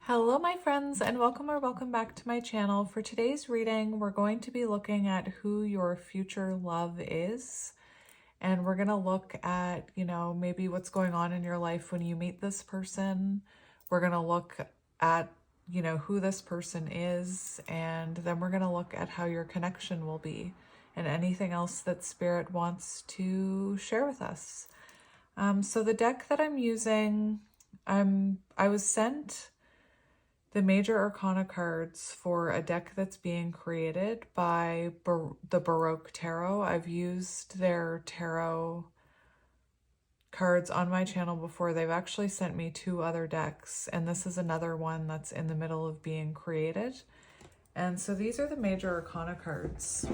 Hello my friends, and welcome or welcome back to my channel. For today's reading, we're going to be looking at who your future love is. And we're going to look at, maybe what's going on in your life when you meet this person. We're going to look at, who this person is. And then we're going to look at how your connection will be and anything else that Spirit wants to share with us. So the deck that I'm using, I was sent the major arcana cards for a deck that's being created by the Baroque Tarot. I've used their tarot cards on my channel before. They've actually sent me 2 other decks, and this is another one that's in the middle of being created. And so these are the major arcana cards.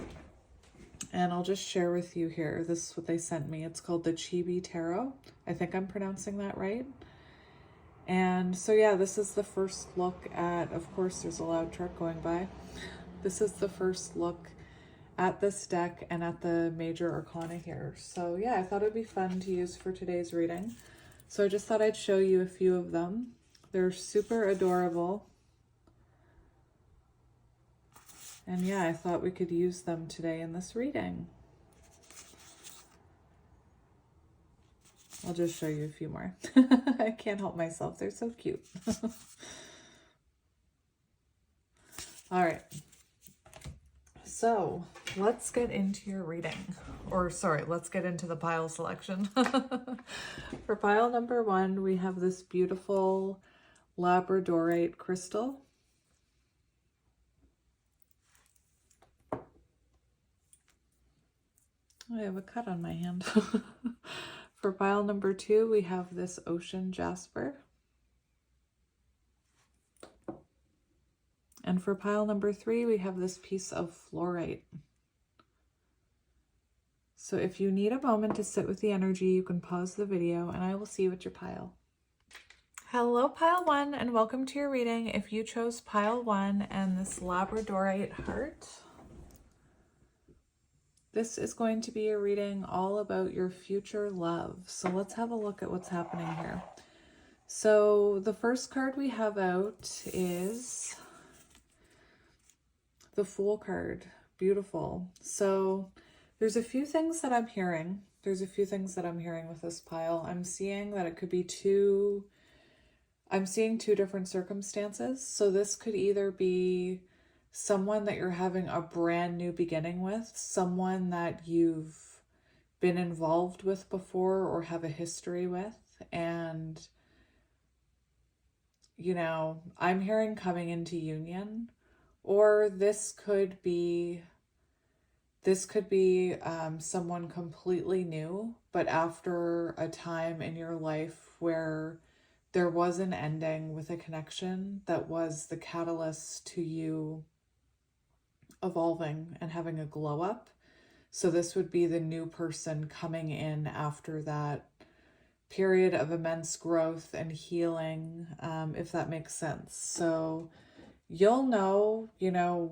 And I'll just share with you here. This is what they sent me. It's called the Chibi Tarot. I think I'm pronouncing that right. And so yeah, this is the first look at, of course there's a loud truck going by. This is the first look at this deck and at the major arcana here. So yeah, I thought it'd be fun to use for today's reading. So I just thought I'd show you a few of them. They're super adorable. And yeah, I thought we could use them today in this reading. I'll just show you a few more. I can't help myself. They're so cute. All right. So let's get into your reading. Or sorry, let's get into the pile selection. For pile number 1, we have this beautiful labradorite crystal. I have a cut on my hand. For pile number 2, we have this ocean jasper. And for pile number 3, we have this piece of fluorite. So if you need a moment to sit with the energy, you can pause the video and I will see you at your pile. Hello pile 1, and welcome to your reading. If you chose pile 1 and this labradorite heart, this is going to be a reading all about your future love. So let's have a look at what's happening here. So the first card we have out is the Fool card. Beautiful. So there's a few things that I'm hearing. There's a few things that I'm hearing with this pile. I'm seeing that it could be I'm seeing 2 different circumstances. So this could either be someone that you're having a brand new beginning with, someone that you've been involved with before or have a history with. And, I'm hearing coming into union, or this could be someone completely new, but after a time in your life where there was an ending with a connection that was the catalyst to you evolving and having a glow up. So this would be the new person coming in after that period of immense growth and healing, if that makes sense. So you'll know,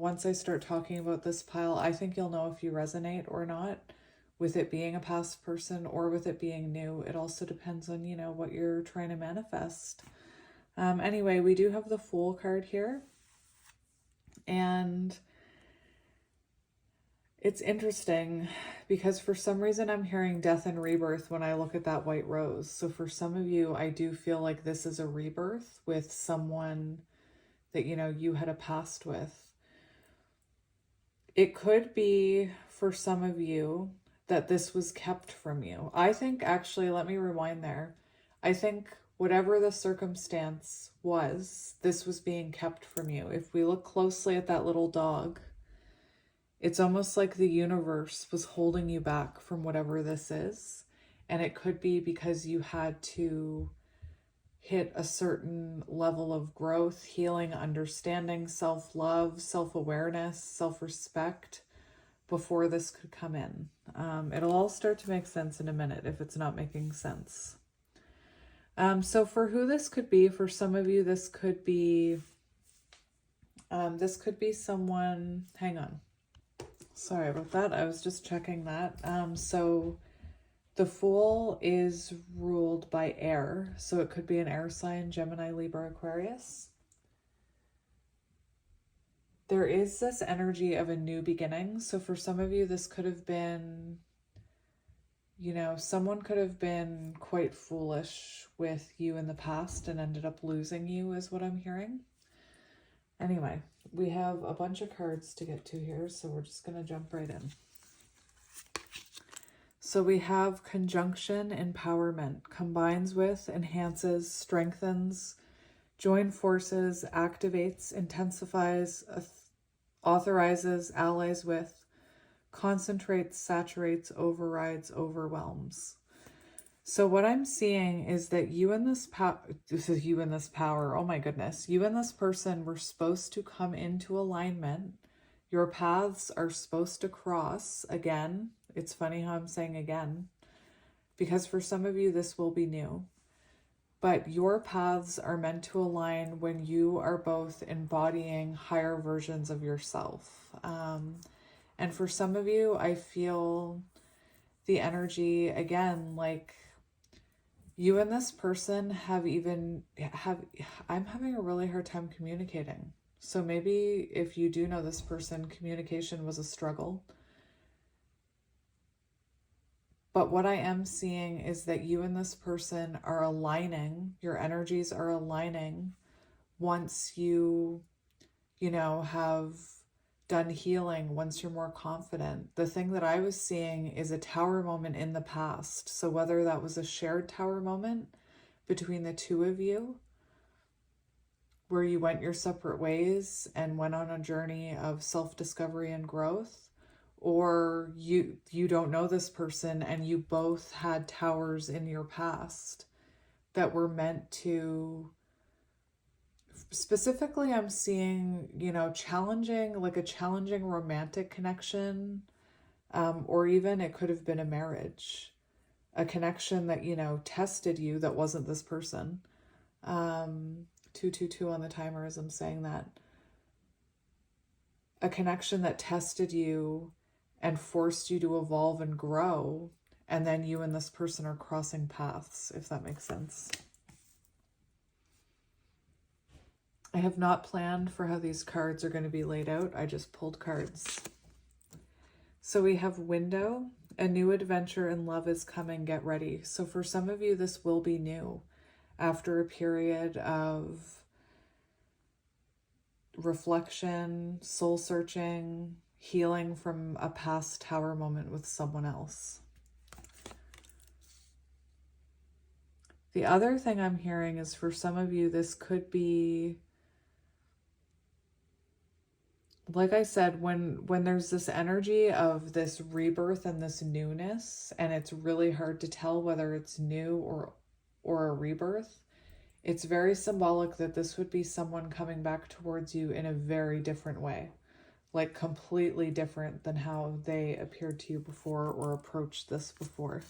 once I start talking about this pile, I think you'll know if you resonate or not with it being a past person or with it being new. It also depends on, what you're trying to manifest. Anyway, we do have the Fool card here. And it's interesting because for some reason I'm hearing death and rebirth when I look at that white rose. So for some of you, I do feel like this is a rebirth with someone that, you had a past with. It could be for some of you that this was kept from you. I think actually, let me rewind there. I think whatever the circumstance was, this was being kept from you. If we look closely at that little dog, it's almost like the universe was holding you back from whatever this is. And it could be because you had to hit a certain level of growth, healing, understanding, self-love, self-awareness, self-respect before this could come in. It'll all start to make sense in a minute if it's not making sense. So for who this could be, for some of you, this could be someone, hang on. Sorry about that. I was just checking that. So the Fool is ruled by air. So it could be an air sign, Gemini, Libra, Aquarius. there is this energy of a new beginning. So for some of you, this could have been, you know, someone could have been quite foolish with you in the past and ended up losing you, is what I'm hearing. Anyway, we have a bunch of cards to get to here, so we're just going to jump right in. So we have conjunction, empowerment, combines with, enhances, strengthens, join forces, activates, intensifies, authorizes, allies with, concentrates, saturates, overrides, overwhelms. So what I'm seeing is that you and this power, oh my goodness, you and this person were supposed to come into alignment. Your paths are supposed to cross again. It's funny how I'm saying again, because for some of you, this will be new. But your paths are meant to align when you are both embodying higher versions of yourself. And for some of you, I feel the energy, again, like you and this person I'm having a really hard time communicating. So maybe if you do know this person, communication was a struggle. But what I am seeing is that you and this person are aligning, your energies are aligning once you have done healing, once you're more confident. The thing that I was seeing is a tower moment in the past. So whether that was a shared tower moment between the two of you, where you went your separate ways and went on a journey of self-discovery and growth, or you don't know this person and you both had towers in your past that were meant to, specifically I'm seeing, challenging, like a challenging romantic connection, or even it could have been a marriage, a connection that, tested you, that wasn't this person. 222 on the timer as I'm saying that. A connection that tested you and forced you to evolve and grow, and then you and this person are crossing paths, if that makes sense. I have not planned for how these cards are going to be laid out. I just pulled cards. So we have window, a new adventure in love is coming, get ready. So for some of you, this will be new after a period of reflection, soul searching, healing from a past tower moment with someone else. The other thing I'm hearing is for some of you, this could be, like I said, when there's this energy of this rebirth and this newness, and it's really hard to tell whether it's new or a rebirth, it's very symbolic that this would be someone coming back towards you in a very different way. Like completely different than how they appeared to you before or approached this before.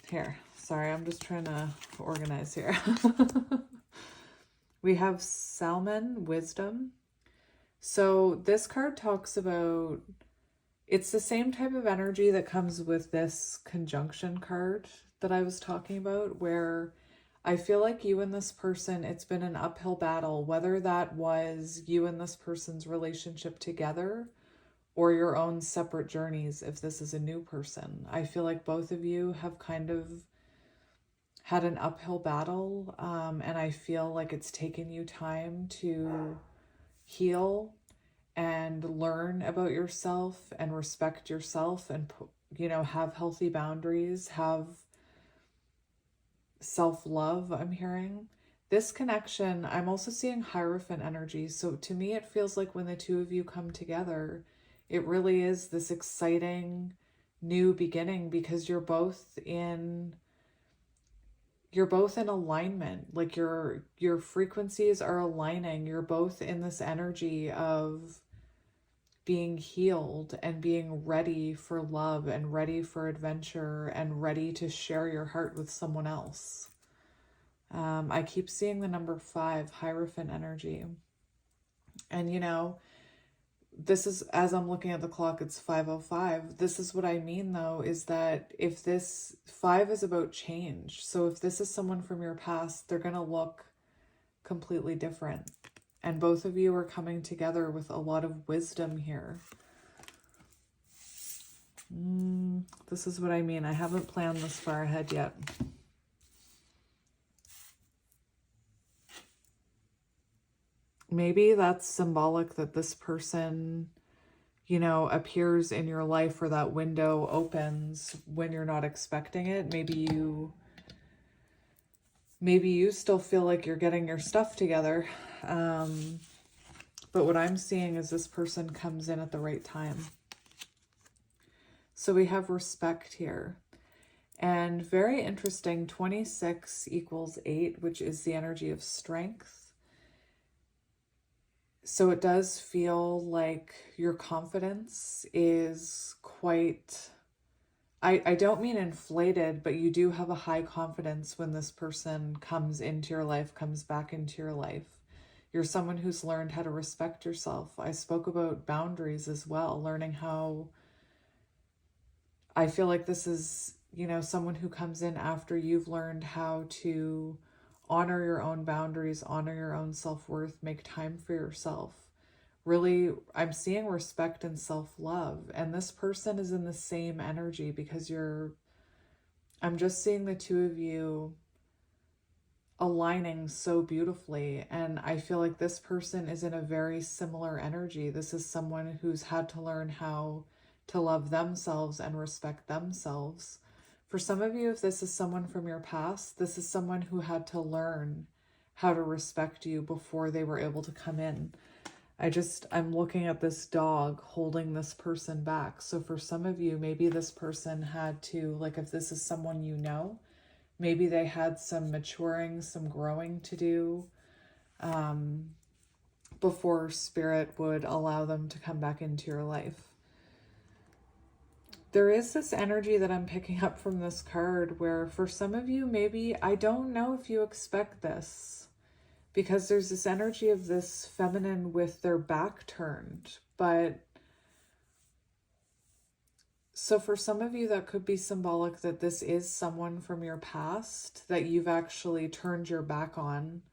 Here, sorry, I'm just trying to organize here. We have Salmon, wisdom. So this card talks about, it's the same type of energy that comes with this conjunction card that I was talking about, where I feel like you and this person, it's been an uphill battle, whether that was you and this person's relationship together or your own separate journeys. If this is a new person, I feel like both of you have kind of had an uphill battle, and I feel like it's taken you time to heal and learn about yourself and respect yourself and, have healthy boundaries, have self-love. I'm hearing this connection. I'm also seeing Hierophant energy. So to me, it feels like when the two of you come together, it really is this exciting new beginning, because you're both in alignment. Like your frequencies are aligning. You're both in this energy of being healed and being ready for love and ready for adventure and ready to share your heart with someone else. I keep seeing the number 5, Hierophant energy. And this is, as I'm looking at the clock, it's 5:05. This is what I mean, though, is that if this 5 is about change, so if this is someone from your past, they're going to look completely different. And both of you are coming together with a lot of wisdom here. This is what I mean. I haven't planned this far ahead yet. Maybe that's symbolic that this person, you know, appears in your life, or that window opens when you're not expecting it. Maybe you still feel like you're getting your stuff together. But what I'm seeing is this person comes in at the right time. So we have respect here. And very interesting, 26 equals 8, which is the energy of strength. So it does feel like your confidence is quite, I don't mean inflated, but you do have a high confidence when this person comes into your life, comes back into your life. You're someone who's learned how to respect yourself. I spoke about boundaries as well, learning how, I feel like this is, you know, someone who comes in after you've learned how to honor your own boundaries, honor your own self-worth, make time for yourself. Really, I'm seeing respect and self-love. And this person is in the same energy because I'm just seeing the two of you aligning so beautifully. And I feel like this person is in a very similar energy. This is someone who's had to learn how to love themselves and respect themselves. For some of you, if this is someone from your past, this is someone who had to learn how to respect you before they were able to come in. I'm looking at this dog holding this person back. So for some of you, maybe this person had to, like, if this is someone you know, maybe they had some maturing, some growing to do before spirit would allow them to come back into your life. There is this energy that I'm picking up from this card where for some of you, maybe, I don't know if you expect this, because there's this energy of this feminine with their back turned. But so for some of you, that could be symbolic that this is someone from your past that you've actually turned your back on.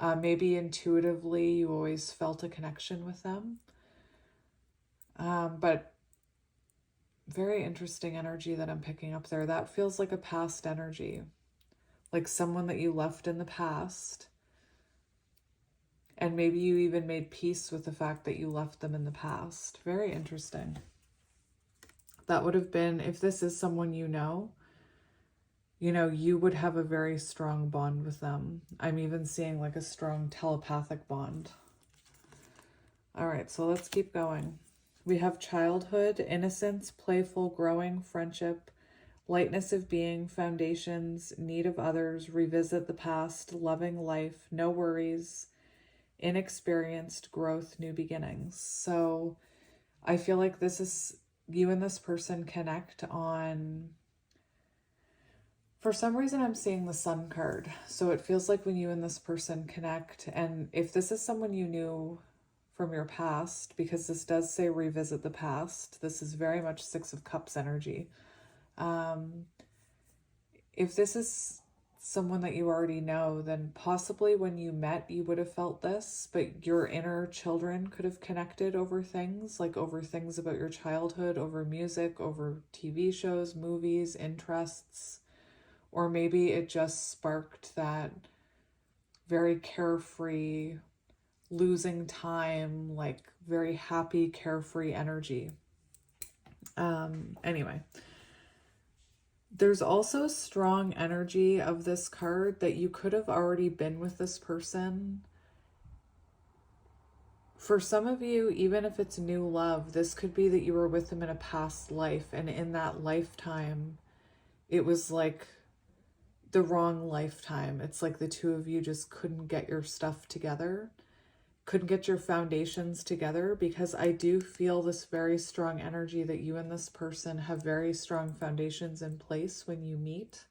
Maybe intuitively you always felt a connection with them. But very interesting energy that I'm picking up there. That feels like a past energy, like someone that you left in the past. And maybe you even made peace with the fact that you left them in the past. Very interesting. That would have been, if this is someone you know, you would have a very strong bond with them. I'm even seeing like a strong telepathic bond. All right, so let's keep going. We have childhood, innocence, playful, growing, friendship, lightness of being, foundations, need of others, revisit the past, loving life, no worries, inexperienced, growth, new beginnings. So I feel like this is, you and this person connect on, for some reason I'm seeing the Sun card. So it feels like when you and this person connect, and if this is someone you knew from your past, because this does say revisit the past, this is very much Six of Cups energy. If this is someone that you already know, then possibly when you met, you would have felt this, but your inner children could have connected over things, like over things about your childhood, over music, over TV shows, movies, interests, or maybe it just sparked that very carefree, losing time, like very happy, carefree energy. Anyway, there's also strong energy of this card that you could have already been with this person. For some of you, even if it's new love, this could be that you were with them in a past life, and in that lifetime, it was like the wrong lifetime. It's like the two of you just couldn't get your stuff together, couldn't get your foundations together, because I do feel this very strong energy that you and this person have very strong foundations in place when you meet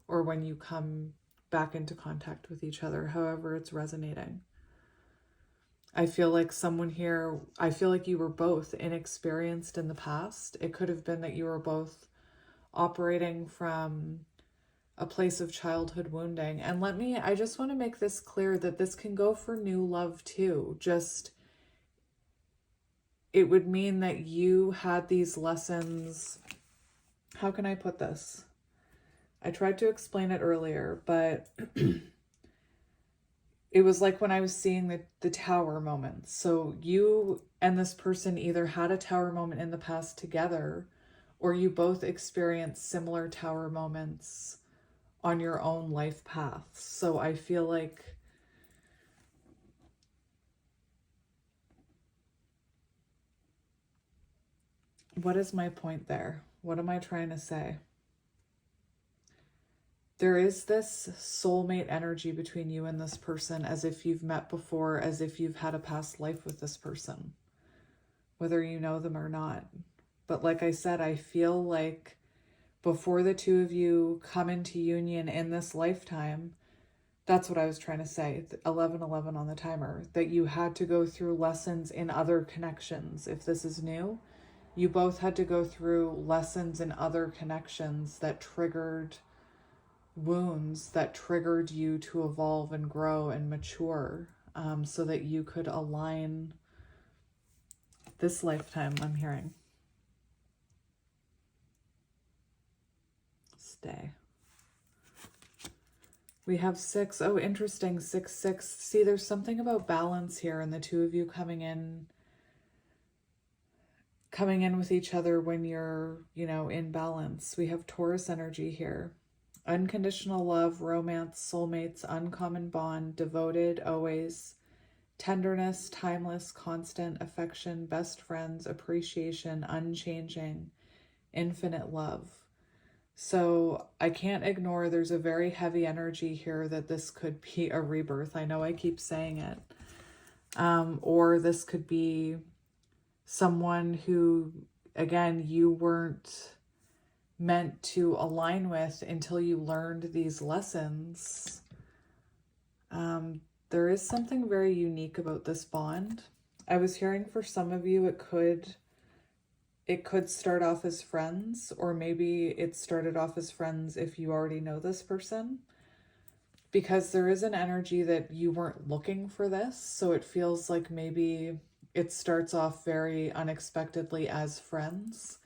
or when you come back into contact with each other, however it's resonating. I feel like someone here, I feel like you were both inexperienced in the past. It could have been that you were both operating from a place of childhood wounding. And I just want to make this clear that this can go for new love too. Just, it would mean that you had these lessons. How can I put this? I tried to explain it earlier, but it was like when I was seeing the tower moments. So you and this person either had a tower moment in the past together, or you both experienced similar tower moments on your own life paths. So I feel like what is my point there? What am I trying to say? There is this soulmate energy between you and this person, as if you've met before, as if you've had a past life with this person, whether you know them or not. But like I said, I feel like before the two of you come into union in this lifetime, that's what I was trying to say, 11:11 on the timer, that you had to go through lessons in other connections. If this is new, you both had to go through lessons in other connections that triggered wounds, that triggered you to evolve and grow and mature, so that you could align this lifetime, I'm hearing. Stay. We have 6. Oh, interesting. 6. See, there's something about balance here, and the two of you coming in with each other when you're, in balance. We have Taurus energy here. Unconditional love, romance, soulmates, uncommon bond, devoted, always, tenderness, timeless, constant, affection, best friends, appreciation, unchanging, infinite love. So I can't ignore, there's a very heavy energy here that this could be a rebirth. I know I keep saying it. Or this could be someone who, again, you weren't meant to align with until you learned these lessons. There is something very unique about this bond. I was hearing for some of you, it could start off as friends, or maybe it started off as friends if you already know this person, because there is an energy that you weren't looking for this. So it feels like maybe it starts off very unexpectedly as friends.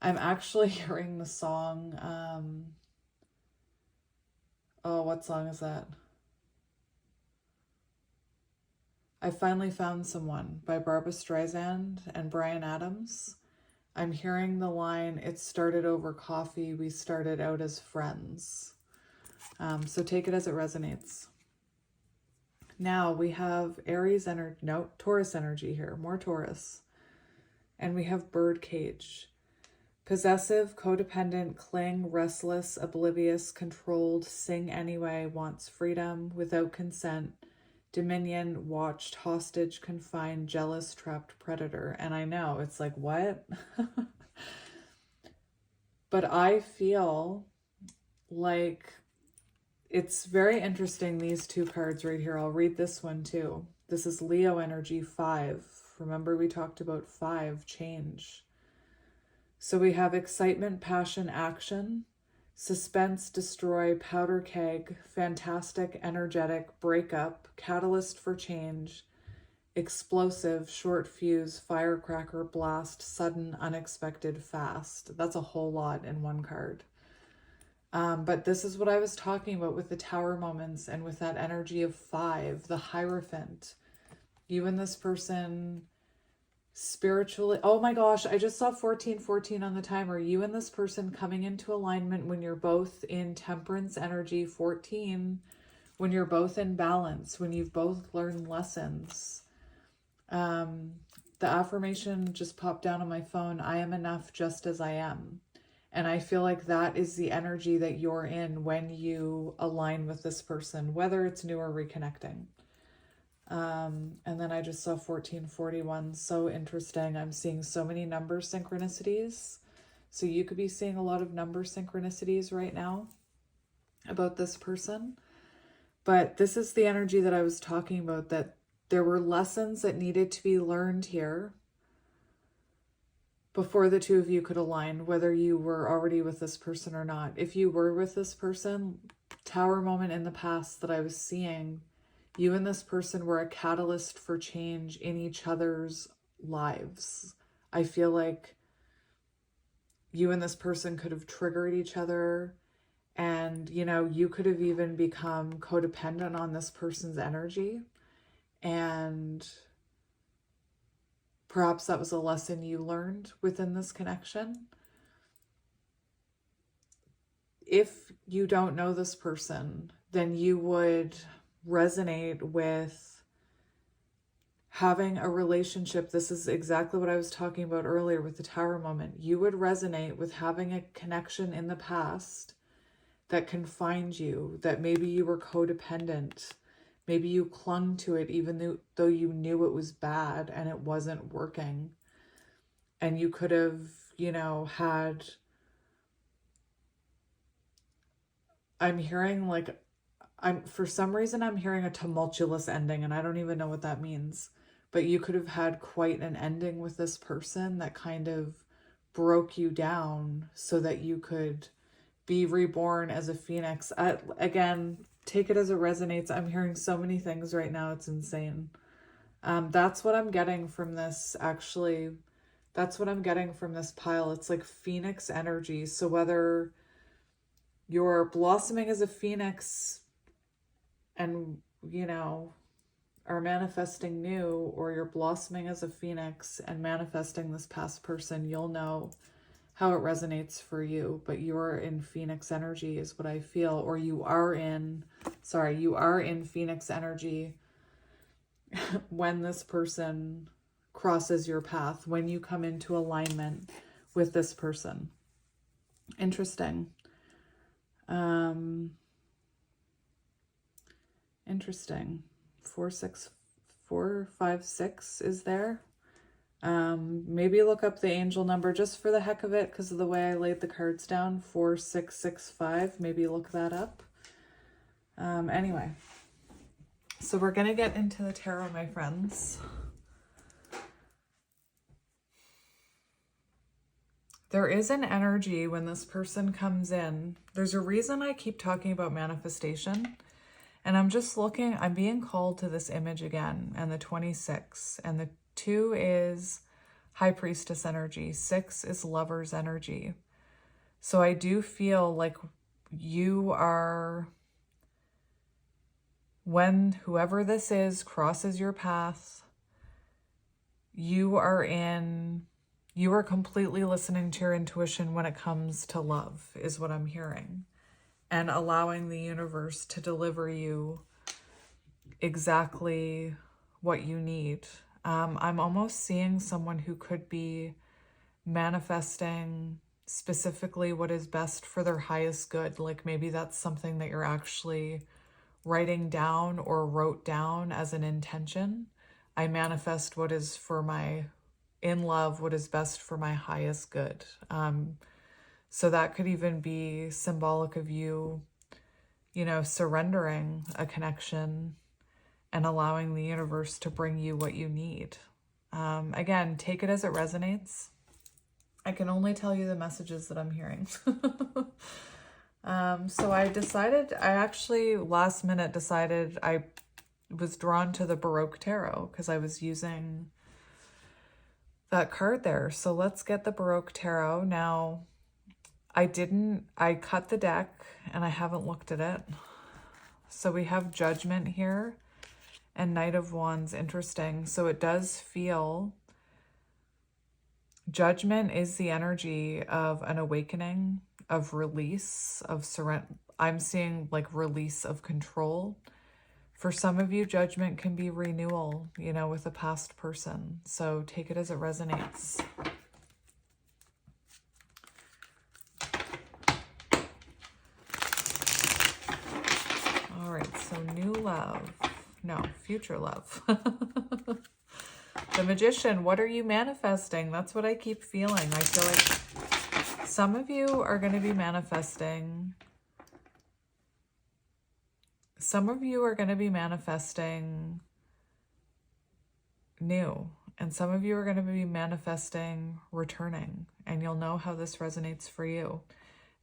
I'm actually hearing the song, oh, what song is that? I Finally Found Someone by Barbra Streisand and Bryan Adams. I'm hearing the line, it started over coffee, we started out as friends. So take it as it resonates. Now we have Taurus energy here, more Taurus. And we have birdcage. Possessive, codependent, cling, restless, oblivious, controlled, sing anyway, wants freedom, without consent, dominion, watched, hostage, confined, jealous, trapped, predator. And I know, it's like, what? But I feel like it's very interesting, these two cards right here. I'll read this one too. This is Leo energy 5. Remember we talked about 5, change. So we have excitement, passion, action, suspense, destroy, powder keg, fantastic, energetic, breakup, catalyst for change, explosive, short fuse, firecracker, blast, sudden, unexpected, fast. That's a whole lot in one card. But this is what I was talking about with the tower moments and with that energy of 5, the Hierophant. You and this person spiritually, oh my gosh, I just saw 14:14 on the timer. You and this person coming into alignment when you're both in temperance energy, 14, when you're both in balance, when you've both learned lessons. The affirmation just popped down on my phone, I am enough just as I am. And I feel like that is the energy that you're in when you align with this person, whether it's new or reconnecting. And then I just saw 1441. So interesting. I'm seeing so many number synchronicities. So you could be seeing a lot of number synchronicities right now about this person. But this is the energy that I was talking about, that there were lessons that needed to be learned here. before the two of you could align, whether you were already with this person or not. If you were with this person, Tower moment in the past that I was seeing, you and this person were a catalyst for change in each other's lives. I feel like you and this person could have triggered each other, and, you know, you could have even become codependent on this person's energy. And perhaps that was a lesson you learned within this connection. If you don't know this person, then you would resonate with having a relationship. This is exactly what I was talking about earlier with the Tower moment. You would resonate with having a connection in the past that confined you, that maybe you were codependent. Maybe you clung to it even though you knew it was bad and it wasn't working. And you could have, you know, had, I'm hearing like, for some reason I'm hearing a tumultuous ending, and I don't even know what that means. But you could have had quite an ending with this person that kind of broke you down so that you could be reborn as a phoenix. Again, take it as it resonates. I'm hearing so many things right now. It's insane. That's what I'm getting from this, actually. That's what I'm getting from this pile. It's like phoenix energy. So whether you're blossoming as a phoenix and, you know, are manifesting new, or you're blossoming as a phoenix and manifesting this past person, you'll know how it resonates for you. But you're in phoenix energy is what I feel, or you are in phoenix energy when this person crosses your path, when you come into alignment with this person. Interesting. Interesting. 456 is there. Maybe look up the angel number just for the heck of it, because of the way I laid the cards down. 4665. Maybe look that up. Anyway, so we're gonna get into the tarot, my friends. There is an energy when this person comes in. There's a reason I keep talking about manifestation. And I'm just looking, I'm being called to this image again, and the 26, and the 2 is High Priestess energy, 6 is Lover's energy. So I do feel like you are, when whoever this is crosses your path, you are completely listening to your intuition when it comes to love, is what I'm hearing. And allowing the universe to deliver you exactly what you need. I'm almost seeing someone who could be manifesting specifically what is best for their highest good. Like maybe that's something that you're actually writing down or wrote down as an intention. I manifest what is for my, in love, what is best for my highest good. So that could even be symbolic of you, you know, surrendering a connection and allowing the universe to bring you what you need. Again, take it as it resonates. I can only tell you the messages that I'm hearing. So I actually last minute decided I was drawn to the Baroque Tarot because I was using that card there. So let's get the Baroque Tarot. Now, I cut the deck and I haven't looked at it. So we have Judgment here and Knight of Wands. Interesting. So it does feel, Judgment is the energy of an awakening, of release, of surrender. I'm seeing like release of control. For some of you, Judgment can be renewal, you know, with a past person. So take it as it resonates. All right, so new love. No, future love. The Magician, what are you manifesting? That's what I keep feeling. I feel like some of you are going to be manifesting. Some of you are going to be manifesting new. And some of you are going to be manifesting returning, and you'll know how this resonates for you.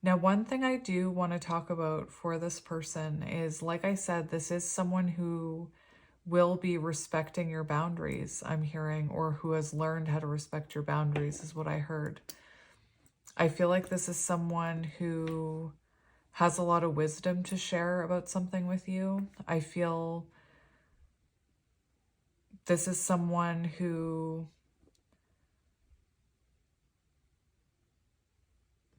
Now, one thing I do want to talk about for this person is, like I said, this is someone who will be respecting your boundaries, I'm hearing, or who has learned how to respect your boundaries is what I heard. I feel like this is someone who has a lot of wisdom to share about something with you. I feel this is someone who,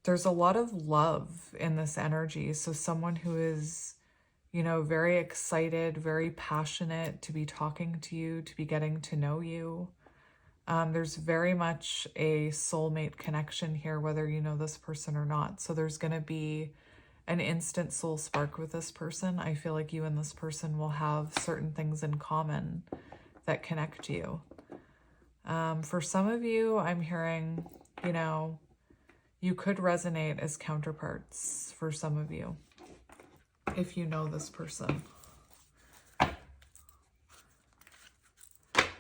there's a lot of love in this energy. So someone who is, you know, very excited, very passionate to be talking to you, to be getting to know you. There's very much a soulmate connection here, whether you know this person or not. So there's going to be an instant soul spark with this person. I feel like you and this person will have certain things in common that connect you. For some of you, I'm hearing, you know, you could resonate as counterparts for some of you, if you know this person.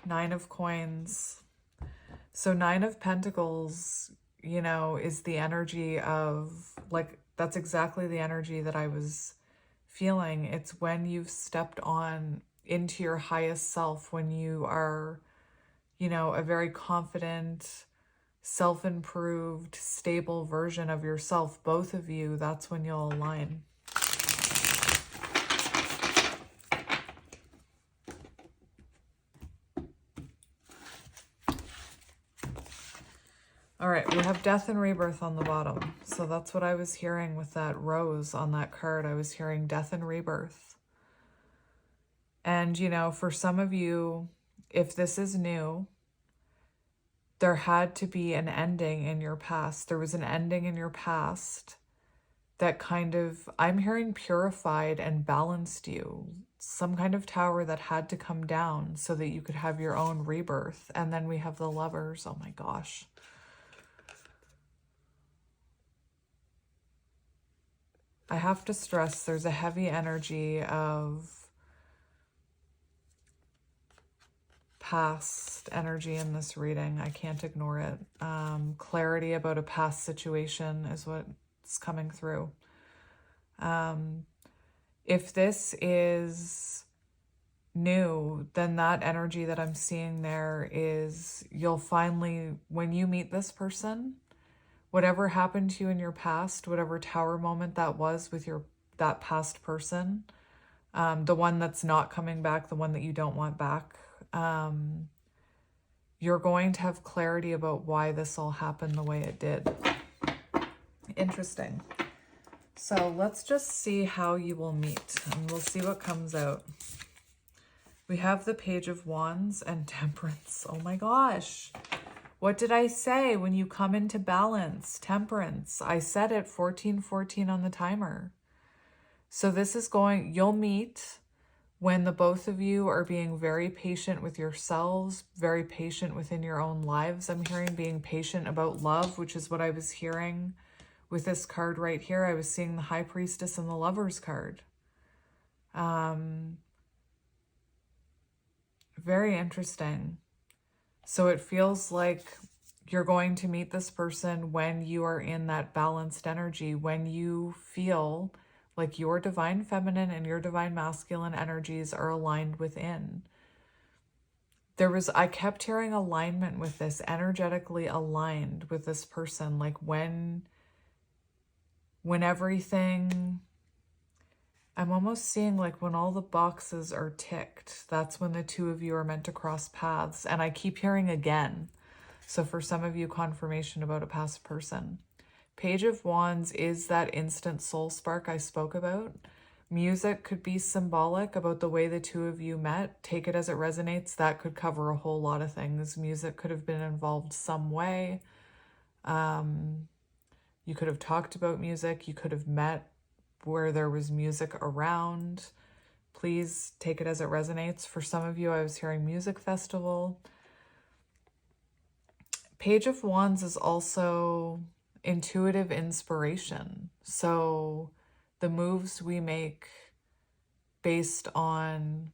9 of Coins. So 9 of Pentacles, you know, is the energy of, like, that's exactly the energy that I was feeling. It's when you've stepped on into your highest self, when you are, you know, a very confident, self-improved, stable version of yourself, both of you, that's when you'll align. All right, we have Death and Rebirth on the bottom. So that's what I was hearing with that rose on that card. I was hearing Death and Rebirth. And, you know, for some of you, if this is new, there had to be an ending in your past. There was an ending in your past that kind of, I'm hearing, purified and balanced you. Some kind of tower that had to come down so that you could have your own rebirth. And then we have the Lovers. Oh my gosh. I have to stress there's a heavy energy of past energy in this reading. I can't ignore it. Clarity about a past situation is what's coming through. If this is new, then that energy that I'm seeing there is you'll finally, when you meet this person, whatever happened to you in your past, whatever tower moment that was with that past person, the one that's not coming back, the one that you don't want back, you're going to have clarity about why this all happened the way it did. Interesting. So let's just see how you will meet, and we'll see what comes out. We have the Page of Wands and Temperance. Oh my gosh. What did I say when you come into balance? Temperance. I said it, 1414 on the timer. So this is going, you'll meet when the both of you are being very patient with yourselves, very patient within your own lives. I'm hearing being patient about love, which is what I was hearing with this card right here. I was seeing the High Priestess and the Lovers card. Very interesting. So it feels like you're going to meet this person when you are in that balanced energy, when you feel like your divine feminine and your divine masculine energies are aligned within. I kept hearing alignment with this, energetically aligned with this person, like when everything, I'm almost seeing like when all the boxes are ticked, that's when the two of you are meant to cross paths. And I keep hearing again. So for some of you, confirmation about a past person. Page of Wands is that instant soul spark I spoke about. Music could be symbolic about the way the two of you met. Take it as it resonates. That could cover a whole lot of things. Music could have been involved some way. You could have talked about music. You could have met where there was music around. Please take it as it resonates. For some of you, I was hearing music festival. Page of Wands is also intuitive inspiration. So the moves we make based on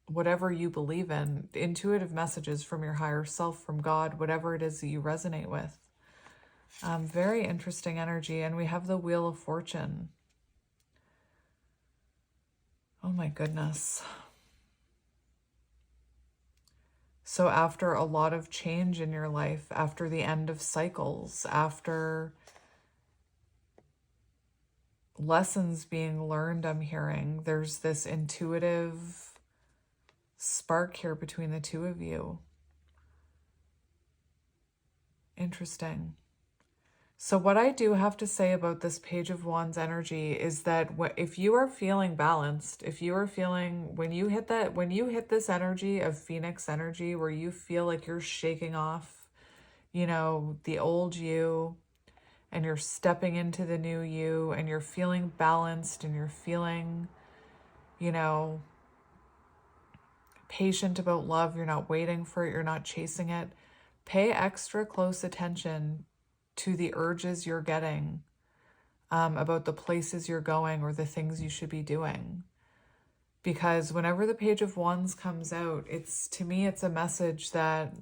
whatever you believe in, intuitive messages from your higher self, from God, whatever it is that you resonate with. Very interesting energy. And we have the Wheel of Fortune. Oh my goodness. So after a lot of change in your life, after the end of cycles, after lessons being learned, I'm hearing, there's this intuitive spark here between the two of you. Interesting. So what I do have to say about this Page of Wands energy is that if you are feeling balanced, if you are feeling, when you hit this energy of Phoenix energy, where you feel like you're shaking off, you know, the old you, and you're stepping into the new you, and you're feeling balanced, and you're feeling, you know, patient about love, you're not waiting for it, you're not chasing it, pay extra close attention to the urges you're getting about the places you're going or the things you should be doing. Because whenever the Page of Wands comes out, to me, it's a message that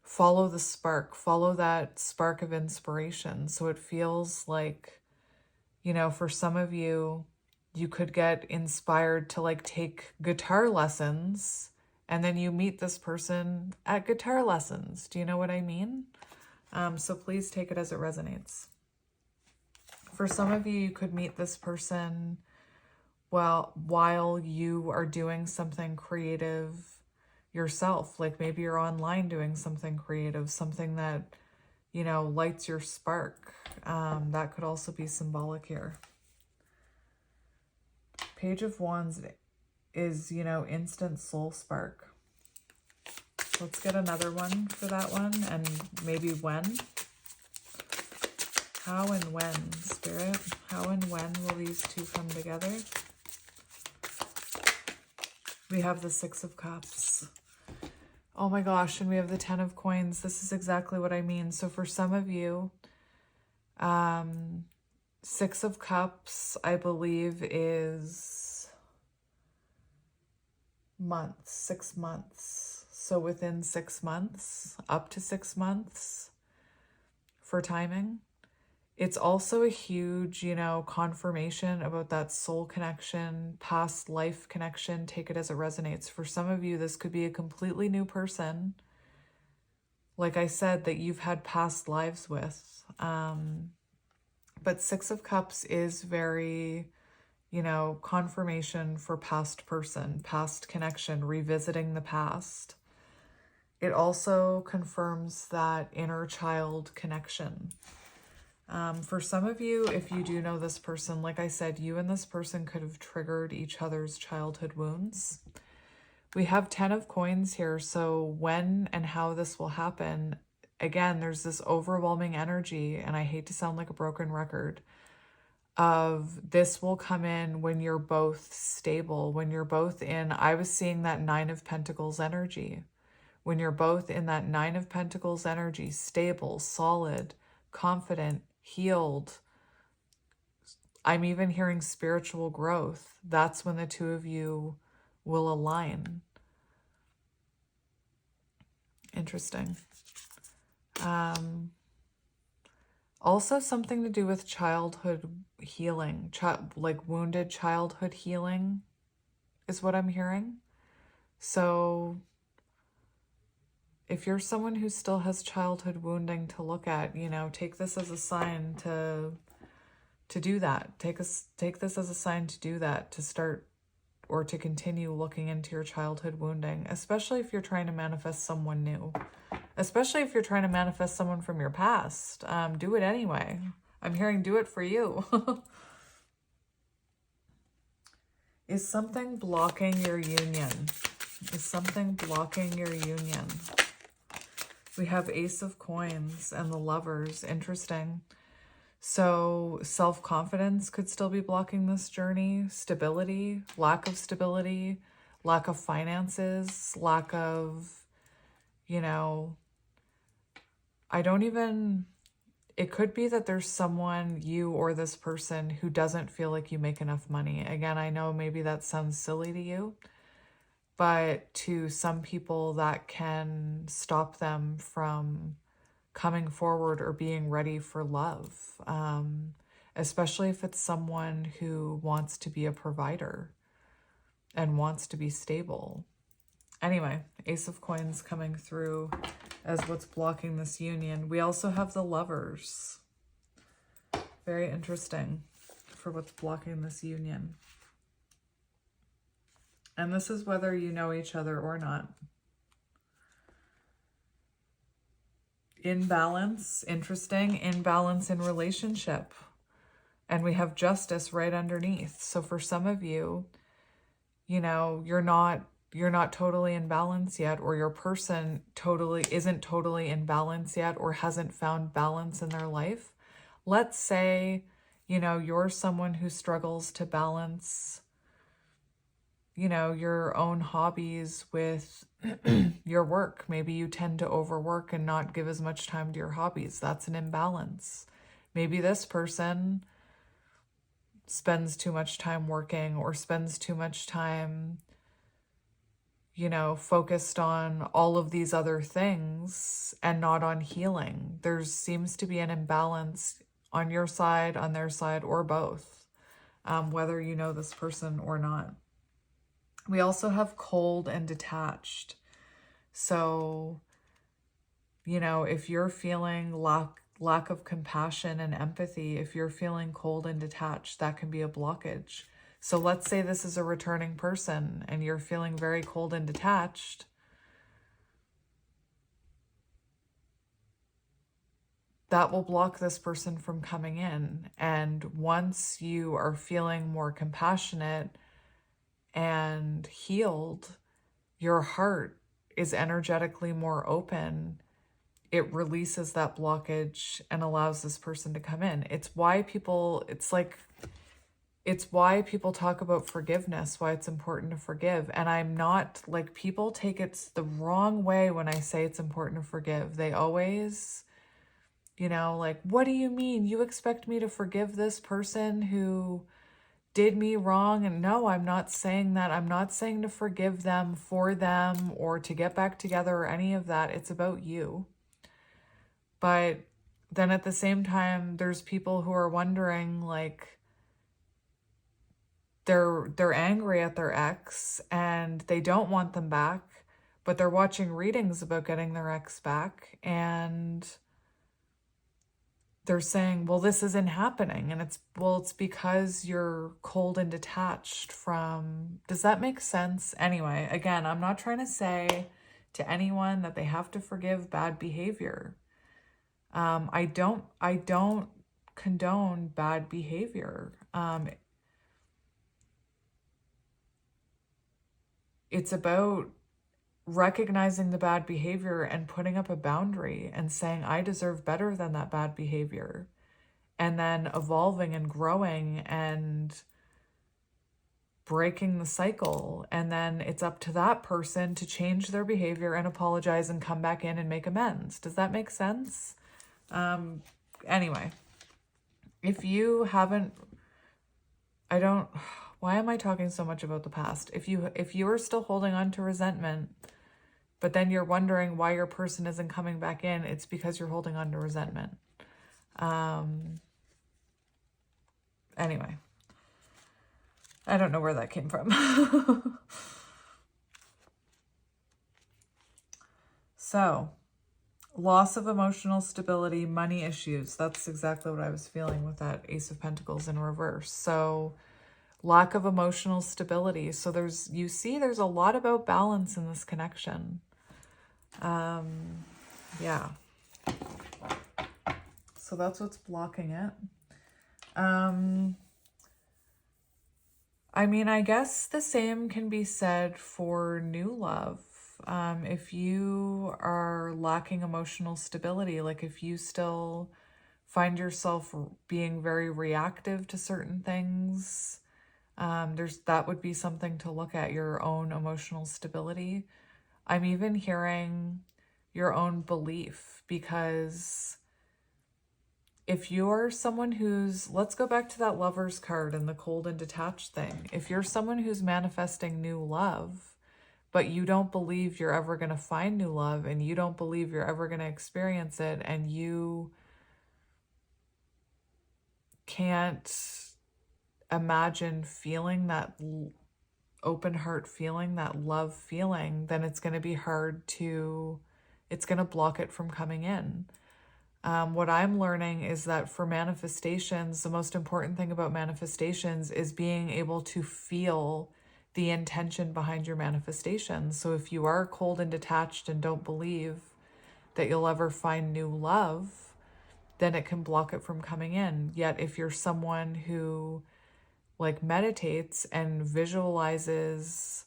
follow the spark, follow that spark of inspiration. So it feels like, you know, for some of you, you could get inspired to like take guitar lessons, and then you meet this person at guitar lessons. Do you know what I mean? So please take it as it resonates. For some of you, you could meet this person while you are doing something creative yourself. Like maybe you're online doing something creative, something that, you know, lights your spark. That could also be symbolic here. Page of Wands is, you know, instant soul spark. Let's get another one for that one, and maybe when. How and when, Spirit? How and when will these two come together? We have the Six of Cups. Oh my gosh, and we have the Ten of Coins. This is exactly what I mean. So for some of you, Six of Cups, I believe, is months, 6 months. So within 6 months, up to 6 months for timing. It's also a huge, you know, confirmation about that soul connection, past life connection. Take it as it resonates. For some of you, this could be a completely new person, like I said, that you've had past lives with. But Six of Cups is very, you know, confirmation for past person, past connection, revisiting the past. It also confirms that inner child connection. For some of you, if you do know this person, like I said, you and this person could have triggered each other's childhood wounds. We have 10 of Coins here, so when and how this will happen, again, there's this overwhelming energy, and I hate to sound like a broken record, of this will come in when you're both stable, when you're both in, I was seeing that Nine of Pentacles energy. When you're both in that Nine of Pentacles energy, stable, solid, confident, healed. I'm even hearing spiritual growth. That's when the two of you will align. Interesting. Also something to do with childhood healing, like wounded childhood healing is what I'm hearing. So if you're someone who still has childhood wounding to look at, you know, take this as a sign to do that. Take this as a sign to do that, to start or to continue looking into your childhood wounding, especially if you're trying to manifest someone new, especially if you're trying to manifest someone from your past. Do it anyway. I'm hearing do it for you. Is something blocking your union? Is something blocking your union? We have Ace of Coins and the Lovers. Interesting. So self-confidence could still be blocking this journey. Stability, lack of finances, lack of, you know, it could be that there's someone, you or this person, who doesn't feel like you make enough money. Again, I know maybe that sounds silly to you, but to some people that can stop them from coming forward or being ready for love, especially if it's someone who wants to be a provider and wants to be stable. Anyway, Ace of Coins coming through as what's blocking this union. We also have the Lovers. Very interesting for what's blocking this union. And this is whether you know each other or not. Imbalance, interesting, imbalance in relationship. And we have Justice right underneath. So for some of you, you know, you're not totally in balance yet, or your person isn't totally in balance yet, or hasn't found balance in their life. Let's say, you know, you're someone who struggles to balance, you know, your own hobbies with your work. Maybe you tend to overwork and not give as much time to your hobbies. That's an imbalance. Maybe this person spends too much time working, or spends too much time, you know, focused on all of these other things and not on healing. There seems to be an imbalance on your side, on their side, or both, whether you know this person or not. We also have cold and detached. So, you know, if you're feeling lack of compassion and empathy, if you're feeling cold and detached, that can be a blockage. So let's say this is a returning person and you're feeling very cold and detached. That will block this person from coming in. And once you are feeling more compassionate and healed, your heart is energetically more open. It releases that blockage and allows this person to come in. It's why people talk about forgiveness, why it's important to forgive. And I'm not like, people take it the wrong way when I say it's important to forgive. They always, you know, like, what do you mean? You expect me to forgive this person who did me wrong? And no, I'm not saying that. I'm not saying to forgive them for them or to get back together or any of that. It's about you. But then at the same time, there's people who are wondering, like, they're angry at their ex and they don't want them back, but they're watching readings about getting their ex back, and they're saying, well, this isn't happening. And it's because you're cold and detached from, does that make sense? Anyway, again, I'm not trying to say to anyone that they have to forgive bad behavior. I don't condone bad behavior. It's about recognizing the bad behavior and putting up a boundary and saying, I deserve better than that bad behavior. And then evolving and growing and breaking the cycle. And then it's up to that person to change their behavior and apologize and come back in and make amends. Does that make sense? Anyway, if you haven't, why am I talking so much about the past? If you are still holding on to resentment, but then you're wondering why your person isn't coming back in, it's because you're holding on to resentment. Anyway, I don't know where that came from. So, loss of emotional stability, money issues. That's exactly what I was feeling with that Ace of Pentacles in reverse. So, lack of emotional stability. So there's a lot about balance in this connection. Yeah. So that's what's blocking it. I mean, I guess the same can be said for new love. If you are lacking emotional stability, like if you still find yourself being very reactive to certain things, that would be something to look at, your own emotional stability. I'm even hearing your own belief, because if you're someone who's, let's go back to that Lover's card and the cold and detached thing. If you're someone who's manifesting new love, but you don't believe you're ever going to find new love, and you don't believe you're ever going to experience it, and you can't imagine feeling that open heart feeling, that love feeling, then it's going to be hard to, it's going to block it from coming in. What I'm learning is that for manifestations, the most important thing about manifestations is being able to feel the intention behind your manifestations. So if you are cold and detached and don't believe that you'll ever find new love, then it can block it from coming in. Yet if you're someone who like meditates and visualizes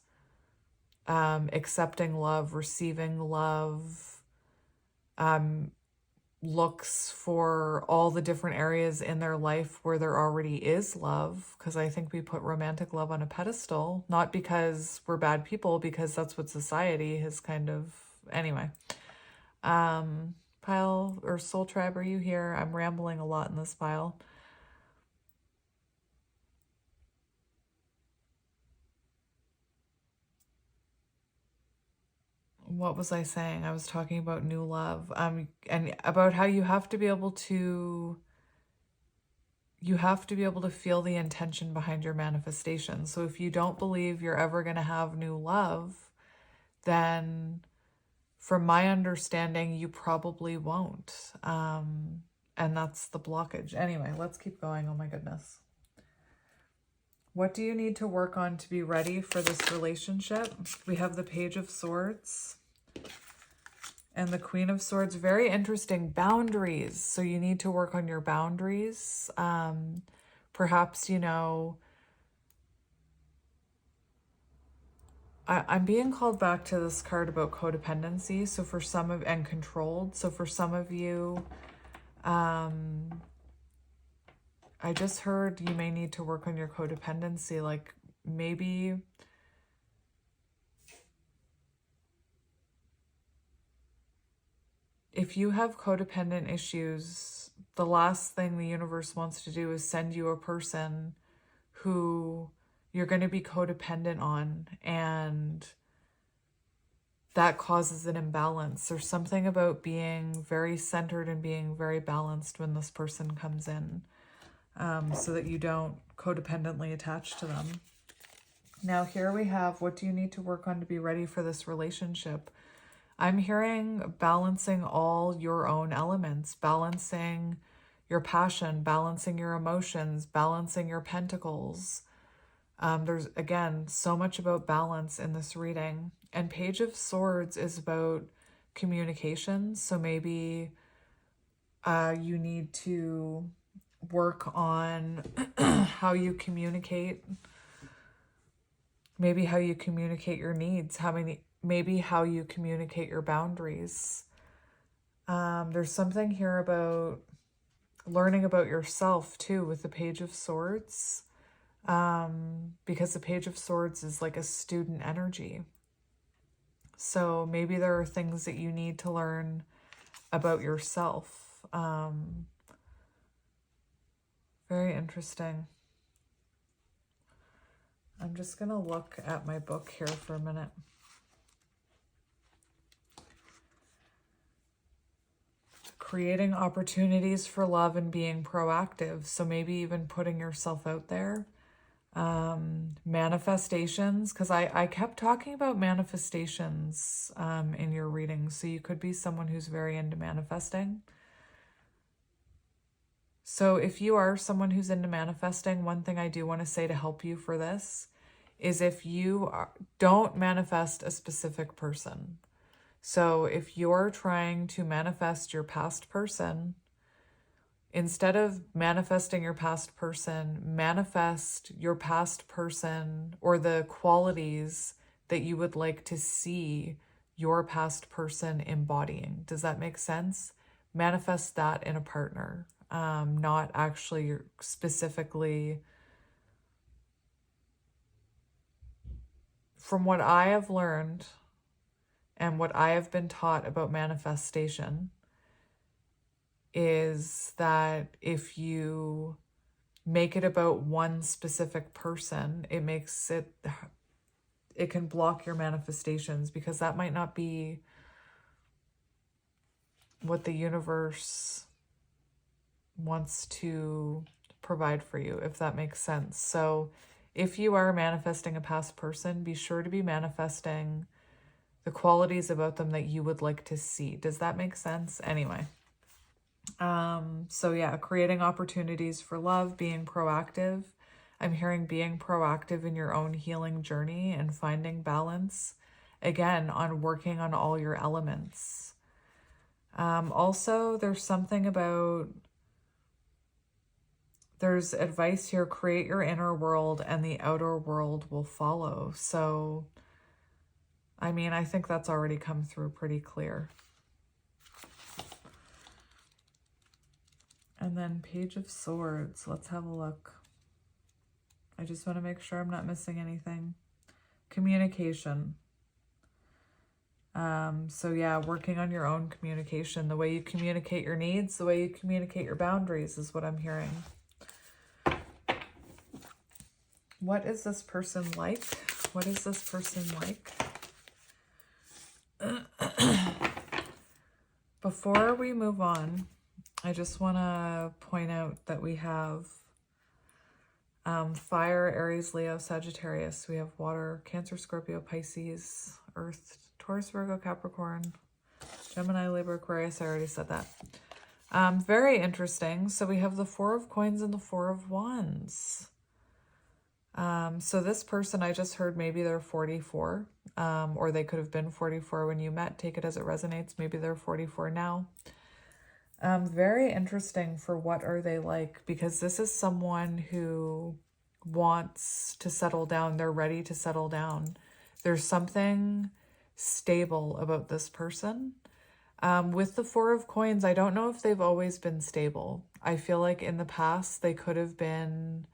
accepting love, receiving love, looks for all the different areas in their life where there already is love, because I think we put romantic love on a pedestal, not because we're bad people, because that's what society has kind of, anyway. Pile or soul tribe, are you here? I'm rambling a lot in this pile. What was I saying? I was talking about new love, and about how you have to be able to feel the intention behind your manifestation. So if you don't believe you're ever going to have new love, then from my understanding, you probably won't. And that's the blockage. Anyway, let's keep going. Oh my goodness. What do you need to work on to be ready for this relationship? We have the Page of Swords and the Queen of Swords. Very interesting. Boundaries. So you need to work on your boundaries. Perhaps, you know, I'm being called back to this card about codependency. So for some of, and controlled. So for some of you, I just heard you may need to work on your codependency. Like maybe if you have codependent issues, the last thing the universe wants to do is send you a person who you're going to be codependent on, and that causes an imbalance. There's something about being very centered and being very balanced when this person comes in, so that you don't codependently attach to them. Now here we have, what do you need to work on to be ready for this relationship? I'm hearing balancing all your own elements, balancing your passion, balancing your emotions, balancing your pentacles. There's, again, so much about balance in this reading. And Page of Swords is about communication. So maybe you need to work on how you communicate. Maybe how you communicate your needs, maybe how you communicate your boundaries. There's something here about learning about yourself too with the Page of Swords, because the Page of Swords is like a student energy. So maybe there are things that you need to learn about yourself. Very interesting. I'm just going to look at my book here for a minute. Creating opportunities for love and being proactive. So maybe even putting yourself out there. Manifestations, because I kept talking about manifestations in your readings. So you could be someone who's very into manifesting. So if you are someone who's into manifesting, one thing I do want to say to help you for this is if you don't manifest a specific person. So if you're trying to manifest your past person, instead of manifesting your past person, manifest your past person or the qualities that you would like to see your past person embodying. Does that make sense? Manifest that in a partner, not actually specifically. From what I have learned and what I have been taught about manifestation is that if you make it about one specific person, it makes it it can block your manifestations, because that might not be what the universe wants to provide for you, if that makes sense. So if you are manifesting a past person, be sure to be manifesting the qualities about them that you would like to see. Does that make sense? Anyway. So yeah, creating opportunities for love, being proactive. I'm hearing being proactive in your own healing journey and finding balance. Again, on working on all your elements. Also, there's something about, there's advice here, create your inner world and the outer world will follow. So, I mean, I think that's already come through pretty clear. And then Page of Swords. Let's have a look. I just want to make sure I'm not missing anything. Communication. So yeah, working on your own communication. The way you communicate your needs, the way you communicate your boundaries is what I'm hearing. What is this person like? What is this person like? Before we move on, I just want to point out that we have fire, Aries, Leo, Sagittarius. We have water, Cancer, Scorpio, Pisces, Earth, Taurus, Virgo, Capricorn, Gemini, Libra, Aquarius. I already said that. Very interesting. So we have the Four of Coins and the Four of Wands. So this person, I just heard maybe they're 44, or they could have been 44 when you met. Take it as it resonates. Maybe they're 44 now. Very interesting for what are they like, because this is someone who wants to settle down. They're ready to settle down. There's something stable about this person. With the Four of Coins, I don't know if they've always been stable. I feel like in the past they could have been,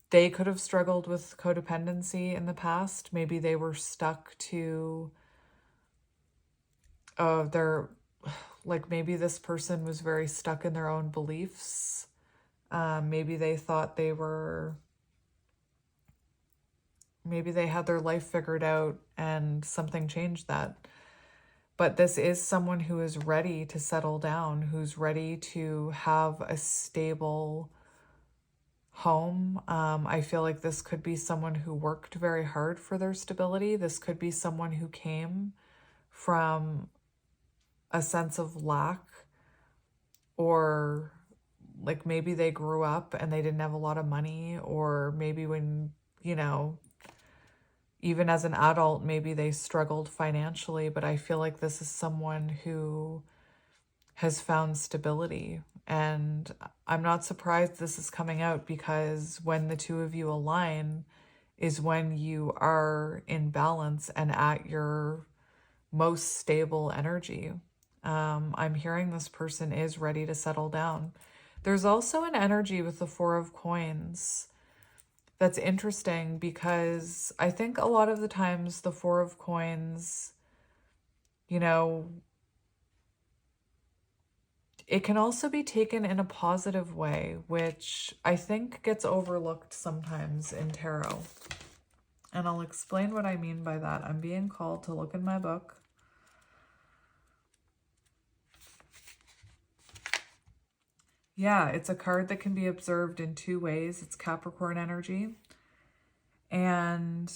they could have struggled with codependency in the past. Maybe they were stuck to, like maybe this person was very stuck in their own beliefs. Maybe they thought maybe they had their life figured out and something changed that. But this is someone who is ready to settle down, who's ready to have a stable home. I feel like this could be someone who worked very hard for their stability. This could be someone who came from a sense of lack, or like maybe they grew up and they didn't have a lot of money, or maybe when, you know, even as an adult, maybe they struggled financially. But I feel like this is someone who has found stability. And I'm not surprised this is coming out, because when the two of you align is when you are in balance and at your most stable energy. I'm hearing this person is ready to settle down. There's also an energy with the Four of Coins that's interesting, because I think a lot of the times the Four of Coins, you know, it can also be taken in a positive way, which I think gets overlooked sometimes in tarot. And I'll explain what I mean by that. I'm being called to look in my book. Yeah, it's a card that can be observed in two ways. It's Capricorn energy. And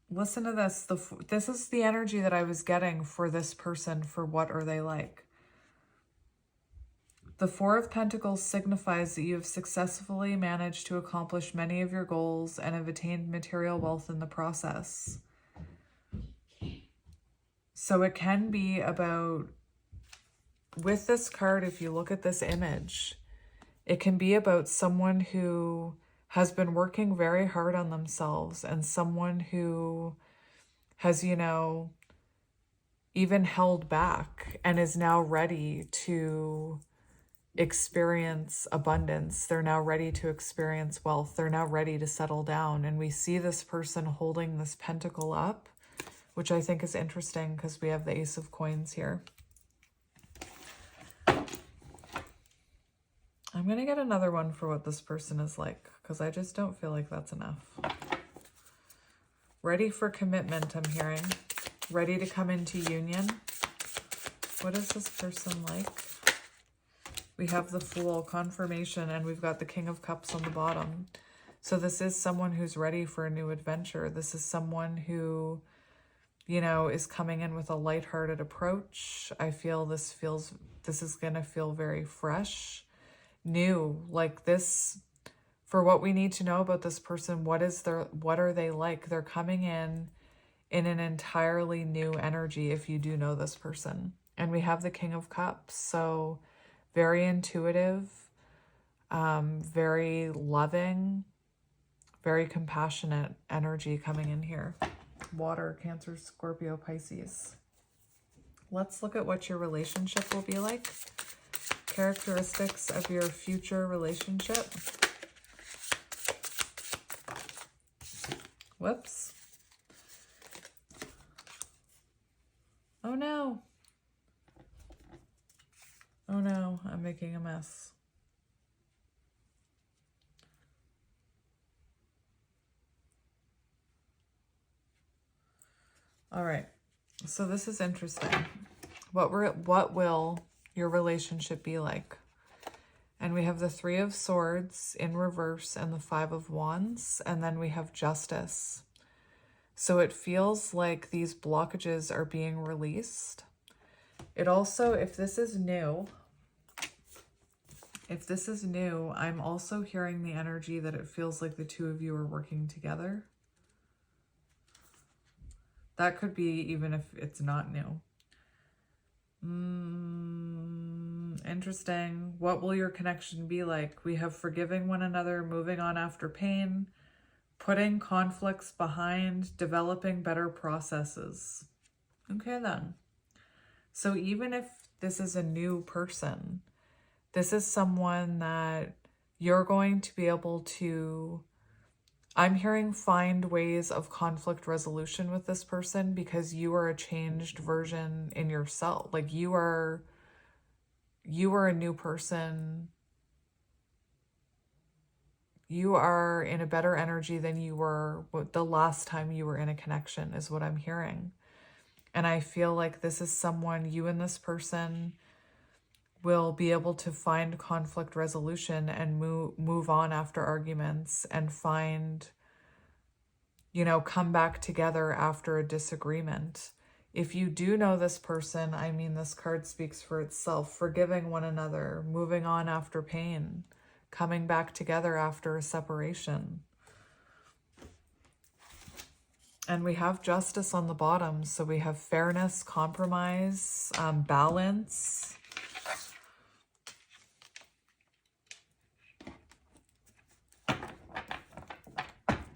listen to this. This is the energy that I was getting for this person, for what are they like. The Four of Pentacles signifies that you have successfully managed to accomplish many of your goals and have attained material wealth in the process. So it can be about, with this card, if you look at this image, it can be about someone who has been working very hard on themselves, and someone who has, you know, even held back and is now ready to experience abundance. They're now ready to experience wealth. They're now ready to settle down. And we see this person holding this pentacle up, which I think is interesting because we have the Ace of Coins here. I'm I'm going to get another one for what this person is like, because I just don't feel like that's enough. Ready for commitment, I'm hearing. Ready to come into union. What is this person like? We have the Fool, confirmation, and we've got the King of Cups on the bottom. So this is someone who's ready for a new adventure. This is someone who, you know, is coming in with a lighthearted approach. I feel this is going to feel very fresh, new, like this. For what we need to know about this person, what are they like? They're coming in an entirely new energy if you do know this person. And we have the King of Cups. So very intuitive, very loving, very compassionate energy coming in here. Water, Cancer, Scorpio, Pisces. Let's look at what your relationship will be like. Characteristics of your future relationship. Whoops. Oh no. Oh no, I'm making a mess. All right. So this is interesting. What will your relationship be like? And we have the Three of Swords in reverse and the Five of Wands, and then we have Justice. So it feels like these blockages are being released. It also, if this is new, I'm also hearing the energy that it feels like the two of you are working together. That could be even if it's not new. Interesting. What will your connection be like? We have forgiving one another, moving on after pain, putting conflicts behind, developing better processes. Okay then. So even if this is a new person, this is someone that you're going to be able to, I'm hearing, find ways of conflict resolution with this person, because you are a changed version in yourself. Like you are a new person. You are in a better energy than you were the last time you were in a connection, is what I'm hearing. And I feel like this is someone, you and this person will be able to find conflict resolution and move on after arguments and find, you know, come back together after a disagreement. If you do know this person, I mean, this card speaks for itself. Forgiving one another, moving on after pain, coming back together after a separation. And we have Justice on the bottom. So we have fairness, compromise, balance.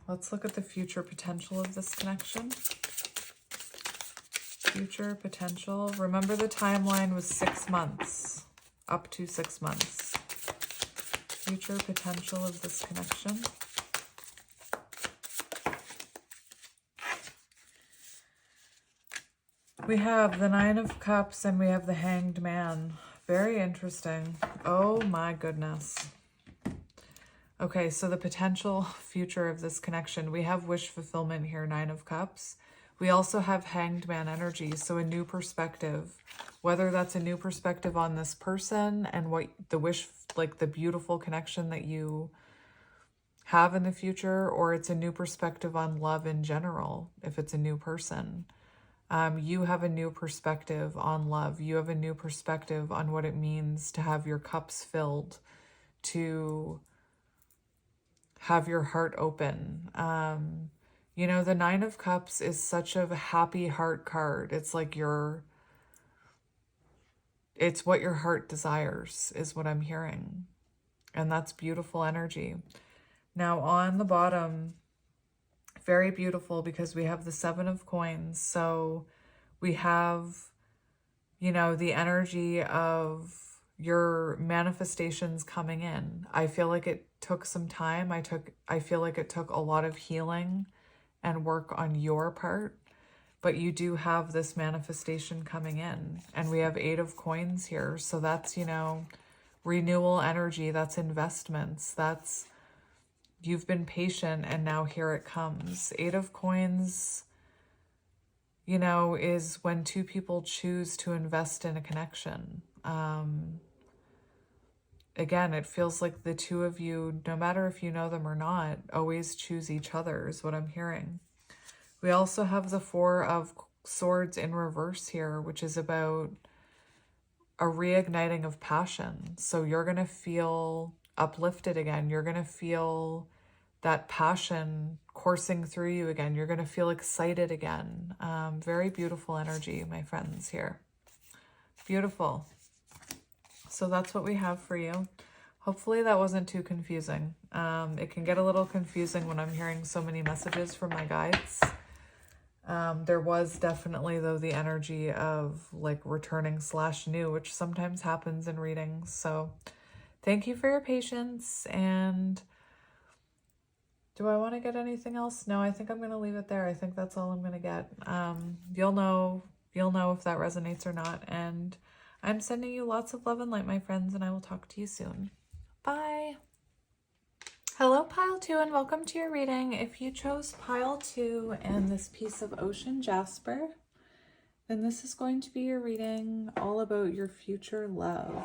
Let's look at the future potential of this connection. Future potential. Remember, the timeline was 6 months, up to 6 months. Future potential of this connection. We have the Nine of Cups and we have the Hanged Man. Very interesting. Oh my goodness. Okay, so the potential future of this connection. We have wish fulfillment here, Nine of Cups. We also have Hanged Man energy, so a new perspective. Whether that's a new perspective on this person and what the wish, like the beautiful connection that you have in the future, or it's a new perspective on love in general, if it's a new person. You have a new perspective on love. You have a new perspective on what it means to have your cups filled, to have your heart open. You know, the Nine of Cups is such a happy heart card. It's like it's what your heart desires, is what I'm hearing. And that's beautiful energy. Now on the bottom, very beautiful, because we have the Seven of Coins. So we have, you know, the energy of your manifestations coming in. I feel like it took some time. I feel like it took a lot of healing and work on your part, but you do have this manifestation coming in. And we have Eight of Coins here. So that's, you know, renewal energy. That's investments. That's, you've been patient and now here it comes. Eight of Coins, you know, is when two people choose to invest in a connection. Again, it feels like the two of you, no matter if you know them or not, always choose each other is what I'm hearing. We also have the Four of Swords in reverse here, which is about a reigniting of passion. So you're going to feel uplifted again. You're going to feel that passion coursing through you again. You're going to feel excited again. Very beautiful energy, my friends, here. Beautiful. So that's what we have for you. Hopefully that wasn't too confusing. It can get a little confusing when I'm hearing so many messages from my guides. There was definitely, though, the energy of like returning / new, which sometimes happens in readings. So thank you for your patience. And do I want to get anything else? No, I think I'm going to leave it there. I think that's all I'm going to get. You'll know if that resonates or not. And I'm sending you lots of love and light, my friends, and I will talk to you soon. Bye. Hello, Pile 2, and welcome to your reading. If you chose Pile 2 and this piece of Ocean Jasper, then this is going to be your reading all about your future love.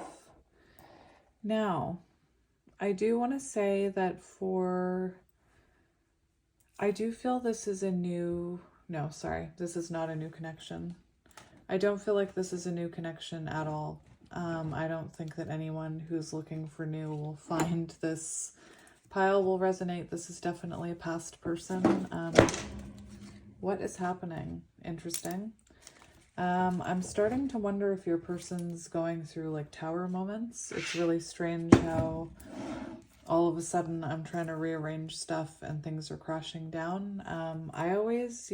Now, I do want to say that I do feel this is this is not a new connection. I don't feel like this is a new connection at all. I don't think that anyone who's looking for new will find this pile will resonate. This is definitely a past person. What is happening? Interesting. I'm starting to wonder if your person's going through like tower moments. It's really strange how all of a sudden I'm trying to rearrange stuff and things are crashing down. I always,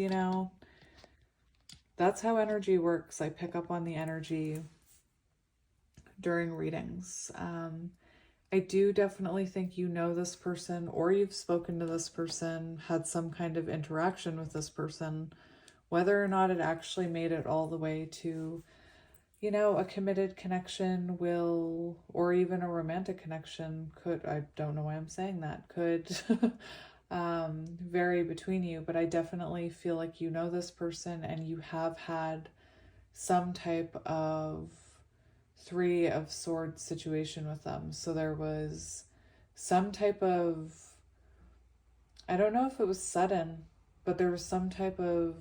that's how energy works. I pick up on the energy during readings. I do definitely think you know this person, or you've spoken to this person, had some kind of interaction with this person, whether or not it actually made it all the way to, a committed connection or even a romantic connection I don't know why I'm saying that, could vary between you, but I definitely feel like you know this person and you have had some type of Three of Swords situation with them. So there was some type of, I don't know if it was sudden, but there was some type of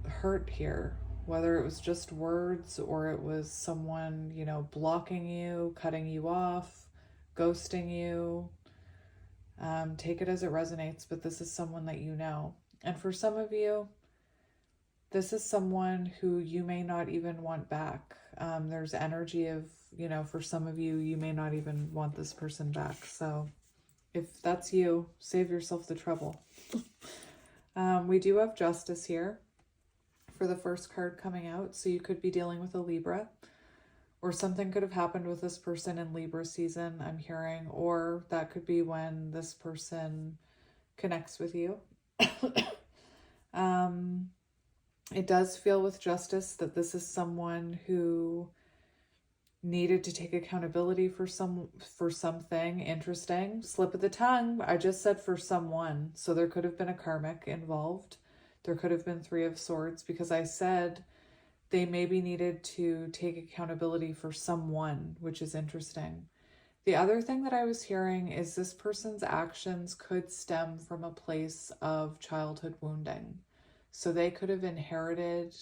hurt here, whether it was just words or it was someone, blocking you, cutting you off, ghosting you. Take it as it resonates, but this is someone that you know. And for some of you, this is someone who you may not even want back. There's energy of, for some of you, you may not even want this person back. So if that's you, save yourself the trouble. We do have Justice here for the first card coming out. So you could be dealing with a Libra, or something could have happened with this person in Libra season, I'm hearing, or that could be when this person connects with you. It does feel with Justice that this is someone who needed to take accountability for something. Interesting. Slip of the tongue. I just said for someone. So there could have been a karmic involved. There could have been Three of Swords, because I said they maybe needed to take accountability for someone, which is interesting. The other thing that I was hearing is this person's actions could stem from a place of childhood wounding. So they could have inherited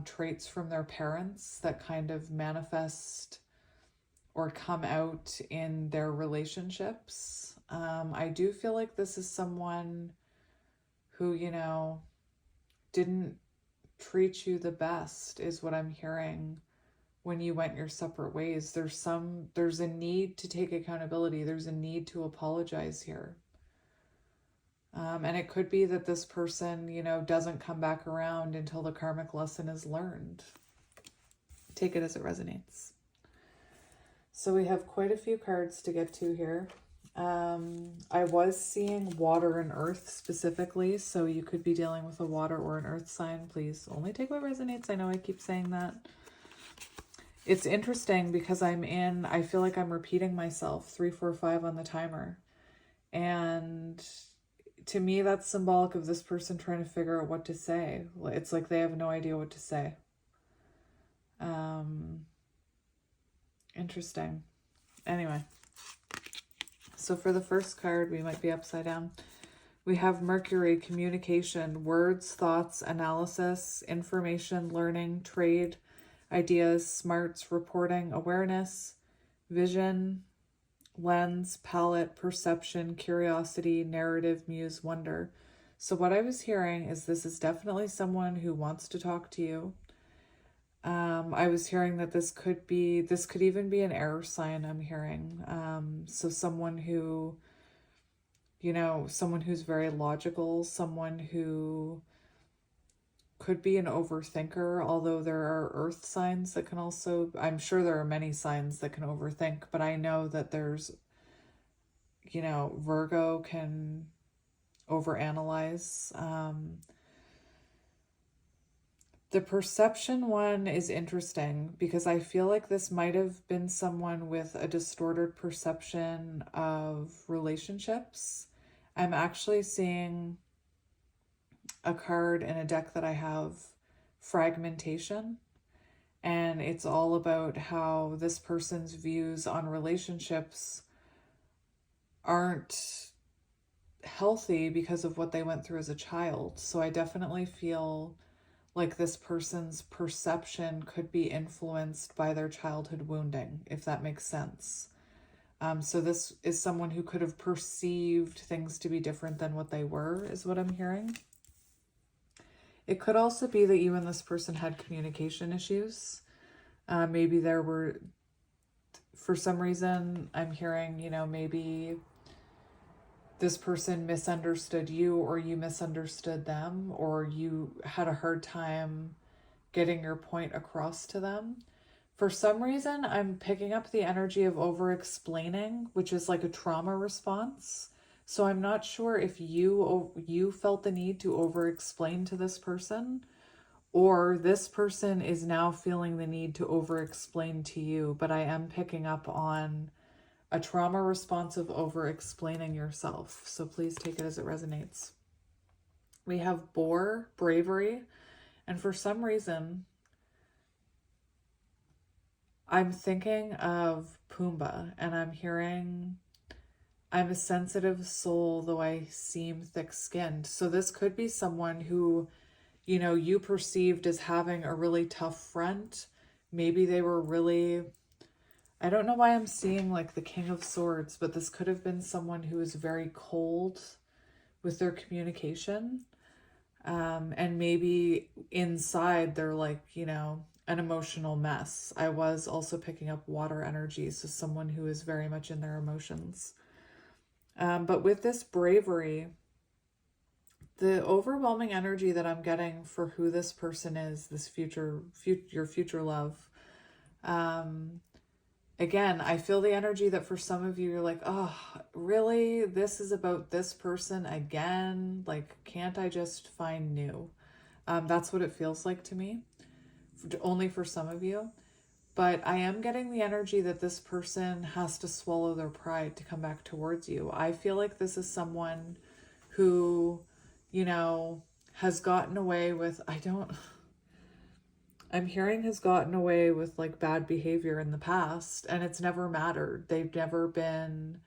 traits from their parents that kind of manifest or come out in their relationships. I do feel like this is someone who, didn't treat you the best, is what I'm hearing when you went your separate ways. There's a need to take accountability. There's a need to apologize here. And it could be that this person, doesn't come back around until the karmic lesson is learned. Take it as it resonates. So we have quite a few cards to get to here. I was seeing water and earth specifically, so you could be dealing with a water or an earth sign. Please only take what resonates. I know I keep saying that. It's interesting because I feel like I'm repeating myself 3, 4, 5 on the timer. And to me, that's symbolic of this person trying to figure out what to say. It's like they have no idea what to say. Interesting. Anyway, so for the first card, we might be upside down. We have Mercury, communication, words, thoughts, analysis, information, learning, trade, ideas, smarts, reporting, awareness, vision, lens, palette, perception, curiosity, narrative, muse, wonder. So what I was hearing is this is definitely someone who wants to talk to you. I was hearing that this could even be an air sign, I'm hearing. So someone who, someone who's very logical, someone who could be an overthinker, although there are earth signs that can also, I'm sure there are many signs that can overthink, but I know that there's, Virgo can overanalyze. The perception one is interesting because I feel like this might have been someone with a distorted perception of relationships. I'm actually seeing a card in a deck that I have, fragmentation, and it's all about how this person's views on relationships aren't healthy because of what they went through as a child. So I definitely feel like this person's perception could be influenced by their childhood wounding, if that makes sense. So this is someone who could have perceived things to be different than what they were, is what I'm hearing. It could also be that you and this person had communication issues. Maybe there were, for some reason, I'm hearing, maybe this person misunderstood you, or you misunderstood them, or you had a hard time getting your point across to them. For some reason, I'm picking up the energy of over-explaining, which is like a trauma response. So I'm not sure if you felt the need to over-explain to this person, or this person is now feeling the need to over-explain to you, but I am picking up on a trauma response of over-explaining yourself. So please take it as it resonates. We have Boar, bravery, and for some reason, I'm thinking of Pumbaa, and I'm hearing, I'm a sensitive soul, though I seem thick-skinned. So this could be someone who, you perceived as having a really tough front. Maybe they were really, I don't know why I'm seeing like the King of Swords, but this could have been someone who is very cold with their communication. And maybe inside they're like, an emotional mess. I was also picking up water energy, so someone who is very much in their emotions. But with this bravery, the overwhelming energy that I'm getting for who this person is, this your future love, again, I feel the energy that for some of you, you're like, oh, really? This is about this person again? Like, can't I just find new? That's what it feels like to me, only for some of you. But I am getting the energy that this person has to swallow their pride to come back towards you. I feel like this is someone who, has gotten away with, I'm hearing has gotten away with like bad behavior in the past, and it's never mattered. They've never been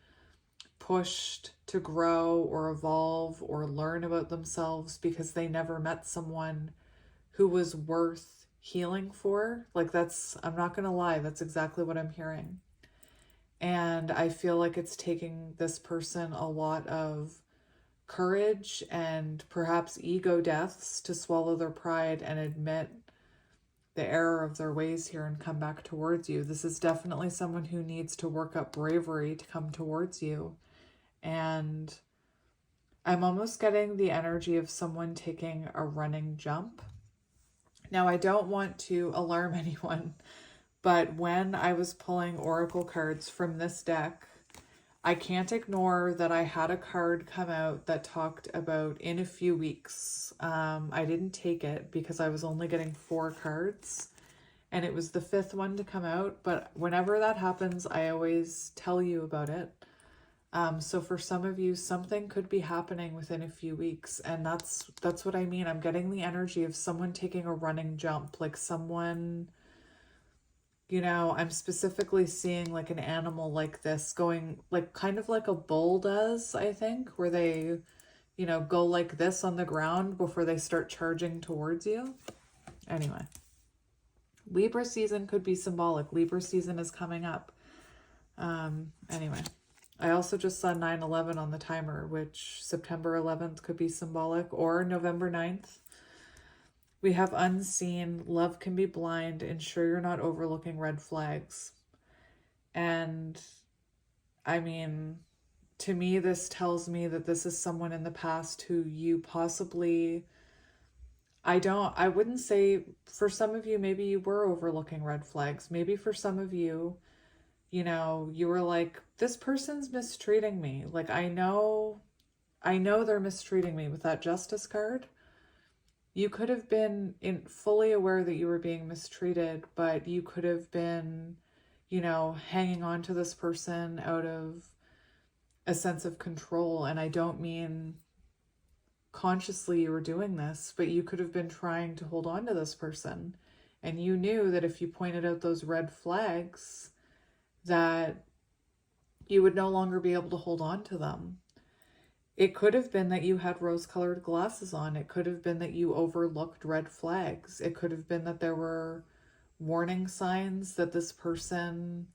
pushed to grow or evolve or learn about themselves because they never met someone who was worth healing for. Like I'm not going to lie, that's exactly what I'm hearing. And I feel like it's taking this person a lot of courage and perhaps ego deaths to swallow their pride and admit the error of their ways here and come back towards you. This is definitely someone who needs to work up bravery to come towards you. And I'm almost getting the energy of someone taking a running jump. Now, I don't want to alarm anyone, but when I was pulling oracle cards from this deck, I can't ignore that I had a card come out that talked about in a few weeks. I didn't take it because I was only getting 4 cards. and it was the fifth one to come out. But whenever that happens, I always tell you about it. So for some of you, something could be happening within a few weeks, and that's what I mean. I'm getting the energy of someone taking a running jump, like someone, you know, I'm specifically seeing like an animal like this going, like kind of like a bull does, I think, where they, you know, go like this on the ground before they start charging towards you. Anyway, Libra season could be symbolic. Libra season is coming up. Anyway, I also just saw 9/11 on the timer, which September 11th could be symbolic, or November 9th. We have unseen, love can be blind, ensure you're not overlooking red flags. And I mean, to me, this tells me that this is someone in the past who you possibly, I wouldn't say, for some of you, maybe you were overlooking red flags. Maybe for some of you, you know, you were like, this person's mistreating me. Like, I know they're mistreating me with that justice card. You could have been fully aware that you were being mistreated, but you could have been, you know, hanging on to this person out of a sense of control. And I don't mean consciously you were doing this, but you could have been trying to hold on to this person. And you knew that if you pointed out those red flags, that you would no longer be able to hold on to them. It could have been that you had rose-colored glasses on. It could have been that you overlooked red flags. It could have been that there were warning signs that this person,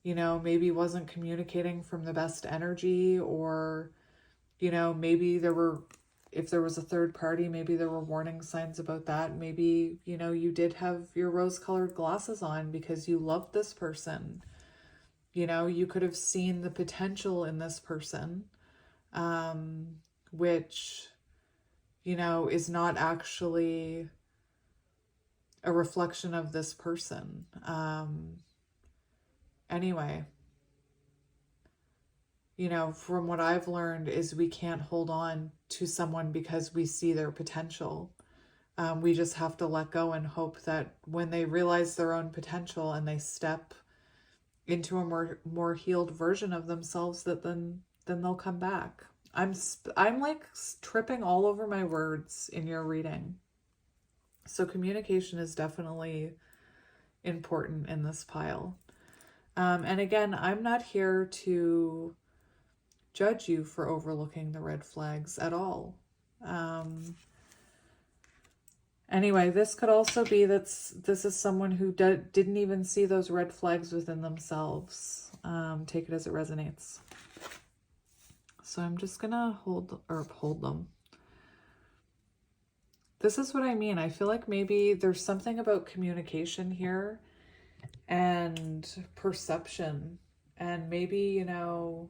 you know, maybe wasn't communicating from the best energy, or, you know, maybe there were, if there was a third party, maybe there were warning signs about that. Maybe, you know, you did have your rose-colored glasses on because you loved this person. You know, you could have seen the potential in this person, which, you know, is not actually a reflection of this person. Anyway, you know, from what I've learned is we can't hold on to someone because we see their potential. We just have to let go and hope that when they realize their own potential and they step into a more healed version of themselves, that then they'll come back. I'm like tripping all over my words in your reading. So communication is definitely important in this pile. And again, I'm not here to judge you for overlooking the red flags at all. Anyway, this could also be that this is someone who didn't even see those red flags within themselves. Take it as it resonates. So I'm just gonna hold them. This is what I mean. I feel like maybe there's something about communication here and perception, and maybe, you know,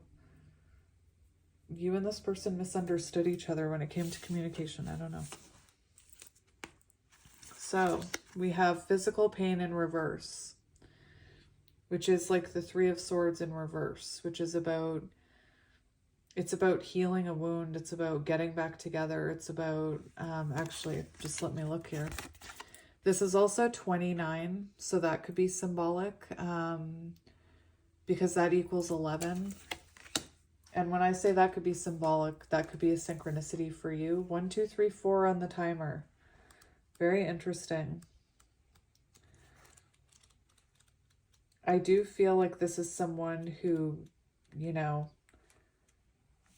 you and this person misunderstood each other when it came to communication. I don't know. So we have physical pain in reverse, which is like the Three of Swords in reverse, which is about, it's about healing a wound. It's about getting back together. It's about, actually, just let me look here. This is also 29, so that could be symbolic, because that equals 11. And when I say that could be symbolic, that could be a synchronicity for you. 1, 2, 3, 4 on the timer. Very interesting. I do feel like this is someone who, you know,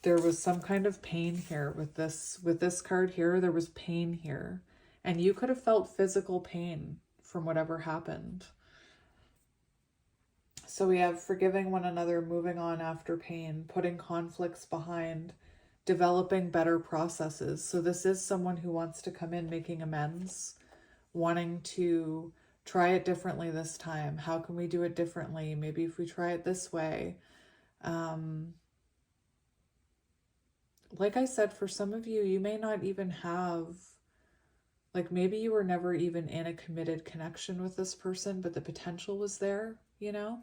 there was some kind of pain here with this card here. There was pain here, and you could have felt physical pain from whatever happened. So we have forgiving one another, moving on after pain, putting conflicts behind, developing better processes. So this is someone who wants to come in making amends, wanting to try it differently this time. How can we do it differently? Maybe if we try it this way. Like I said, for some of you, you may not even have, like maybe you were never even in a committed connection with this person, but the potential was there, you know?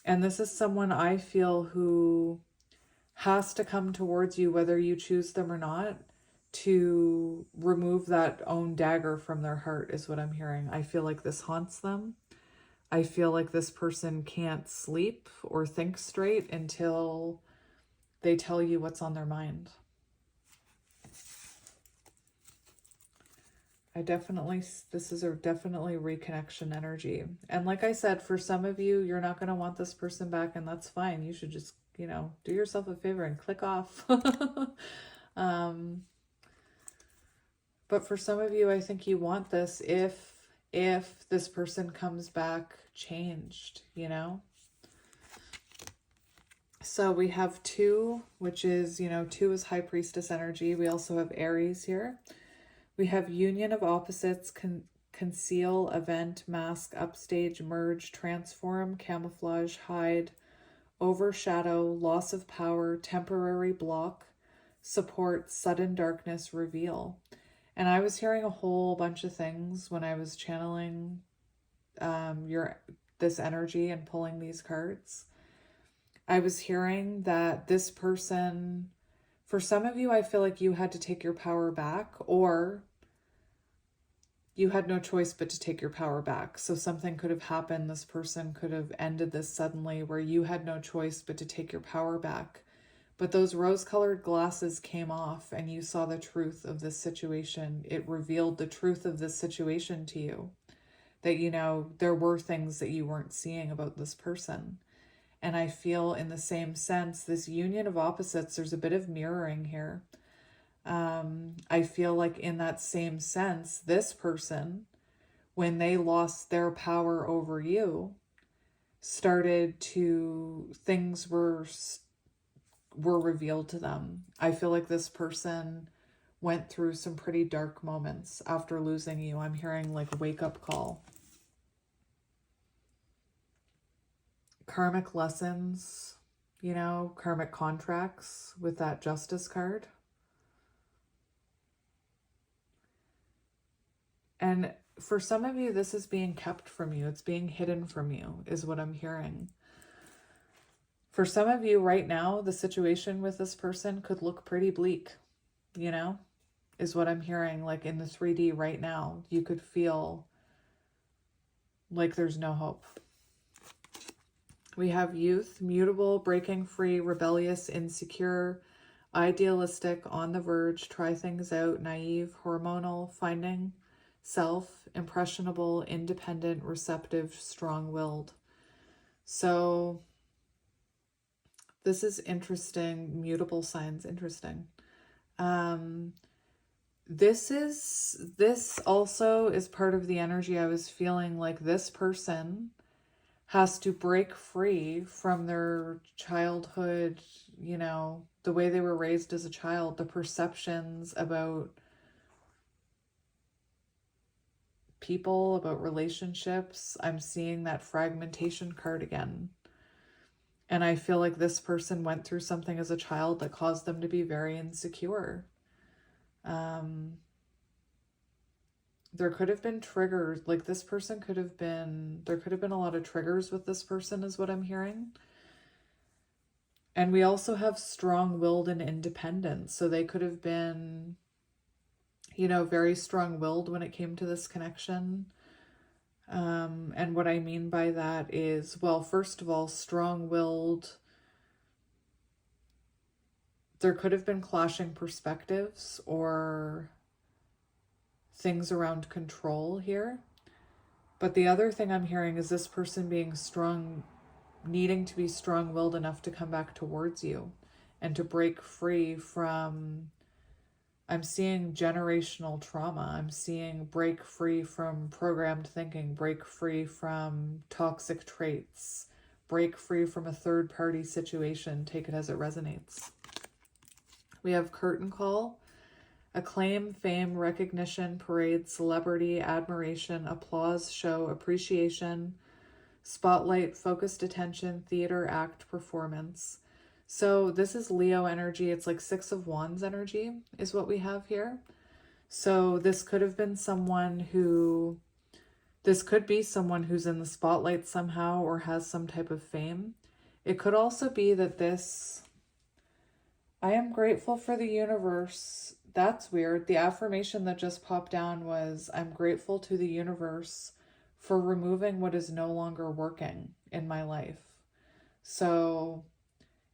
And this is someone I feel who has to come towards you whether you choose them or not, to remove that own dagger from their heart is what I'm hearing. I feel like this haunts them. I feel like this person can't sleep or think straight until they tell you what's on their mind. This is a definitely reconnection energy. And like I said, for some of you, you're not going to want this person back, and that's fine. You should just, do yourself a favor and click off. But for some of you, I think you want this if this person comes back changed, So we have 2, which is, 2 is High Priestess energy. We also have Aries here. We have union of opposites, conceal, event, mask, upstage, merge, transform, camouflage, hide, overshadow, loss of power, temporary block, support, sudden darkness, reveal. And I was hearing a whole bunch of things when I was channeling this energy and pulling these cards. I was hearing that this person, for some of you, I feel like you had to take your power back, or you had no choice but to take your power back. So something could have happened. This person could have ended this suddenly where you had no choice but to take your power back. But those rose-colored glasses came off and you saw the truth of this situation. It revealed the truth of this situation to you. That, there were things that you weren't seeing about this person. And I feel in the same sense, this union of opposites, there's a bit of mirroring here. I feel like in that same sense, this person, when they lost their power over you, things were revealed to them. I feel like this person went through some pretty dark moments after losing you. I'm hearing like wake up call. Karmic lessons, karmic contracts with that Justice card. And for some of you, this is being kept from you. It's being hidden from you, is what I'm hearing. For some of you right now, the situation with this person could look pretty bleak, is what I'm hearing. Like in the 3D right now, you could feel like there's no hope. We have youth, mutable, breaking free, rebellious, insecure, idealistic, on the verge, try things out, naive, hormonal, finding self, impressionable, independent, receptive, strong-willed. So this is interesting. Mutable signs, interesting. This also is part of the energy I was feeling. Like this person has to break free from their childhood, the way they were raised as a child, the perceptions about people, about relationships. I'm seeing that fragmentation card again. And I feel like this person went through something as a child that caused them to be very insecure. There could have been triggers, like this person there could have been a lot of triggers with this person is what I'm hearing. And we also have strong-willed and independent. So they could have been, very strong-willed when it came to this connection. And what I mean by that is, well, first of all, strong-willed, there could have been clashing perspectives or things around control here. But the other thing I'm hearing is this person being strong, needing to be strong-willed enough to come back towards you and to break free from, I'm seeing generational trauma. I'm seeing break free from programmed thinking, break free from toxic traits, break free from a third-party situation. Take it as it resonates. We have curtain call, acclaim, fame, recognition, parade, celebrity, admiration, applause, show, appreciation, spotlight, focused attention, theater, act, performance. So this is Leo energy. It's like 6 of Wands energy is what we have here. So this could have been this could be someone who's in the spotlight somehow or has some type of fame. It could also be that I am grateful for the universe That's weird. The affirmation that just popped down was, I'm grateful to the universe for removing what is no longer working in my life. So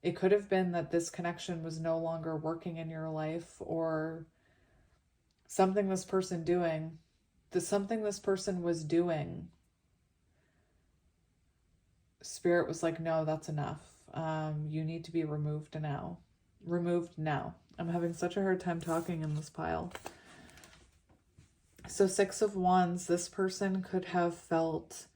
it could have been that this connection was no longer working in your life, or something this person was doing. Spirit was like, no, that's enough. You need to be removed now. I'm having such a hard time talking in this pile. So 6 of Wands, this person could have felt,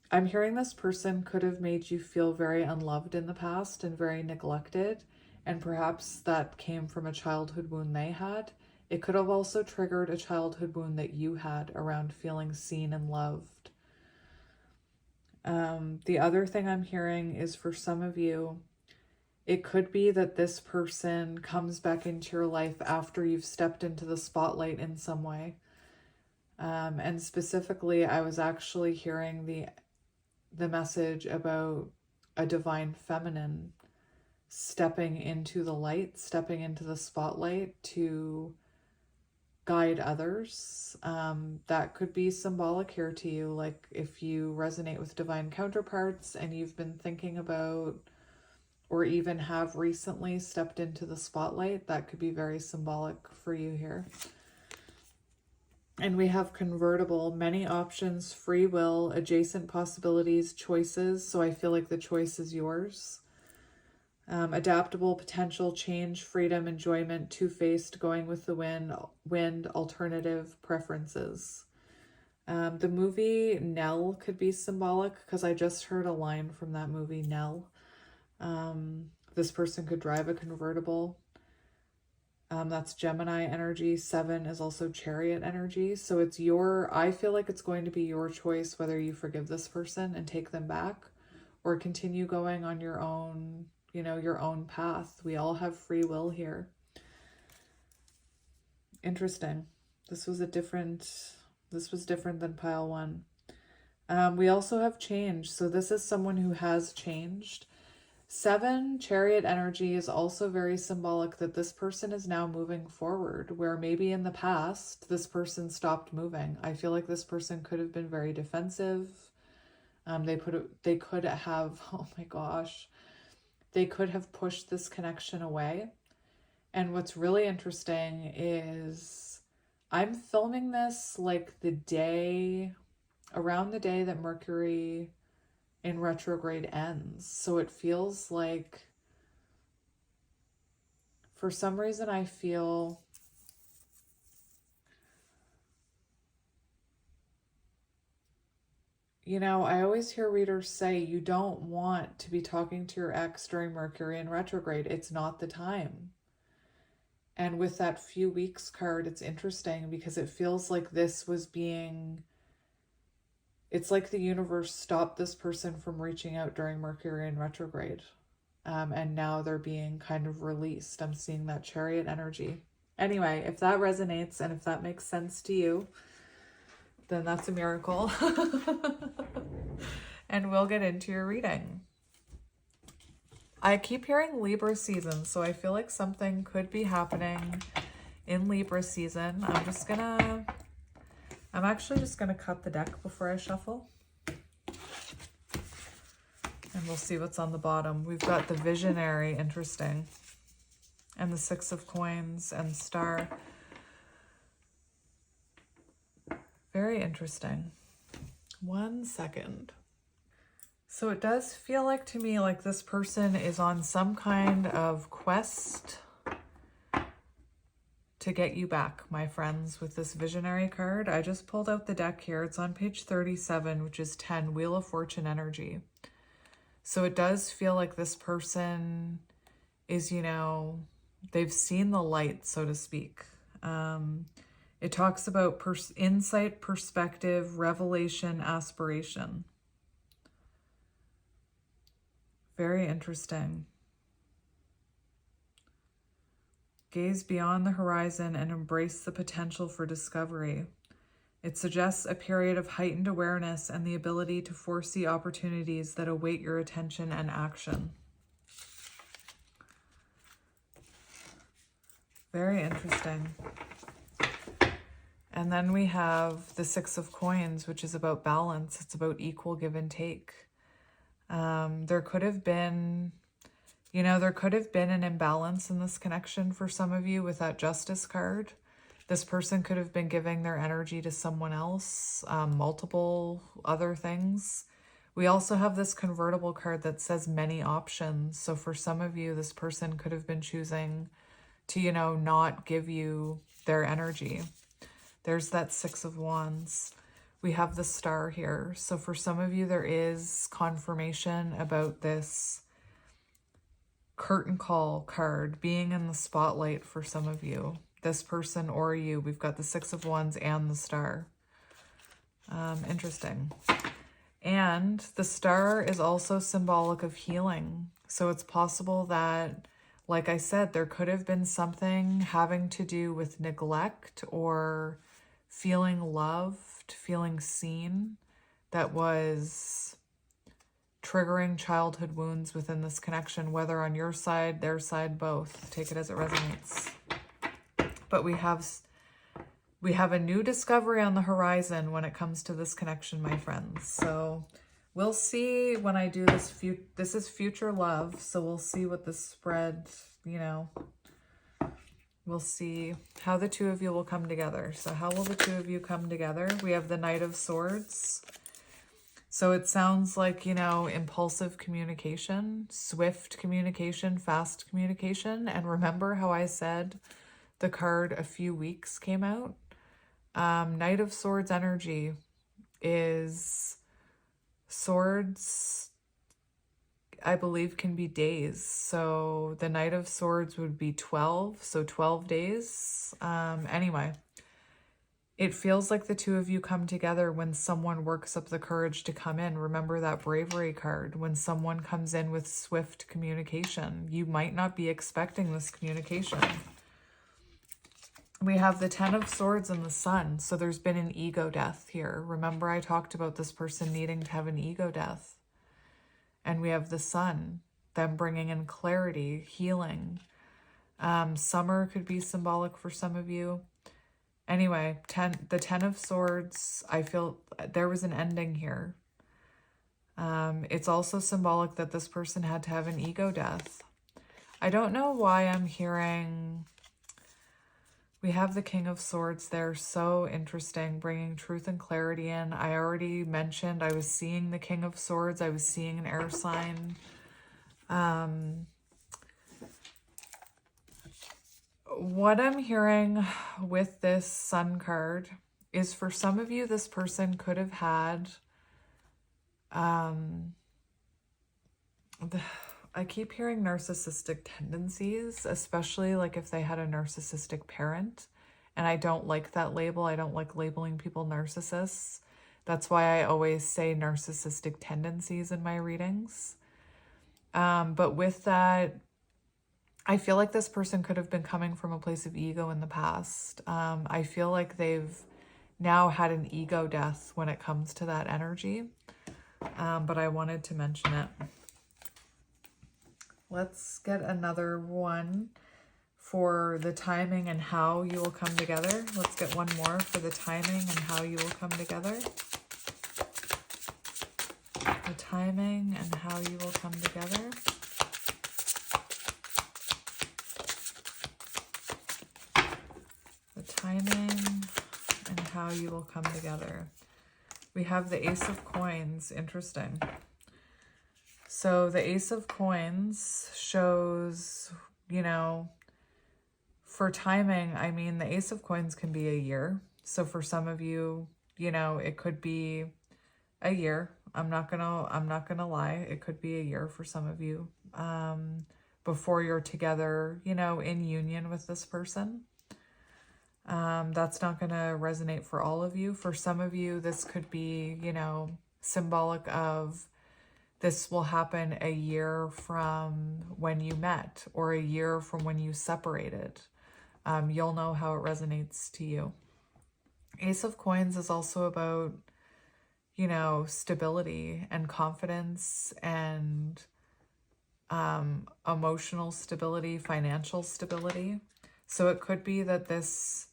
I'm hearing this person could have made you feel very unloved in the past and very neglected. And perhaps that came from a childhood wound they had. It could have also triggered a childhood wound that you had around feeling seen and loved. The other thing I'm hearing is, for some of you, it could be that this person comes back into your life after you've stepped into the spotlight in some way. And specifically, I was actually hearing the message about a divine feminine stepping into the light, stepping into the spotlight to guide others. That could be symbolic here to you. Like if you resonate with divine counterparts and you've been thinking about, or even have recently stepped into the spotlight, that could be very symbolic for you here. And we have convertible, many options, free will, adjacent possibilities, choices. So I feel like the choice is yours. Adaptable, potential, change, freedom, enjoyment, two-faced, going with the wind, alternative, preferences. The movie Nell could be symbolic, because I just heard a line from that movie, Nell. This person could drive a convertible. That's Gemini energy. 7 is also Chariot energy. So it's I feel like it's going to be your choice whether you forgive this person and take them back, or continue going on your own, your own path. We all have free will here. Interesting. This was different than pile 1. We also have change. So this is someone who has changed. 7, Chariot energy, is also very symbolic that this person is now moving forward, where maybe in the past this person stopped moving. I feel like this person could have been very defensive. They could have, oh my gosh, they could have pushed this connection away. And what's really interesting is I'm filming this like around the day that Mercury in retrograde ends. So it feels like, for some reason, I feel I always hear readers say you don't want to be talking to your ex during Mercury in retrograde. It's not the time. And with that few weeks card, it's interesting because it feels like it's like the universe stopped this person from reaching out during Mercury in retrograde. And now they're being kind of released. I'm seeing that Chariot energy. Anyway, if that resonates and if that makes sense to you, then that's a miracle. And we'll get into your reading. I keep hearing Libra season, so I feel like something could be happening in Libra season. I'm actually just gonna cut the deck before I shuffle. And we'll see what's on the bottom. We've got the Visionary, interesting. And the 6 of Coins and Star. Very interesting. 1 second. So it does feel like to me like this person is on some kind of quest to get you back, my friends, with this Visionary card. I just pulled out the deck here. It's on page 37, which is 10, Wheel of Fortune energy. So it does feel like this person is, they've seen the light, so to speak. It talks about insight, perspective, revelation, aspiration. Very interesting. Gaze beyond the horizon and embrace the potential for discovery. It suggests a period of heightened awareness and the ability to foresee opportunities that await your attention and action. Very interesting. And then we have the Six of Coins, which is about balance. It's about equal give and take. There could have been, there could have been an imbalance in this connection for some of you with that Justice card. This person could have been giving their energy to someone else, multiple other things. We also have this convertible card that says many options. So for some of you, this person could have been choosing to, not give you their energy. There's that Six of Wands. We have the Star here. So for some of you, there is confirmation about this curtain call card being in the spotlight for some of you. This person or you. We've got the Six of Wands and the Star. Interesting. And the Star is also symbolic of healing. So it's possible that, like I said, there could have been something having to do with neglect or feeling loved, feeling seen, that was triggering childhood wounds within this connection, whether on your side, their side, both. Take it as it resonates. But we have a new discovery on the horizon when it comes to this connection, my friends. So we'll see when I do this. This is future love, so we'll see what this spread, we'll see how the two of you will come together. So how will the two of you come together? We have the Knight of Swords. So it sounds like, impulsive communication, swift communication, fast communication. And remember how I said the card a few weeks came out? Knight of Swords energy is swords, I believe, can be days. So the Knight of Swords would be 12, so 12 days. Anyway, it feels like the two of you come together when someone works up the courage to come in. Remember that bravery card. When someone comes in with swift communication, you might not be expecting this communication. We have the Ten of Swords and the Sun. So there's been an ego death here. Remember I talked about this person needing to have an ego death. And we have the Sun, them bringing in clarity, healing. Summer could be symbolic for some of you. Anyway, the Ten of Swords, I feel there was an ending here. It's also symbolic that this person had to have an ego death. I don't know why I'm hearing... We have the King of Swords there. So interesting, bringing truth and clarity in. I already mentioned I was seeing the King of Swords. I was seeing an air sign. What I'm hearing with this Sun card is for some of you, this person could have had... I keep hearing narcissistic tendencies, especially like if they had a narcissistic parent. And I don't like that label. I don't like labeling people narcissists. That's why I always say narcissistic tendencies in my readings. But with that, I feel like this person could have been coming from a place of ego in the past. I feel like they've now had an ego death when it comes to that energy. But I wanted to mention it. Let's get another one for the timing and how you will come together. Let's get one more for the timing and how you will come together. The timing and how you will come together. The timing and how you will come together. We have the Ace of Coins. Interesting. So the Ace of Coins shows, for timing, I mean, the Ace of Coins can be a year. So for some of you, it could be a year. I'm not gonna lie. It could be a year for some of you, before you're together, in union with this person. That's not gonna resonate for all of you. For some of you, this could be, symbolic of this will happen a year from when you met or a year from when you separated. You'll know how it resonates to you. Ace of Coins is also about, stability and confidence and emotional stability, financial stability. So it could be that this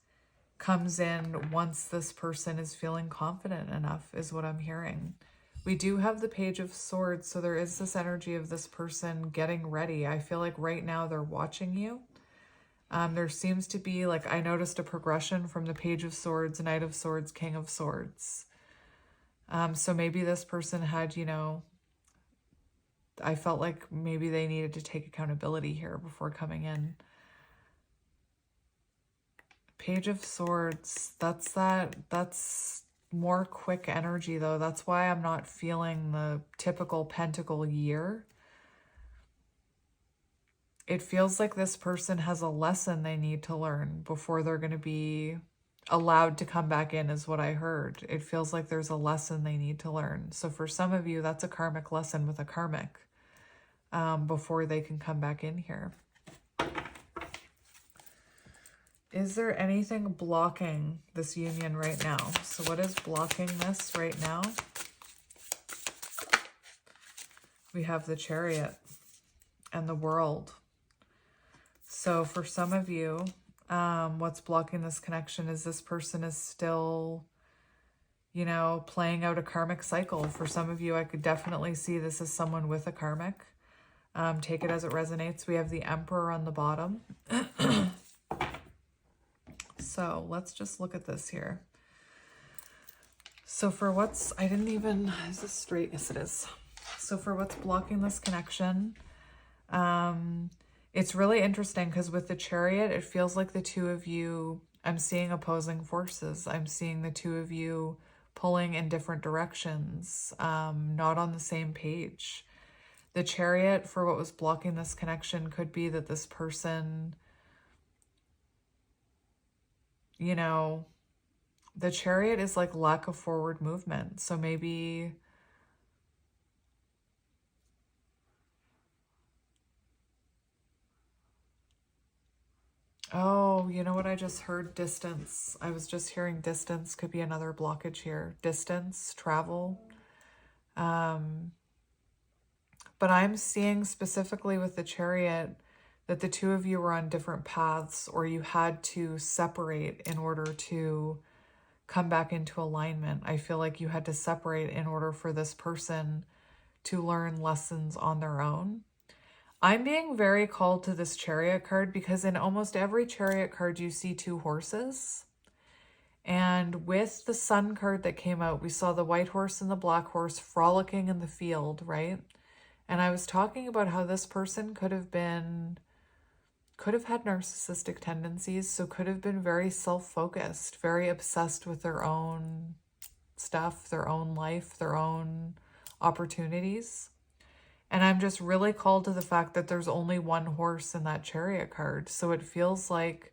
comes in once this person is feeling confident enough, is what I'm hearing. We do have the Page of Swords, so there is this energy of this person getting ready. I feel like right now they're watching you. There seems to be, like, I noticed a progression from the Page of Swords, Knight of Swords, King of Swords. So maybe this person had, you know, I felt like maybe they needed to take accountability here before coming in. Page of Swords, that's more quick energy though. That's why I'm not feeling the typical pentacle year. It feels like this person has a lesson they need to learn before they're going to be allowed to come back in, is what I heard. It feels like there's a lesson they need to learn. So for some of you, that's a karmic lesson with a karmic before they can come back in here. Is there anything blocking this union right now? So what is blocking this right now? We have the Chariot and the World. So for some of you, what's blocking this connection is this person is still, you know, playing out a karmic cycle. For some of you, I could definitely see this as someone with a karmic. Take it as it resonates. We have the Emperor on the bottom. So let's just look at this here. So for what's, I didn't even, is this straight? Yes, it is. So for what's blocking this connection, it's really interesting because with the Chariot, it feels like the two of you, I'm seeing opposing forces. I'm seeing the two of you pulling in different directions, not on the same page. The Chariot, for what was blocking this connection, could be that this person, you know, the Chariot is like lack of forward movement. So maybe, oh, you know what I just heard? Distance. I was just hearing distance could be another blockage here. Distance, travel. But I'm seeing specifically with the Chariot that the two of you were on different paths, or you had to separate in order to come back into alignment. I feel like you had to separate in order for this person to learn lessons on their own. I'm being very called to this Chariot card because in almost every Chariot card you see two horses. And with the Sun card that came out, we saw the white horse and the black horse frolicking in the field, right? And I was talking about how this person could have had narcissistic tendencies, so could have been very self-focused, very obsessed with their own stuff, their own life, their own opportunities. And I'm just really called to the fact that there's only one horse in that Chariot card. So it feels like,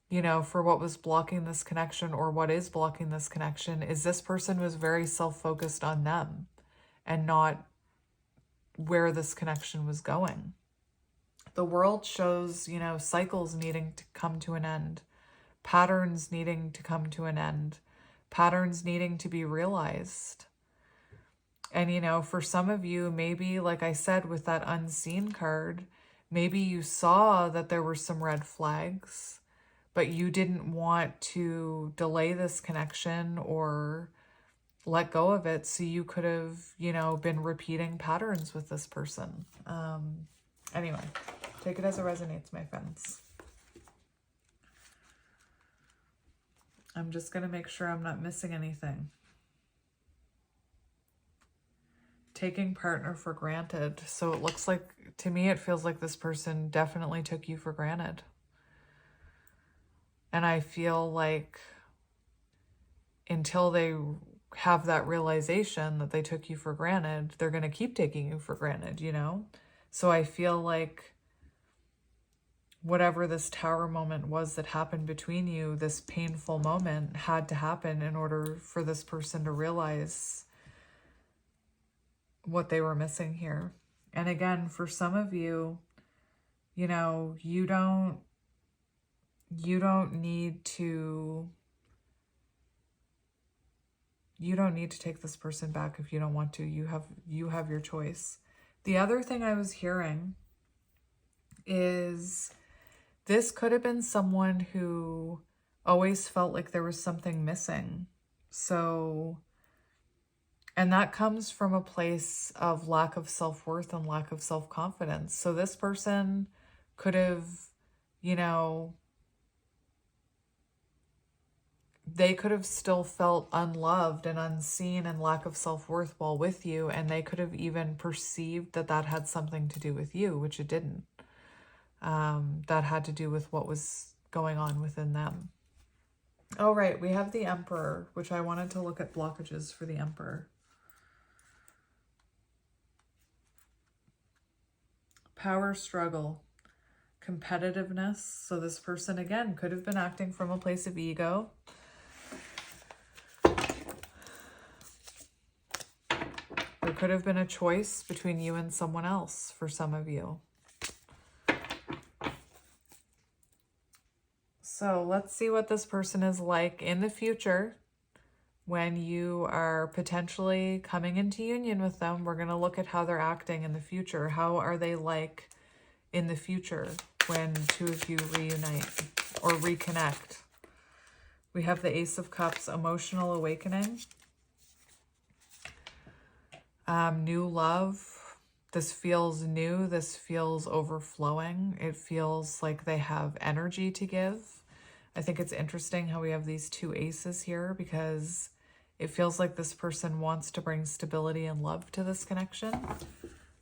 you know, for what was blocking this connection, or what is blocking this connection, is this person was very self-focused on them and not where this connection was going. The World shows, you know, cycles needing to come to an end, patterns needing to come to an end, patterns needing to be realized. And, you know, for some of you, maybe, like I said, with that Unseen card, maybe you saw that there were some red flags, but you didn't want to delay this connection or let go of it. So you could have, you know, been repeating patterns with this person. Anyway, take it as it resonates, my friends. I'm just going to make sure I'm not missing anything. Taking partner for granted. So it looks like, to me, it feels like this person definitely took you for granted. And I feel like until they have that realization that they took you for granted, they're going to keep taking you for granted, you know? So I feel like whatever this Tower moment was that happened between you, this painful moment had to happen in order for this person to realize what they were missing here. And again, for some of you, you know, you don't need to take this person back if you don't want to. You have your choice. The other thing I was hearing is This could have been someone who always felt like there was something missing. So, and that comes from a place of lack of self-worth and lack of self-confidence. So this person could have, you know, they could have still felt unloved and unseen and lack of self-worth while with you. And they could have even perceived that that had something to do with you, which it didn't. That had to do with what was going on within them. All right, we have the Emperor, which I wanted to look at blockages for the Emperor. Power struggle, competitiveness. So this person, again, could have been acting from a place of ego. There could have been a choice between you and someone else for some of you. So let's see what this person is like in the future when you are potentially coming into union with them. We're going to look at how they're acting in the future. How are they like in the future when two of you reunite or reconnect? We have the Ace of Cups, emotional awakening. New love. This feels new. This feels overflowing. It feels like they have energy to give. I think it's interesting how we have these two aces here because it feels like this person wants to bring stability and love to this connection.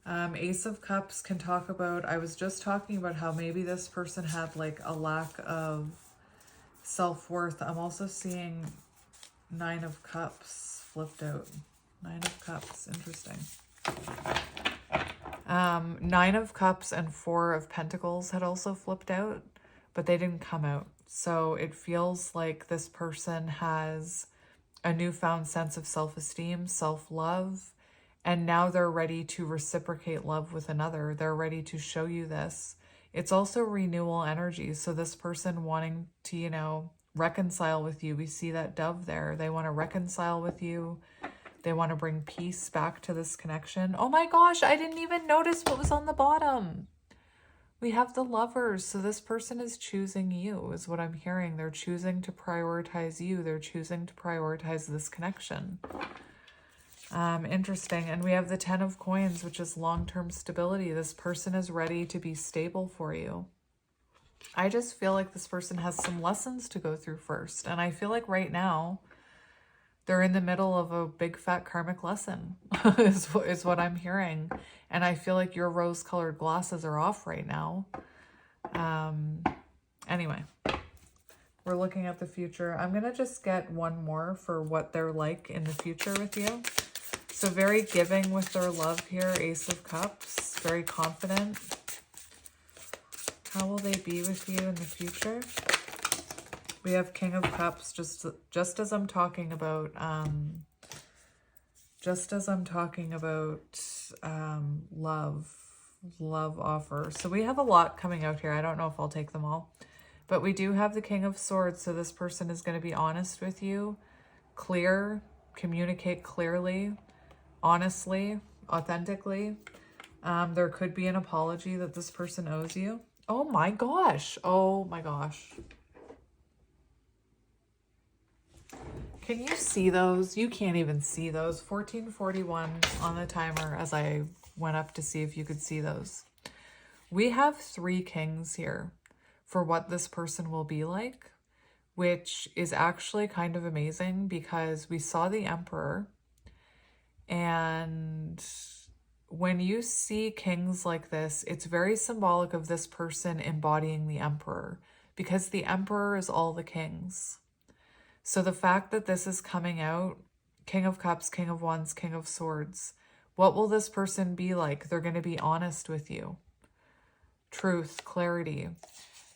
Ace of Cups can talk about, I was just talking about how maybe this person had like a lack of self-worth. I'm also seeing Nine of Cups flipped out. Nine of Cups, interesting. Nine of Cups and Four of Pentacles had also flipped out, but they didn't come out. So it feels like this person has a newfound sense of self-esteem, self-love, and now they're ready to reciprocate love with another. They're ready to show you this. It's also renewal energy. So this person wanting to, you know, reconcile with you. We see that dove there. They want to reconcile with you. They want to bring peace back to this connection. Oh my gosh, I didn't even notice what was on the bottom. We have the Lovers. So this person is choosing you, is what I'm hearing. They're choosing to prioritize you. They're choosing to prioritize this connection. Interesting. And we have the Ten of Coins, which is long-term stability. This person is ready to be stable for you. I just feel like this person has some lessons to go through first. And I feel like right now, they're in the middle of a big fat karmic lesson is what I'm hearing. And I feel like your rose-colored glasses are off right now. Anyway, we're looking at the future. I'm going to just get one more for what they're like in the future with you. So very giving with their love here, Ace of Cups, very confident. How will they be with you in the future? We have King of Cups, just as I'm talking about, love offer. So we have a lot coming out here. I don't know if I'll take them all, but we do have the King of Swords. So this person is going to be honest with you, clear, communicate clearly, honestly, authentically. There could be an apology that this person owes you. Oh my gosh. Oh my gosh. Can you see those? You can't even see those. 1441 on the timer as I went up to see if you could see those. We have 3 kings here for what this person will be like, which is actually kind of amazing because we saw the Emperor. And when you see kings like this, it's very symbolic of this person embodying the Emperor because the Emperor is all the kings. So the fact that this is coming out, King of Cups, King of Wands, King of Swords, what will this person be like? They're going to be honest with you. Truth, clarity.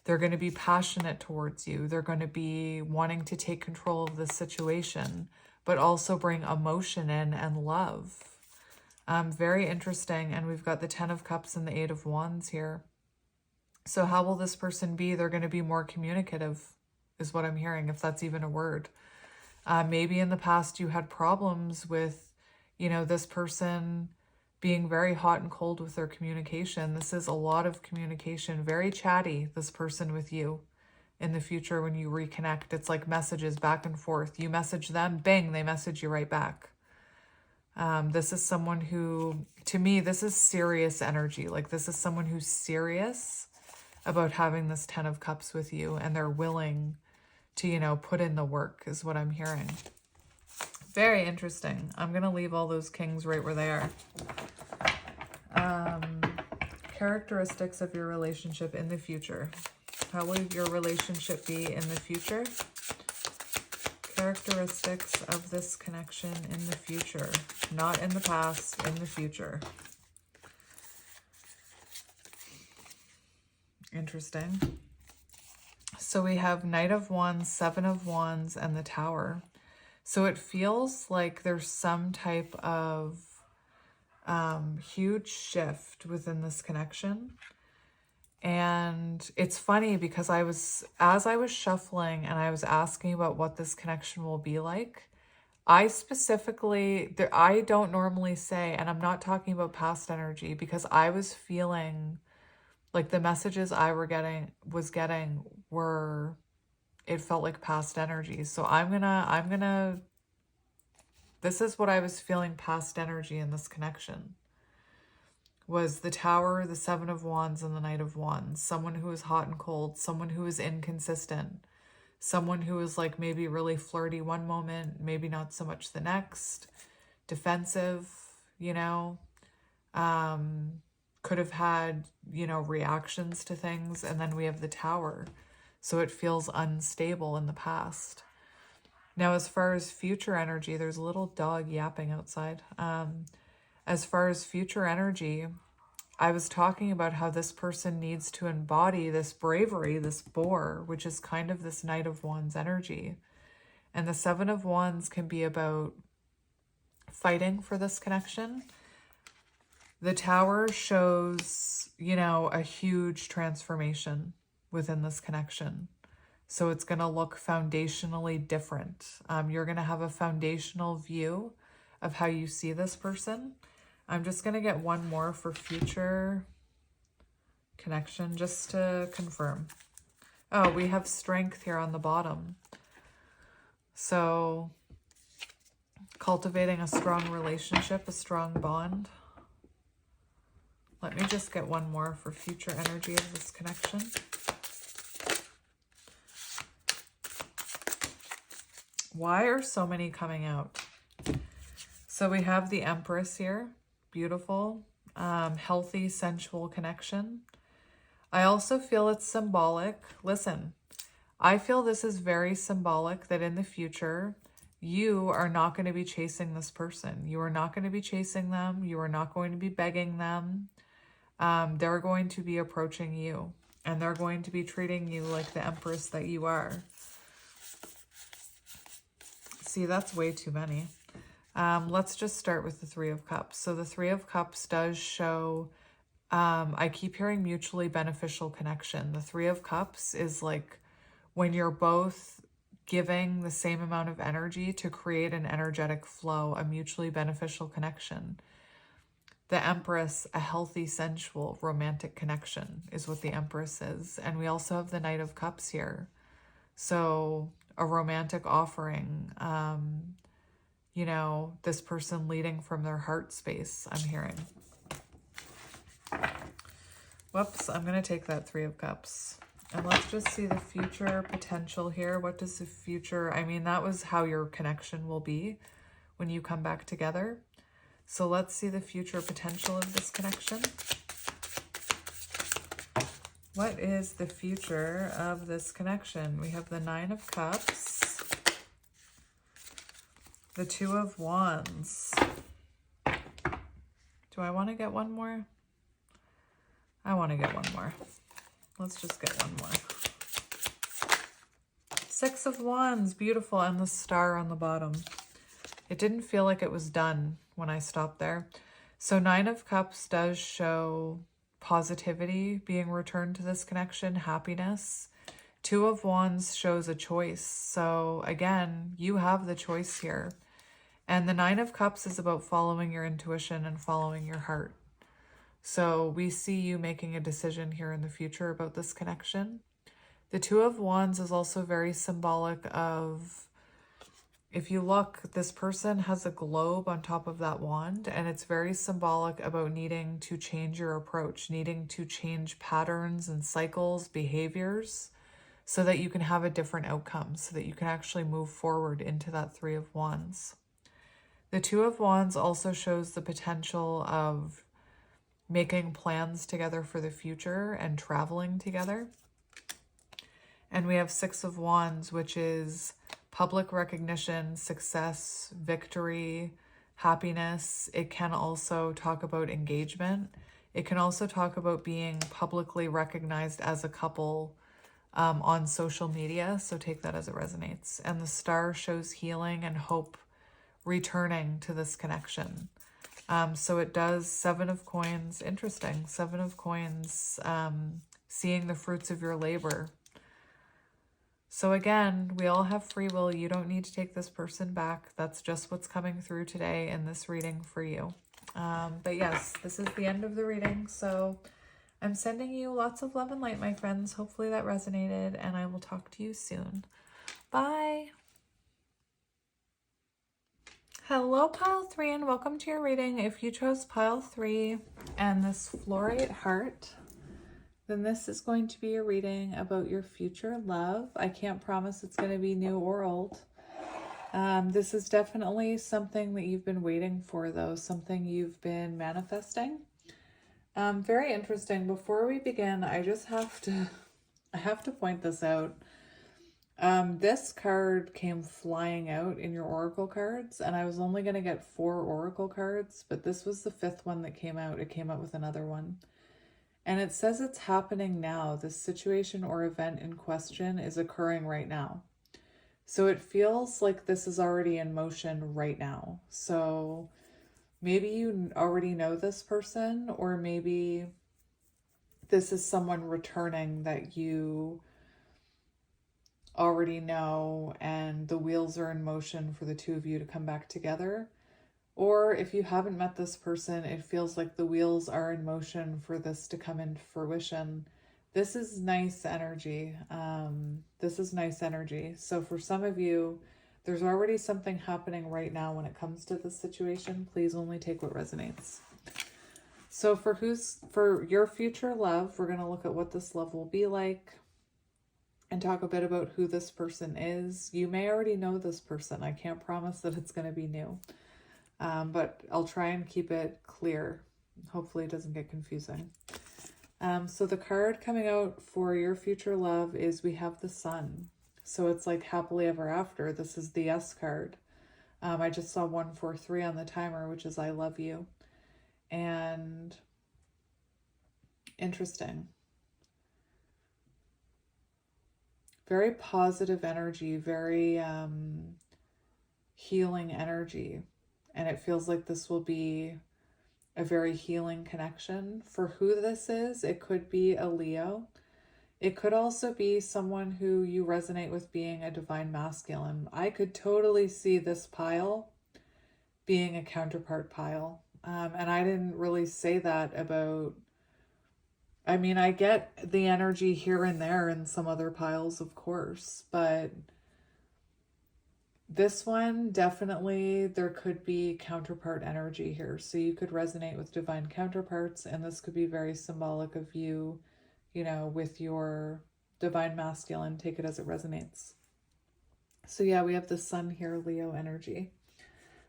They're going to be passionate towards you. They're going to be wanting to take control of the situation, but also bring emotion in and love. Very interesting. And we've got the 10 of Cups and the 8 of Wands here. So how will this person be? They're going to be more communicative, is what I'm hearing, if that's even a word. Maybe in the past you had problems with, you know, this person being very hot and cold with their communication. This is a lot of communication, very chatty, this person with you. In the future, when you reconnect, it's like messages back and forth. You message them, bang, they message you right back. This is someone who, to me, this is serious energy. Like, this is someone who's serious about having this 10 of Cups with you, and they're willing to, you know, put in the work, is what I'm hearing. Very interesting. I'm going to leave all those kings right where they are. Characteristics of your relationship in the future. How will your relationship be in the future? Characteristics of this connection in the future. Not in the past, in the future. Interesting. So we have Knight of Wands, Seven of Wands, and the Tower. So it feels like there's some type of huge shift within this connection. And it's funny because as I was shuffling and I was asking about what this connection will be like, I specifically, I don't normally say, and I'm not talking about past energy, because I was feeling like the messages I was getting were, it felt like past energy. So I'm gonna, this is what I was feeling, past energy in this connection. Was the Tower, the Seven of Wands, and the Knight of Wands. Someone who is hot and cold, someone who is inconsistent, someone who is like maybe really flirty one moment, maybe not so much the next, defensive, you know, could have had, you know, reactions to things. And then we have the Tower. So it feels unstable in the past. Now, as far as future energy, there's a little dog yapping outside. As far as future energy, I was talking about how this person needs to embody this bravery, this boar, which is kind of this Knight of Wands energy. And the Seven of Wands can be about fighting for this connection. The Tower shows, you know, a huge transformation within this connection. So it's going to look foundationally different. You're going to have a foundational view of how you see this person. I'm just going to get one more for future connection just to confirm. Oh, we have strength here on the bottom. So cultivating a strong relationship, a strong bond. Let me just get one more for future energy of this connection. Why are so many coming out? So we have the Empress here. Beautiful, healthy, sensual connection. I also feel it's symbolic. Listen, I feel this is very symbolic that in the future, you are not going to be chasing this person. You are not going to be chasing them. You are not going to be begging them. They're going to be approaching you, and they're going to be treating you like the Empress that you are. See, that's way too many. Let's just start with the Three of Cups. So the Three of Cups does show, I keep hearing mutually beneficial connection. The Three of Cups is like when you're both giving the same amount of energy to create an energetic flow, a mutually beneficial connection. The Empress, a healthy, sensual, romantic connection is what the Empress is. And we also have the Knight of Cups here. So a romantic offering, you know, this person leading from their heart space, I'm hearing. Whoops, I'm going to take that Three of Cups. And let's just see the future potential here. What does the future, I mean, that was how your connection will be when you come back together. So let's see the future potential of this connection. What is the future of this connection? We have the Nine of Cups. The Two of Wands. Do I want to get one more? I want to get one more. Let's just get one more. Six of Wands, beautiful, and the star on the bottom. It didn't feel like it was done when I stopped there. So Nine of Cups does show positivity being returned to this connection, happiness. Two of Wands shows a choice. So again, you have the choice here. And the Nine of Cups is about following your intuition and following your heart. So we see you making a decision here in the future about this connection. The Two of Wands is also very symbolic of, if you look, this person has a globe on top of that wand, and it's very symbolic about needing to change your approach, needing to change patterns and cycles, behaviors, so that you can have a different outcome, so that you can actually move forward into that Three of Wands. The Two of Wands also shows the potential of making plans together for the future and traveling together. And we have Six of Wands, which is public recognition, success, victory, happiness. It can also talk about engagement. It can also talk about being publicly recognized as a couple on social media. So take that as it resonates. And the Star shows healing and hope returning to this connection. So it does Seven of Coins. Interesting. Seven of Coins, seeing the fruits of your labor. So again, we all have free will. You don't need to take this person back. That's just what's coming through today in this reading for you. But yes, this is the end of the reading. So I'm sending you lots of love and light, my friends. Hopefully that resonated, and I will talk to you soon. Bye. Hello, Pile 3, and welcome to your reading. If you chose Pile 3 and this Fluorite Heart, then this is going to be a reading about your future love. I can't promise it's going to be new or old. This is definitely something that you've been waiting for, though, something you've been manifesting. Very interesting. Before we begin, I have to point this out. This card came flying out in your oracle cards, and I was only going to get 4 oracle cards, but this was the 5th one that came out. It came out with another one. And it says it's happening now. This situation or event in question is occurring right now. So it feels like this is already in motion right now. So maybe you already know this person, or maybe this is someone returning that you already know, and the wheels are in motion for the two of you to come back together. Or if you haven't met this person, it feels like the wheels are in motion for this to come into fruition. This is nice energy. This is nice energy. So for some of you, there's already something happening right now when it comes to this situation. Please only take what resonates. So for your future love, we're going to look at what this love will be like and talk a bit about who this person is. You may already know this person. I can't promise that it's going to be new. But I'll try and keep it clear. Hopefully it doesn't get confusing. So the card coming out for your future love is we have the Sun. So it's like happily ever after. This is the S card. I just saw 143 on the timer, which is I love you. And interesting. Very positive energy, very healing energy. And it feels like this will be a very healing connection. For who this is, it could be a Leo. It could also be someone who you resonate with being a divine masculine. I could totally see this pile being a counterpart pile. And I didn't really say that about... I mean, I get the energy here and there in some other piles, of course, but... this one, definitely, there could be counterpart energy here. So you could resonate with divine counterparts, and this could be very symbolic of you, you know, with your divine masculine. Take it as it resonates. So yeah, we have the Sun here, Leo energy.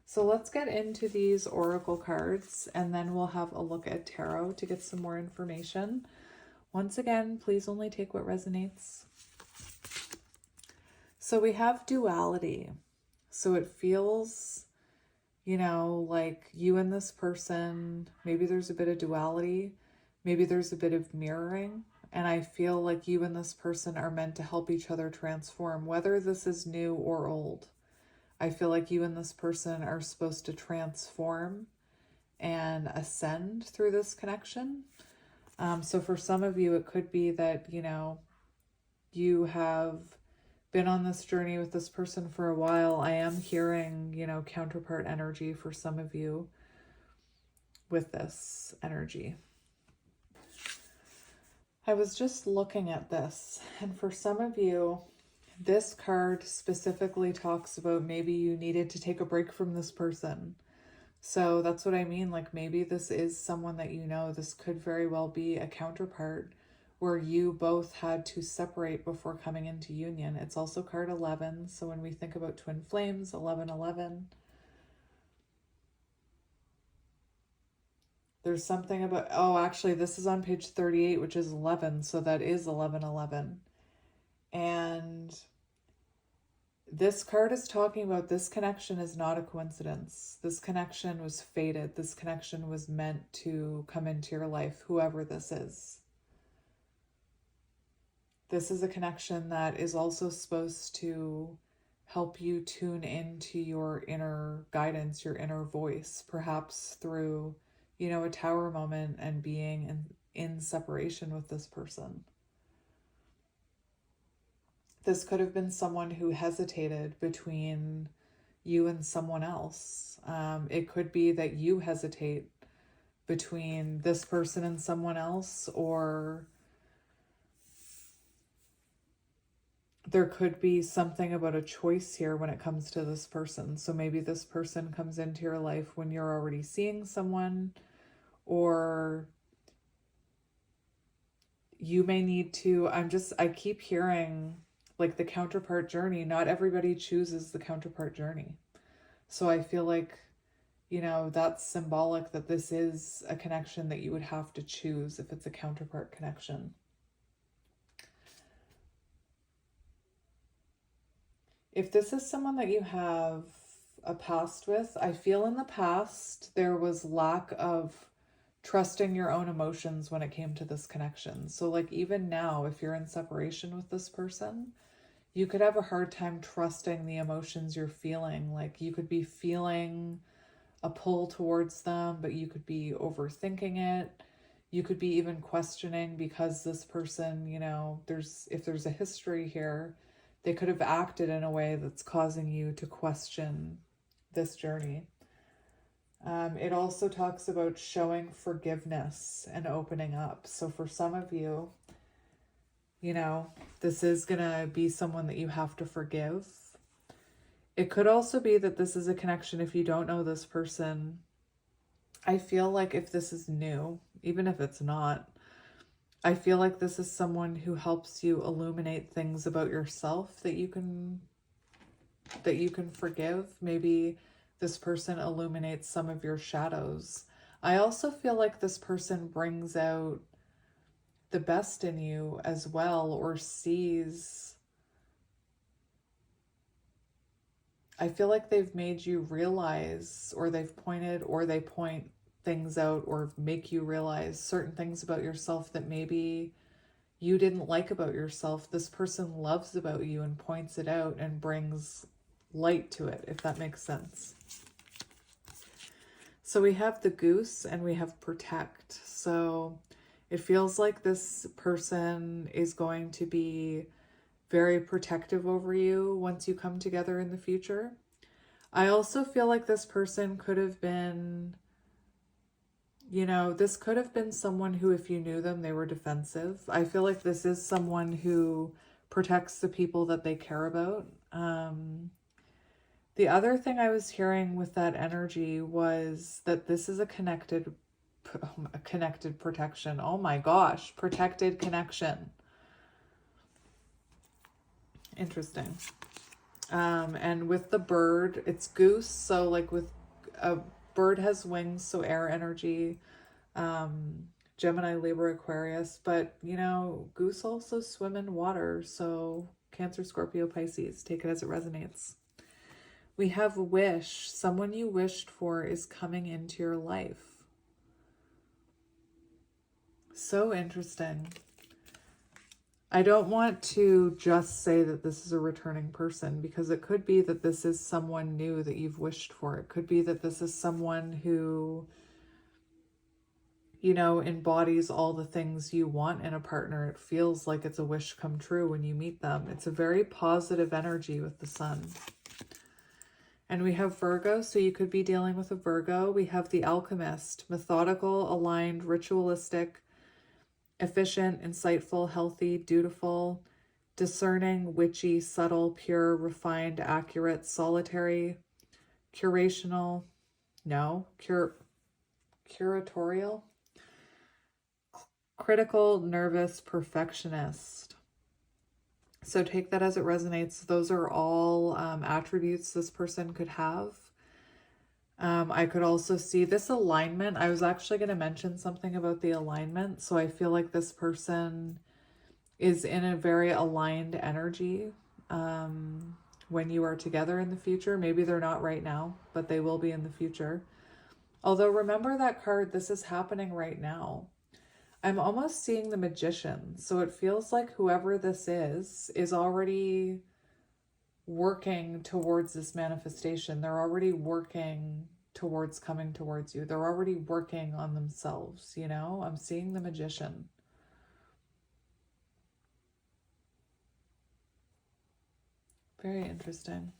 So let's get into these oracle cards, and then we'll have a look at tarot to get some more information. Once again, please only take what resonates. So we have duality. So it feels, you know, like you and this person, maybe there's a bit of duality, maybe there's a bit of mirroring. And I feel like you and this person are meant to help each other transform, whether this is new or old. I feel like you and this person are supposed to transform and ascend through this connection. So for some of you, it could be that, you know, you have been on this journey with this person for a while. I am hearing, you know, counterpart energy for some of you with this energy. I was just looking at this, and for some of you, this card specifically talks about maybe you needed to take a break from this person. So that's what I mean. Like maybe this is someone that you know. This could very well be a counterpart where you both had to separate before coming into union. It's also card 11. So when we think about twin flames, 1111. There's something about, oh, actually, this is on page 38, which is 11. So that is 1111. And this card is talking about this connection is not a coincidence. This connection was fated. This connection was meant to come into your life, whoever this is. This is a connection that is also supposed to help you tune into your inner guidance, your inner voice, perhaps through, you know, a tower moment and being in separation with this person. This could have been someone who hesitated between you and someone else. It could be that you hesitate between this person and someone else, or there could be something about a choice here when it comes to this person. So maybe this person comes into your life when you're already seeing someone, or you may need to, I keep hearing like the counterpart journey. Not everybody chooses the counterpart journey. So I feel like, you know, that's symbolic that this is a connection that you would have to choose if it's a counterpart connection. If this is someone that you have a past with, I feel in the past there was lack of trusting your own emotions when it came to this connection. So like even now, if you're in separation with this person, you could have a hard time trusting the emotions you're feeling. Like you could be feeling a pull towards them, but you could be overthinking it. You could be even questioning, because this person, you know, if there's a history here, they could have acted in a way that's causing you to question this journey. It also talks about showing forgiveness and opening up. So for some of you, you know, this is going to be someone that you have to forgive. It could also be that this is a connection, if you don't know this person, I feel like if this is new, even if it's not, I feel like this is someone who helps you illuminate things about yourself that you can forgive. Maybe this person illuminates some of your shadows. I also feel like this person brings out the best in you as well, or sees. I feel like they've made you realize, or they point things out, or make you realize certain things about yourself that maybe you didn't like about yourself. This person loves about you and points it out and brings light to it, if that makes sense. So we have the goose and we have protect. So it feels like this person is going to be very protective over you once you come together in the future. I also feel like this person could have been, you know, this could have been someone who, if you knew them, they were defensive. I feel like this is someone who protects the people that they care about. The other thing I was hearing with that energy was that this is a connected protection. Oh my gosh, protected connection. Interesting. And with the bird, it's goose. So like with a bird has wings, so air energy, Gemini, Libra, Aquarius, but you know, goose also swim in water. So Cancer, Scorpio, Pisces, take it as it resonates. We have wish. Someone you wished for is coming into your life. So interesting. I don't want to just say that this is a returning person, because it could be that this is someone new that you've wished for. It could be that this is someone who, embodies all the things you want in a partner. It feels like it's a wish come true when you meet them. It's a very positive energy with the sun. And we have Virgo, so you could be dealing with a Virgo. We have the Alchemist, methodical, aligned, ritualistic, efficient, insightful, healthy, dutiful, discerning, witchy, subtle, pure, refined, accurate, solitary, curatorial, critical, nervous, perfectionist. So take that as it resonates. Those are all attributes this person could have. I could also see this alignment. I was actually going to mention something about the alignment. So I feel like this person is in a very aligned energy when you are together in the future. Maybe they're not right now, but they will be in the future. Although remember that card, this is happening right now. I'm almost seeing the Magician. So it feels like whoever this is already working towards this manifestation. They're already working towards coming towards you. They're already working on themselves, I'm seeing the Magician. Very interesting.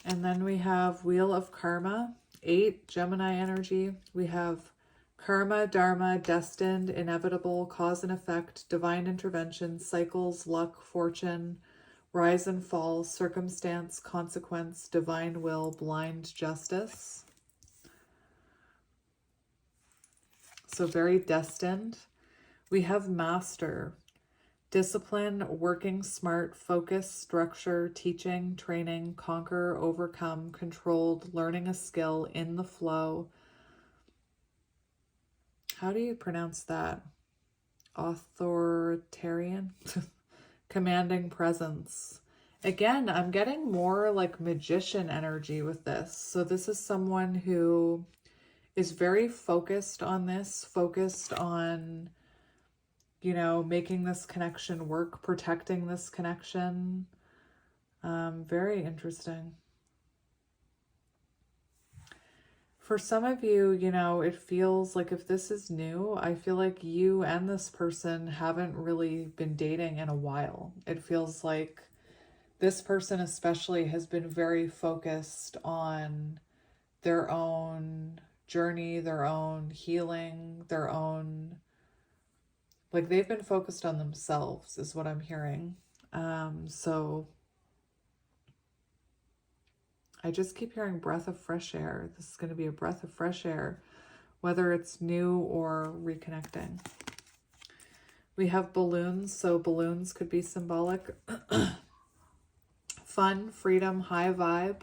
And then we have Wheel of Karma, 8, Gemini energy. We have karma, dharma, destined, inevitable, cause and effect, divine intervention, cycles, luck, fortune, rise and fall, circumstance, consequence, divine will, blind justice. So very destined. We have Master, discipline, working smart, focus, structure, teaching, training, conquer, overcome, controlled, learning a skill, in the flow. How do you pronounce that? Authoritarian? Commanding presence. Again, I'm getting more like Magician energy with this. So this is someone who is very focused on this, focused on, making this connection work, protecting this connection. Very interesting. For some of you, it feels like if this is new, I feel like you and this person haven't really been dating in a while. It feels like this person especially has been very focused on their own journey, their own healing, their own, like they've been focused on themselves is what I'm hearing. So I just keep hearing breath of fresh air. This is going to be a breath of fresh air, whether it's new or reconnecting. We have balloons, so balloons could be symbolic. Fun, freedom, high vibe,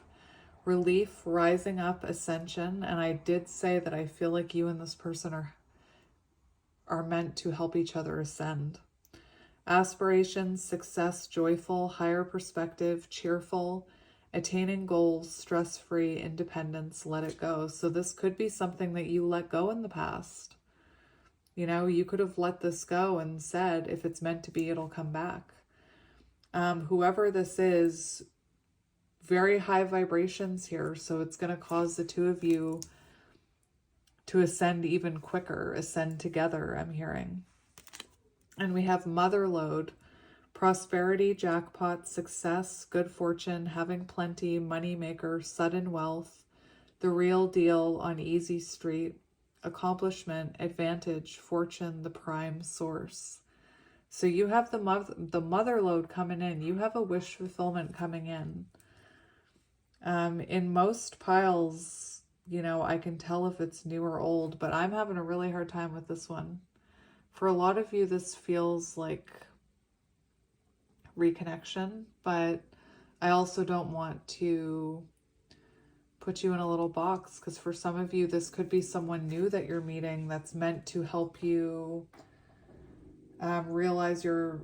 relief, rising up, ascension. And I did say that I feel like you and this person are meant to help each other ascend. Aspirations, success, joyful, higher perspective, cheerful, attaining goals, stress-free, independence, let it go. So this could be something that you let go in the past. You could have let this go and said, if it's meant to be, it'll come back. Whoever this is, very high vibrations here. So it's going to cause the two of you to ascend even quicker, ascend together, I'm hearing. And we have motherlode, prosperity, jackpot, success, good fortune, having plenty, money maker, sudden wealth, the real deal on easy street, accomplishment, advantage, fortune, the prime source. So you have the motherlode coming in. You have a wish fulfillment coming in. In most piles, I can tell if it's new or old, but I'm having a really hard time with this one. For a lot of you, this feels like reconnection, but I also don't want to put you in a little box, because for some of you, this could be someone new that you're meeting that's meant to help you realize your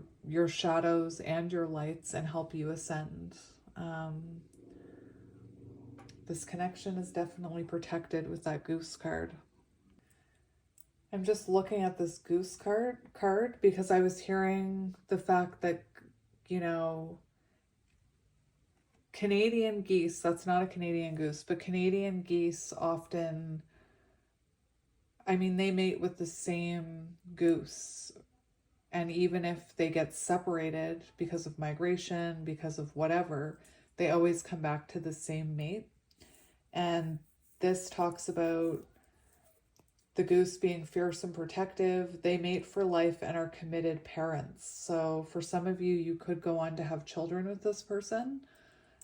shadows and your lights and help you ascend. This connection is definitely protected with that goose card. I'm just looking at this goose card because I was hearing the fact that, Canadian geese, that's not a Canadian goose, but Canadian geese often I mean, they mate with the same goose. And even if they get separated because of migration, because of whatever, they always come back to the same mate. And this talks about the goose being fierce and protective. They mate for life and are committed parents. So for some of you, you could go on to have children with this person.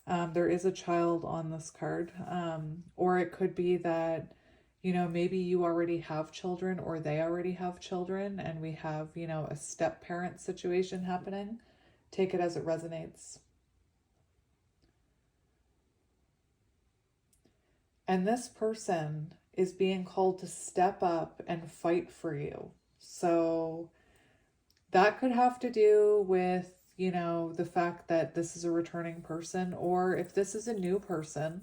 There is a child on this card. Or it could be that, you know, maybe you already have children or they already have children and we have, you know, a step parent situation happening. Take it as it resonates. And this person is being called to step up and fight for you. So that could have to do with, you know, the fact that this is a returning person, or if this is a new person,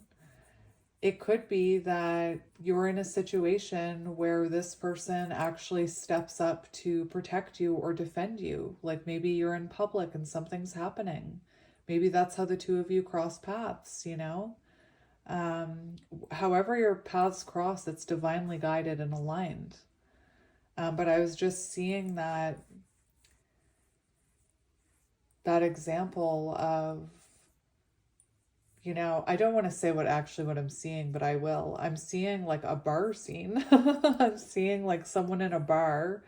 it could be that you're in a situation where this person actually steps up to protect you or defend you. Like maybe you're in public and something's happening. Maybe that's how the two of you cross paths, you know? However your paths cross, it's divinely guided and aligned. But I was just seeing that example of, you know, I don't want to say what I'm seeing, but I will. I'm seeing like a bar scene. I'm seeing like someone in a bar,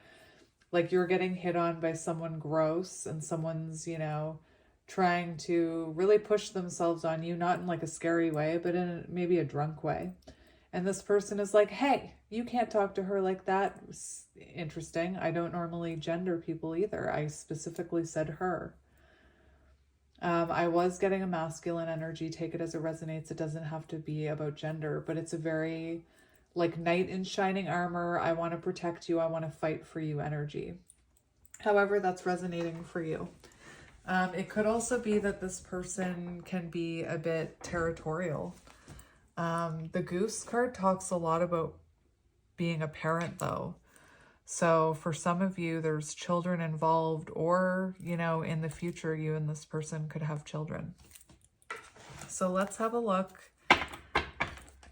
like you're getting hit on by someone gross and someone's, you know, trying to really push themselves on you, not in like a scary way, but in maybe a drunk way. And this person is like, hey, you can't talk to her like that. Interesting. I don't normally gender people either. I specifically said her. I was getting a masculine energy. Take it as it resonates. It doesn't have to be about gender, but it's a very like knight in shining armor. I want to protect you. I want to fight for you energy. However, that's resonating for you. It could also be that this person can be a bit territorial. The goose card talks a lot about being a parent though. So for some of you, there's children involved, or, you know, in the future, you and this person could have children. So let's have a look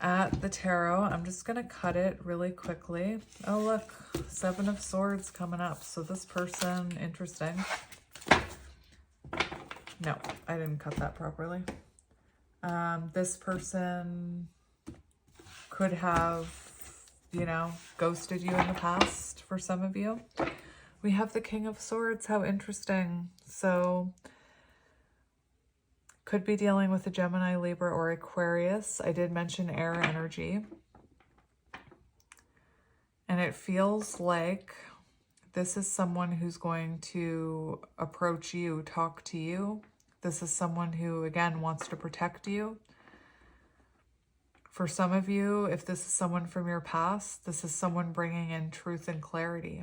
at the tarot. I'm just going to cut it really quickly. Oh, look, 7 of Swords coming up. So this person, interesting. No, I didn't cut that properly. This person could have, you know, ghosted you in the past for some of you. We have the King of Swords. How interesting. So could be dealing with a Gemini, Libra, or Aquarius. I did mention air energy. And it feels like this is someone who's going to approach you, talk to you. This is someone who, again, wants to protect you. For some of you, if this is someone from your past, this is someone bringing in truth and clarity.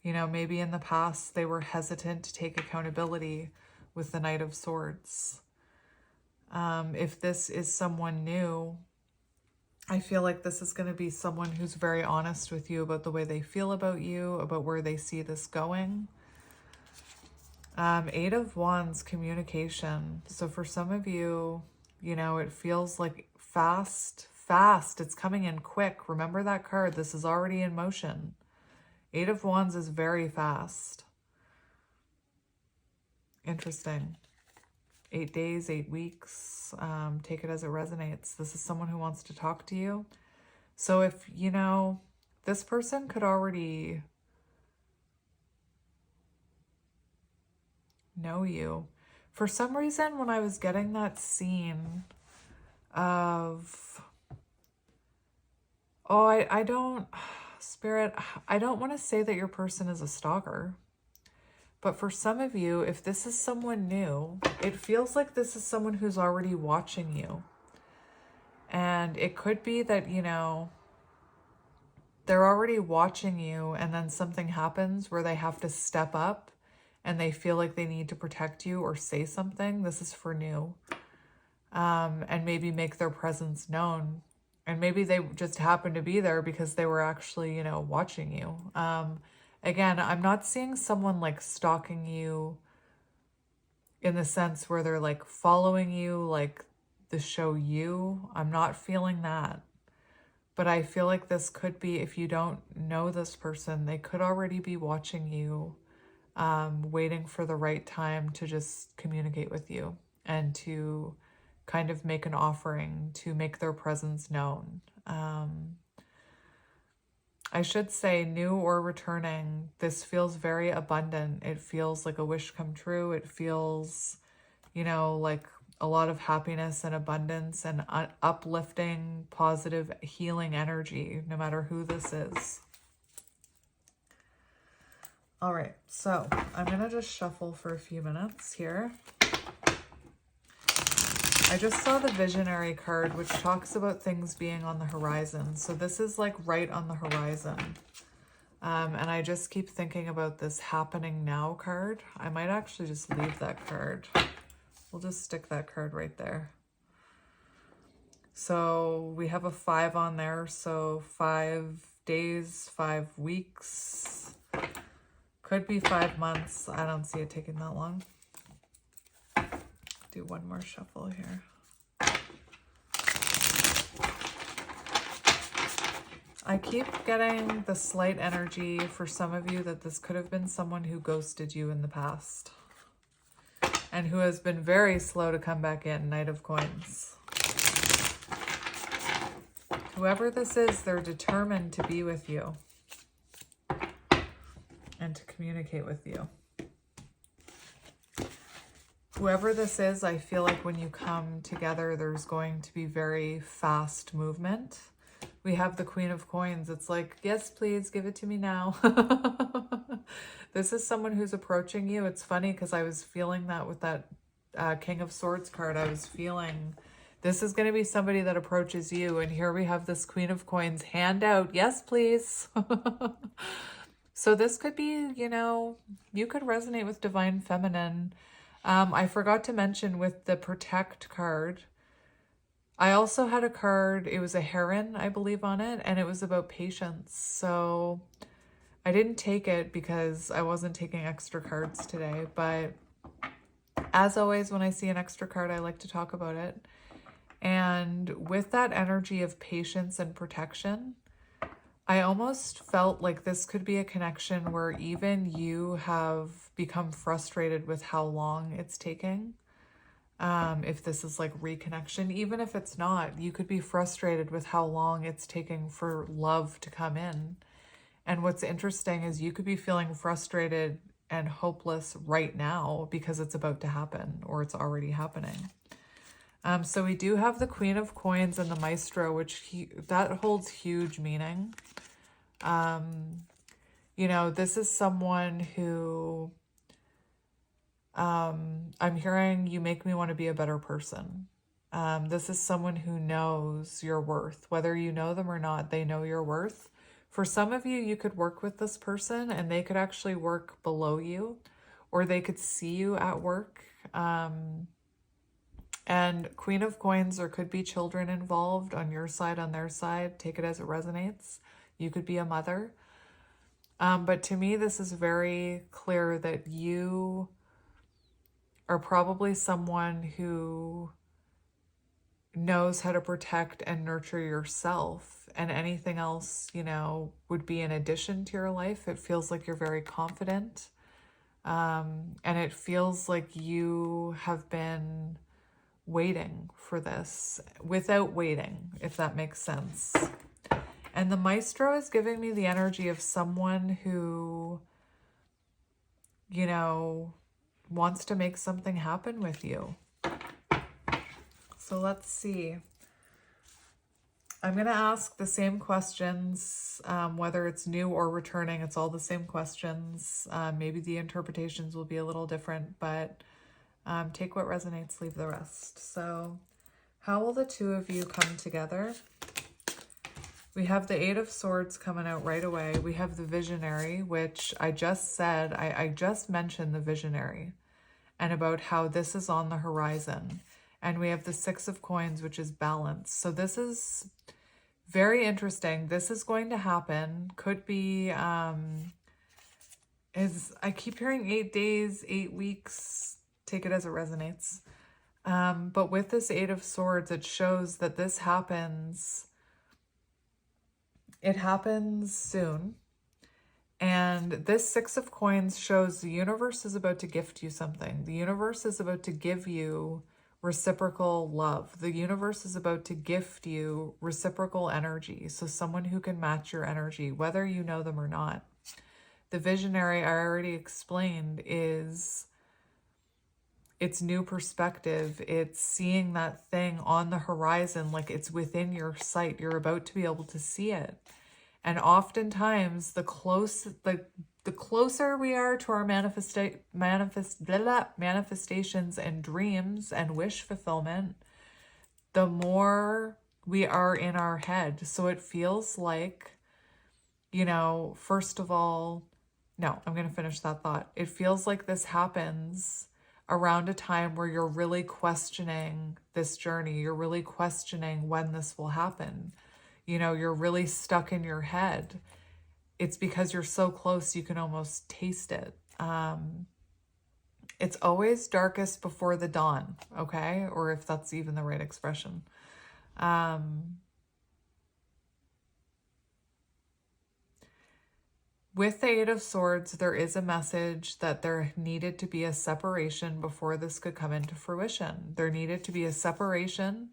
You know, maybe in the past they were hesitant to take accountability with the Knight of Swords. If this is someone new, I feel like this is going to be someone who's very honest with you about the way they feel about you, about where they see this going. 8 of Wands, communication. So for some of you, you know, it feels like fast. It's coming in quick. Remember that card. This is already in motion. 8 of Wands is very fast. Interesting. 8 days, 8 weeks. Take it as it resonates. This is someone who wants to talk to you. So if, you know, this person could already know you. For some reason, when I was getting that scene of, oh, I don't, Spirit, I don't want to say that your person is a stalker. But for some of you, if this is someone new, it feels like this is someone who's already watching you. And it could be that, you know, they're already watching you and then something happens where they have to step up and they feel like they need to protect you or say something. This is for new. And maybe make their presence known. And maybe they just happen to be there because they were actually, you know, watching you. Again, I'm not seeing someone like stalking you in the sense where they're like following you, like the show You. I'm not feeling that. But I feel like this could be, if you don't know this person, they could already be watching you, waiting for the right time to just communicate with you and to kind of make an offering, to make their presence known. I should say, new or returning, this feels very abundant. It feels like a wish come true. It feels, you know, like a lot of happiness and abundance and uplifting, positive, healing energy, no matter who this is. All right, so I'm going to just shuffle for a few minutes here. I just saw the Visionary card, which talks about things being on the horizon. So this is like right on the horizon. And I just keep thinking about this happening now card. I might actually just leave that card. We'll just stick that card right there. So we have a 5 on there. So 5 days, 5 weeks. Could be 5 months. I don't see it taking that long. Do one more shuffle here. I keep getting the slight energy for some of you that this could have been someone who ghosted you in the past and who has been very slow to come back in. Knight of Coins. Whoever this is, they're determined to be with you and to communicate with you. Whoever this is, I feel like when you come together, there's going to be very fast movement. We have the Queen of Coins. It's like, yes, please give it to me now. This is someone who's approaching you. It's funny because I was feeling that with that King of Swords card. I was feeling this is going to be somebody that approaches you. And here we have this Queen of Coins, hand out. Yes, please. So this could be, you know, you could resonate with Divine Feminine. I forgot to mention with the Protect card, I also had a card, it was a heron, I believe, on it, and it was about patience. So I didn't take it because I wasn't taking extra cards today, but as always, when I see an extra card, I like to talk about it. And with that energy of patience and protection, I almost felt like this could be a connection where even you have become frustrated with how long it's taking. If this is like reconnection, even if it's not, you could be frustrated with how long it's taking for love to come in. And what's interesting is you could be feeling frustrated and hopeless right now because it's about to happen or it's already happening. So we do have the Queen of Coins and the Maestro, which that holds huge meaning. You know, this is someone who, I'm hearing you make me want to be a better person. This is someone who knows your worth. Whether you know them or not, they know your worth. For some of you, you could work with this person and they could actually work below you, or they could see you at work. And Queen of Coins, there could be children involved on your side, on their side. Take it as it resonates. You could be a mother. But to me, this is very clear that you are probably someone who knows how to protect and nurture yourself, and anything else, you know, would be in addition to your life. It feels like you're very confident. And it feels like you have been waiting for this without waiting, if that makes sense. And the Maestro is giving me the energy of someone who, you know, wants to make something happen with you. So let's see. I'm going to ask the same questions, whether it's new or returning. It's all the same questions. Maybe the interpretations will be a little different, but take what resonates, leave the rest. So how will the two of you come together? We have the Eight of Swords coming out right away. We have the Visionary, which I just said, I just mentioned the Visionary and about how this is on the horizon. And we have the Six of Coins, which is balance. So this is very interesting. This is going to happen. Could be, I keep hearing 8 days, 8 weeks. Take it as it resonates. But with this Eight of Swords, it shows that this happens It happens soon. And this Six of Coins shows the universe is about to gift you something. The universe is about to give you reciprocal love. The universe is about to gift you reciprocal energy. So someone who can match your energy, whether you know them or not. The visionary, I already explained, is it's new perspective. It's seeing that thing on the horizon like it's within your sight. You're about to be able to see it. And oftentimes, the closer we are to our manifestations and dreams and wish fulfillment, the more we are in our head. So it feels like, you know, first of all, no, I'm going to finish that thought. It feels like this happens around a time where you're really questioning this journey. You're really questioning when this will happen. You know, you're really stuck in your head. It's because you're so close, you can almost taste it. It's always darkest before the dawn, okay? Or if that's even the right expression. With the Eight of Swords, there is a message that there needed to be a separation before this could come into fruition. There needed to be a separation.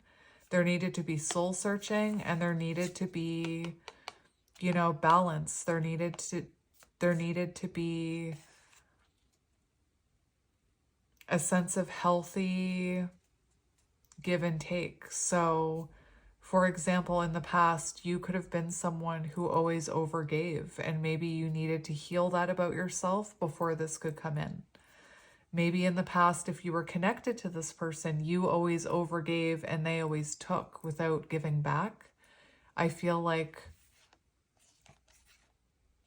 There needed to be soul searching, and there needed to be, you know, balance. There needed to be a sense of healthy give and take. So, for example, in the past, you could have been someone who always overgave, and maybe you needed to heal that about yourself before this could come in. Maybe in the past, if you were connected to this person, you always overgave and they always took without giving back. I feel like,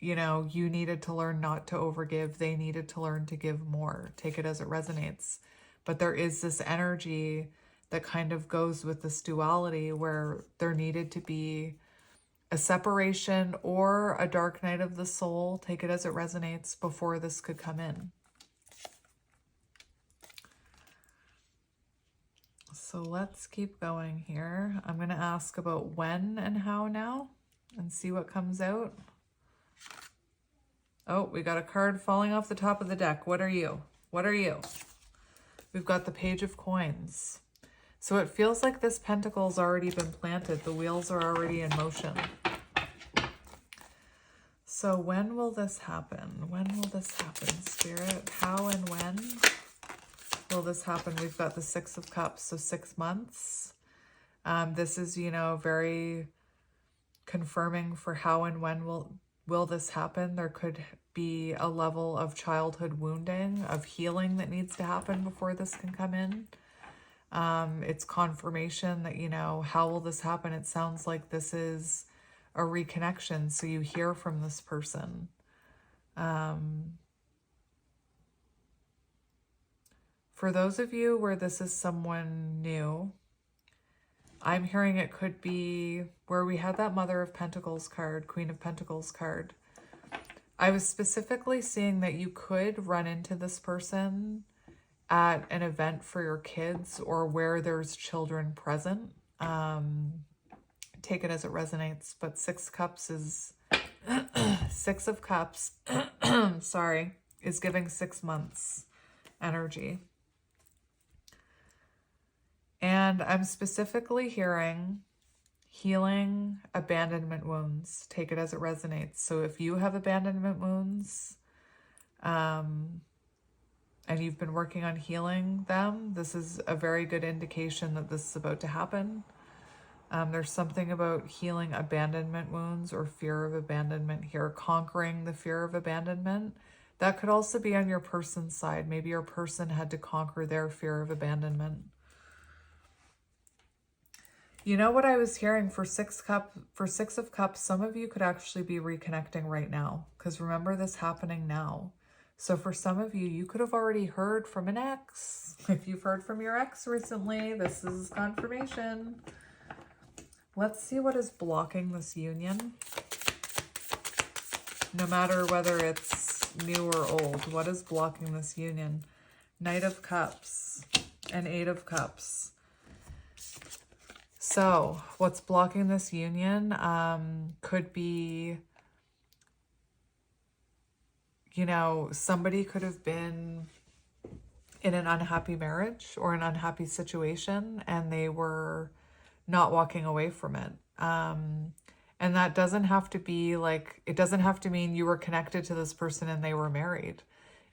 you know, you needed to learn not to overgive. They needed to learn to give more. Take it as it resonates. But there is this energy that kind of goes with this duality where there needed to be a separation or a dark night of the soul. Take it as it resonates before this could come in. So let's keep going here. I'm going to ask about when and how now and see what comes out. Oh, we got a card falling off the top of the deck. What are you? What are you? We've got the Page of Coins. So it feels like this pentacle's already been planted. The wheels are already in motion. So when will this happen? When will this happen, Spirit? How and when will this happen? We've got the Six of Cups, so 6 months. This is, you know, very confirming for how and when will this happen. There could be a level of childhood wounding, of healing that needs to happen before this can come in. It's confirmation that, you know, how will this happen? It sounds like this is a reconnection, so you hear from this person. For those of you where this is someone new, I'm hearing it could be where we had that Mother of Pentacles card, Queen of Pentacles card. I was specifically seeing that you could run into this person at an event for your kids or where there's children present. Take it as it resonates, but 6 Cups is 6 of Cups, sorry, is giving 6 months energy. And I'm specifically hearing healing abandonment wounds. Take it as it resonates. So if you have abandonment wounds, and you've been working on healing them, this is a very good indication that this is about to happen. There's something about healing abandonment wounds or fear of abandonment here, conquering the fear of abandonment. That could also be on your person's side. Maybe your person had to conquer their fear of abandonment. You know what I was hearing for 6 of Cups, some of you could actually be reconnecting right now, because remember this happening now. So for some of you, you could have already heard from an ex. If you've heard from your ex recently, this is confirmation. Let's see what is blocking this union. No matter whether it's new or old, what is blocking this union? Knight of Cups and 8 of Cups. So what's blocking this union could be, you know, somebody could have been in an unhappy marriage or an unhappy situation and they were not walking away from it. And that doesn't have to be like, it doesn't have to mean you were connected to this person and they were married.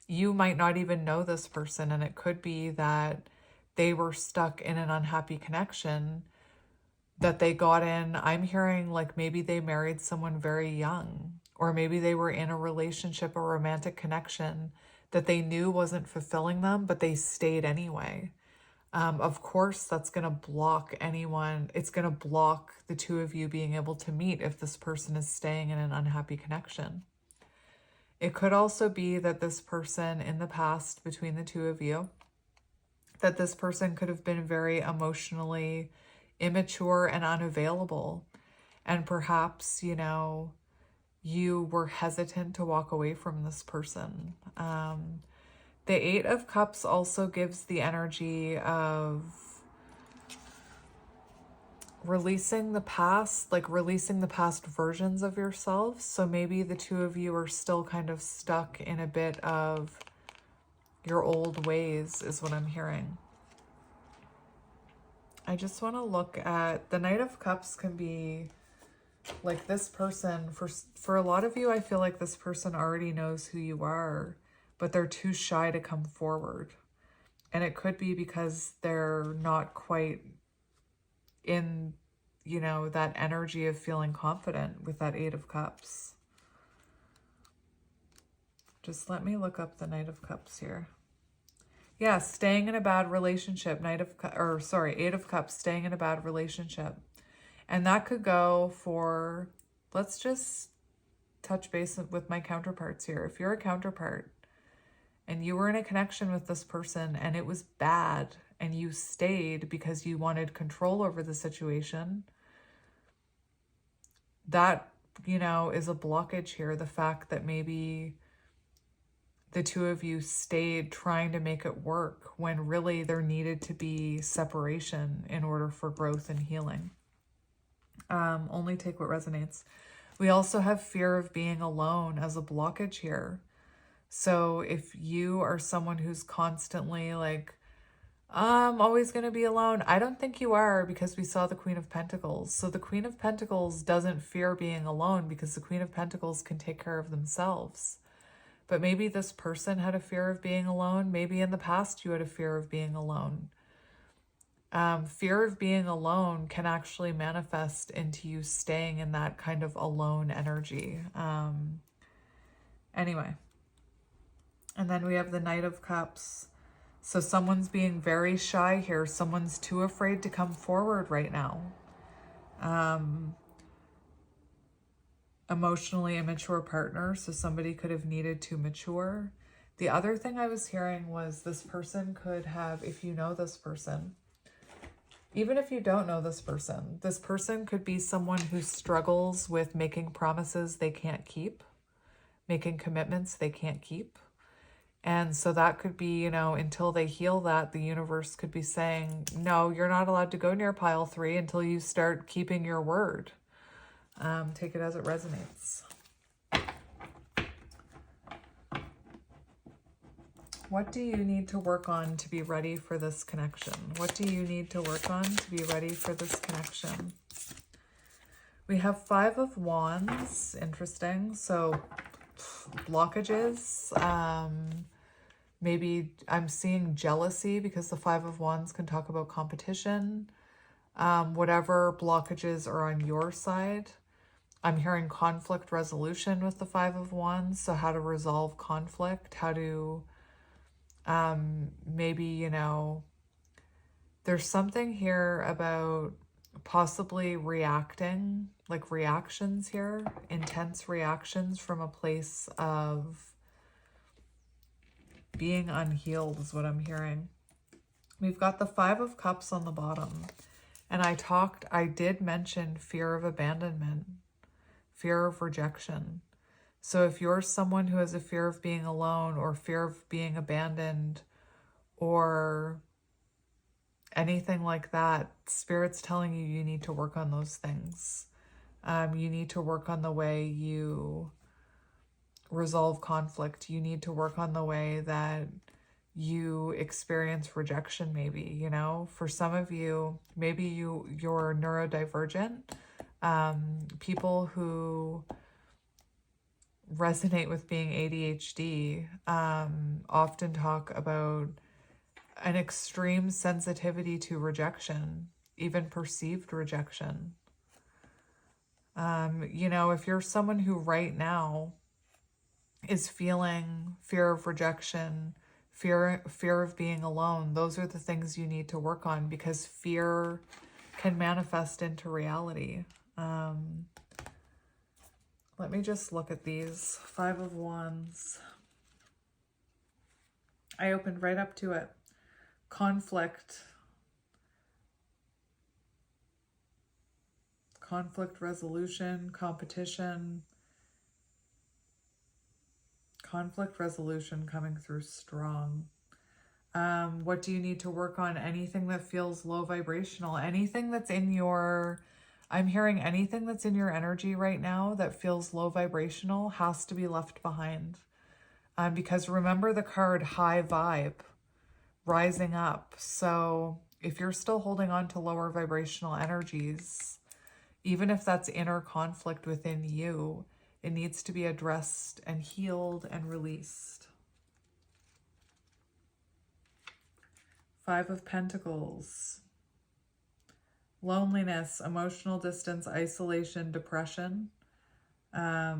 You might not even know this person, and it could be that they were stuck in an unhappy connection that they got in. I'm hearing like maybe they married someone very young, or maybe they were in a relationship or romantic connection that they knew wasn't fulfilling them, but they stayed anyway. Of course, that's going to block anyone. It's going to block the two of you being able to meet if this person is staying in an unhappy connection. It could also be that this person in the past, between the two of you, that this person could have been very emotionally immature and unavailable. And perhaps, you know, you were hesitant to walk away from this person. The Eight of Cups also gives the energy of releasing the past, like releasing the past versions of yourselves. So maybe the two of you are still kind of stuck in a bit of your old ways, is what I'm hearing. I just want to look at the Knight of Cups. Can be like this person, for a lot of you, I feel like this person already knows who you are, but they're too shy to come forward. And it could be because they're not quite in, you know, that energy of feeling confident with that Eight of Cups. Just let me look up the Knight of Cups here. Yeah, staying in a bad relationship. Eight of Cups, staying in a bad relationship. And that could go for, let's just touch base with my counterparts here. If you're a counterpart and you were in a connection with this person and it was bad and you stayed because you wanted control over the situation, that, you know, is a blockage here. The fact that maybe the two of you stayed trying to make it work when really there needed to be separation in order for growth and healing. Only take what resonates. We also have fear of being alone as a blockage here. So if you are someone who's constantly like, I'm always going to be alone, I don't think you are, because we saw the Queen of Pentacles. So the Queen of Pentacles doesn't fear being alone because the Queen of Pentacles can take care of themselves. But maybe this person had a fear of being alone. Maybe in the past you had a fear of being alone. Fear of being alone can actually manifest into you staying in that kind of alone energy. Anyway. And then we have the Knight of Cups. So someone's being very shy here. Someone's too afraid to come forward right now. Emotionally immature partner. So somebody could have needed to mature. The other thing I was hearing was this person could have, if you know this person, even if you don't know this person could be someone who struggles with making promises they can't keep, making commitments they can't keep. And so that could be, you know, until they heal that, the universe could be saying, no, you're not allowed to go near pile 3 until you start keeping your word. Take it as it resonates. What do you need to work on to be ready for this connection? What do you need to work on to be ready for this connection? We have 5 of Wands. Interesting. So blockages. Maybe I'm seeing jealousy because the 5 of Wands can talk about competition. Whatever blockages are on your side. I'm hearing conflict resolution with the 5 of Wands. So how to resolve conflict, how to maybe, you know, there's something here about possibly reacting, like reactions here, intense reactions from a place of being unhealed is what I'm hearing. We've got the 5 of Cups on the bottom. And I did mention fear of abandonment, fear of rejection. So if you're someone who has a fear of being alone or fear of being abandoned or anything like that, Spirit's telling you you need to work on those things. You need to work on the way you resolve conflict. You need to work on the way that you experience rejection, maybe, you know. For some of you, maybe you're neurodivergent. People who resonate with being ADHD often talk about an extreme sensitivity to rejection, even perceived rejection. You know, if you're someone who right now is feeling fear of rejection, fear of being alone, those are the things you need to work on, because fear can manifest into reality. Let me just look at these. 5 of Wands. I opened right up to it. Conflict resolution, competition. Conflict resolution coming through strong. What do you need to work on? Anything that feels low vibrational, anything that's in your, I'm hearing anything that's in your energy right now that feels low vibrational has to be left behind. Because remember the card high vibe, rising up. So if you're still holding on to lower vibrational energies, even if that's inner conflict within you, it needs to be addressed and healed and released. 5 of Pentacles. Loneliness, emotional distance, isolation, depression. A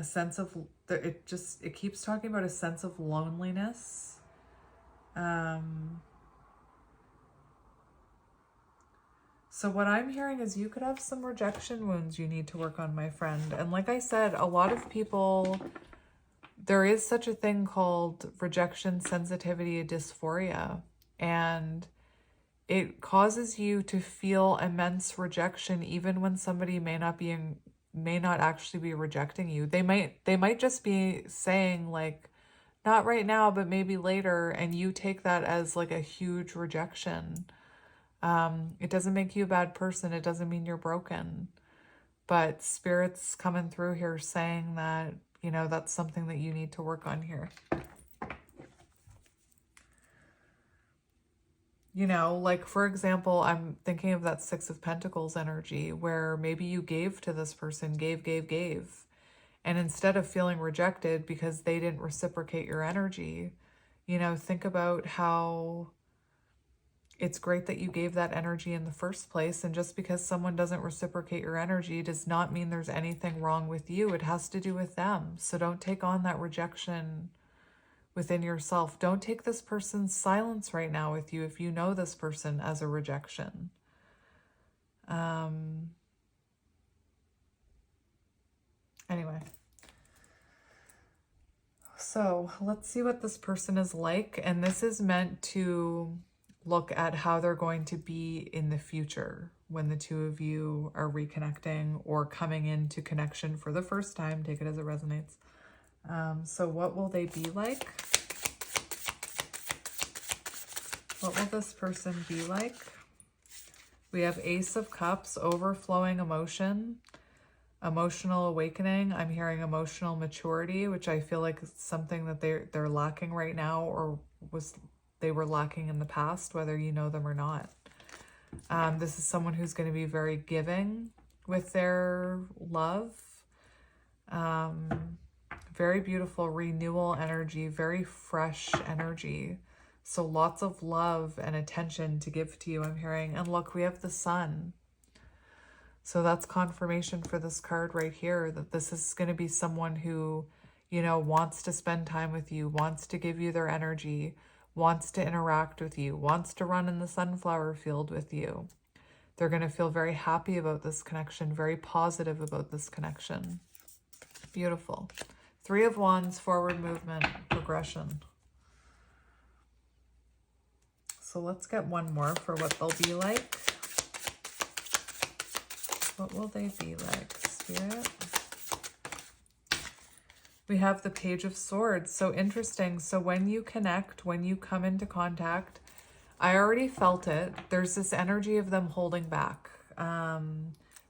sense of, it keeps talking about a sense of loneliness. So what I'm hearing is you could have some rejection wounds you need to work on, my friend. And like I said, a lot of people, there is such a thing called rejection sensitivity dysphoria. And it causes you to feel immense rejection even when somebody may not actually be rejecting you. They might just be saying like, not right now, but maybe later, and you take that as like a huge rejection. It doesn't make you a bad person. It doesn't mean you're broken. But Spirit's coming through here saying that, you know, that's something that you need to work on here. You know, like, for example, I'm thinking of that 6 of Pentacles energy where maybe you gave to this person, gave. And instead of feeling rejected because they didn't reciprocate your energy, you know, think about how it's great that you gave that energy in the first place. And just because someone doesn't reciprocate your energy does not mean there's anything wrong with you. It has to do with them. So don't take on that rejection within yourself. Don't take this person's silence right now with you if you know this person as a rejection. Anyway. So let's see what this person is like. And this is meant to look at how they're going to be in the future when the two of you are reconnecting or coming into connection for the first time. Take it as it resonates. So what will they be like? What will this person be like? We have Ace of Cups, overflowing emotion, emotional awakening. I'm hearing emotional maturity, which I feel like is something that they're lacking right now, or they were lacking in the past, whether you know them or not. This is someone who's going to be very giving with their love. Very beautiful renewal energy, very fresh energy. So lots of love and attention to give to you, I'm hearing. And look, we have the Sun. So that's confirmation for this card right here, that this is going to be someone who, you know, wants to spend time with you, wants to give you their energy, wants to interact with you, wants to run in the sunflower field with you. They're going to feel very happy about this connection, very positive about this connection. Beautiful. 3 of Wands, forward movement, progression. So let's get one more for what they'll be like. What will they be like, Spirit? We have the Page of Swords. So interesting. So when you connect, when you come into contact, I already felt it. There's this energy of them holding back.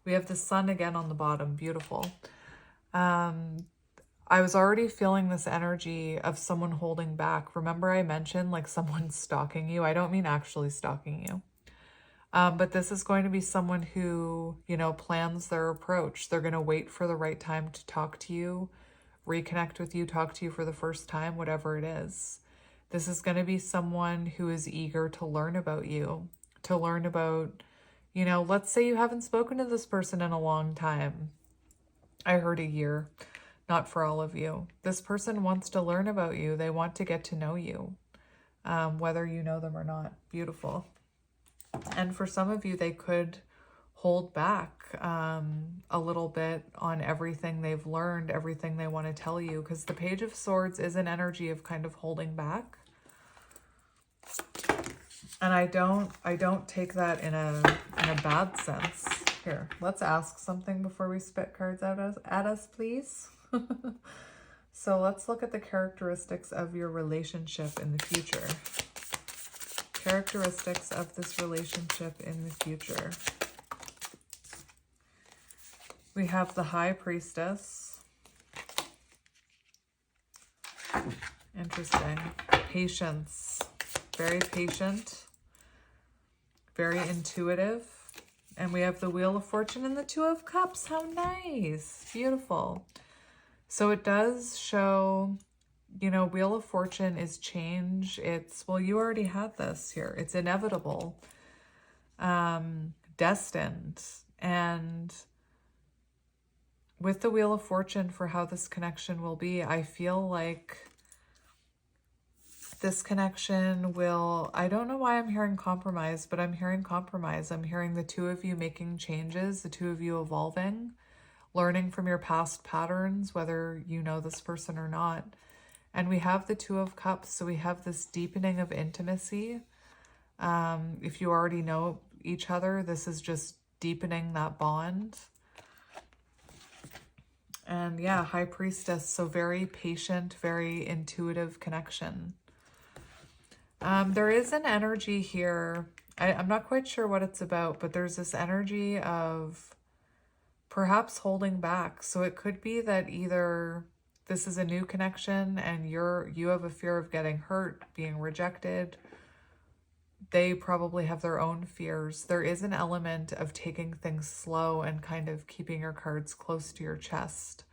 We have the sun again on the bottom. Beautiful. I was already feeling this energy of someone holding back. Remember I mentioned like someone stalking you? I don't mean actually stalking you. But this is going to be someone who, you know, plans their approach. They're going to wait for the right time to talk to you, reconnect with you, talk to you for the first time, whatever it is. This is going to be someone who is eager to learn about you, to learn about, you know, let's say you haven't spoken to this person in a long time. I heard a year, not for all of you. This person wants to learn about you. They want to get to know you, whether you know them or not. Beautiful. And for some of you, they could hold back a little bit on everything they've learned, everything they want to tell you, because the Page of Swords is an energy of kind of holding back. And I don't take that in a bad sense. Here, let's ask something before we spit cards out at us, please. So let's look at the characteristics of your relationship in the future. Characteristics of this relationship in the future. We have the High Priestess. Interesting. Patience. Very patient. Very intuitive. And we have the Wheel of Fortune and the Two of Cups. How nice. Beautiful. So it does show, you know, Wheel of Fortune is change. It's, well, you already had this here. It's inevitable, destined. And with the Wheel of Fortune for how this connection will be, I feel like this connection will, I don't know why I'm hearing compromise, but I'm hearing compromise. I'm hearing the two of you making changes, the two of you evolving, learning from your past patterns, whether you know this person or not. And we have the Two of Cups, so we have this deepening of intimacy. If you already know each other, this is just deepening that bond. And yeah, High Priestess, so very patient, very intuitive connection. There is an energy here. I'm not quite sure what it's about, but there's this energy of perhaps holding back. So it could be that either this is a new connection and you have a fear of getting hurt, being rejected. They probably have their own fears. There is an element of taking things slow and kind of keeping your cards close to your chest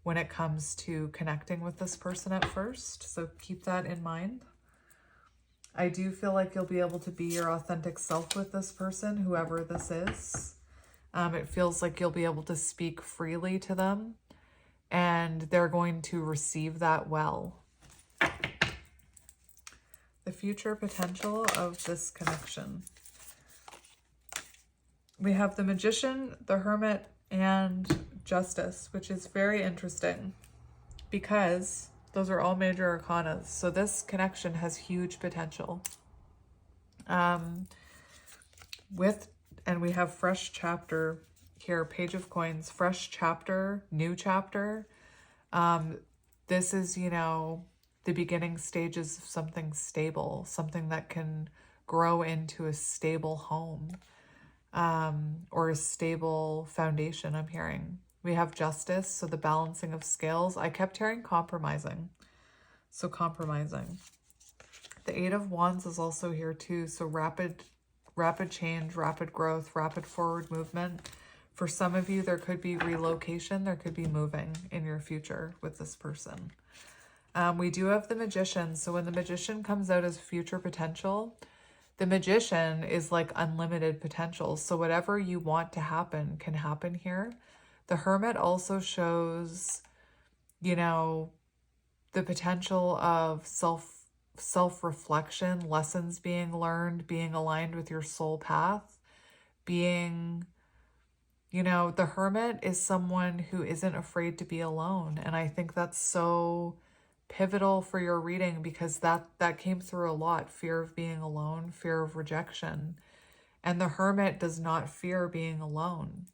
when it comes to connecting with this person at first. So keep that in mind. I do feel like you'll be able to be your authentic self with this person, whoever this is. It feels like you'll be able to speak freely to them, and they're going to receive that well. The future potential of this connection. We have the Magician, the Hermit, and Justice, which is very interesting because those are all major arcana. So this connection has huge potential. And we have fresh chapter here, Page of Coins, fresh chapter, new chapter. This is, you know, the beginning stages of something stable, something that can grow into a stable home, or a stable foundation, I'm hearing. We have Justice, so the balancing of scales. I kept hearing compromising. So compromising. The Eight of Wands is also here too. So rapid change, rapid growth, rapid forward movement. For some of you, there could be relocation. There could be moving in your future with this person. We do have the Magician. So when the Magician comes out as future potential, the Magician is like unlimited potential. So whatever you want to happen can happen here. The Hermit also shows, you know, the potential of self-reflection, lessons being learned, being aligned with your soul path, being, you know, the Hermit is someone who isn't afraid to be alone. And I think that's so pivotal for your reading because that came through a lot. Fear of being alone, fear of rejection. And the Hermit does not fear being alone.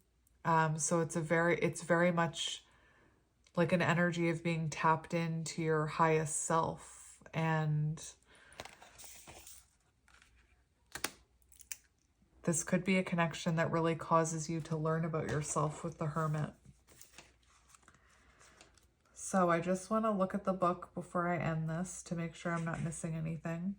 So it's very much like an energy of being tapped into your highest self. And This could be a connection that really causes you to learn about yourself with the Hermit. So I just want to look at the book before I end this to make sure I'm not missing anything.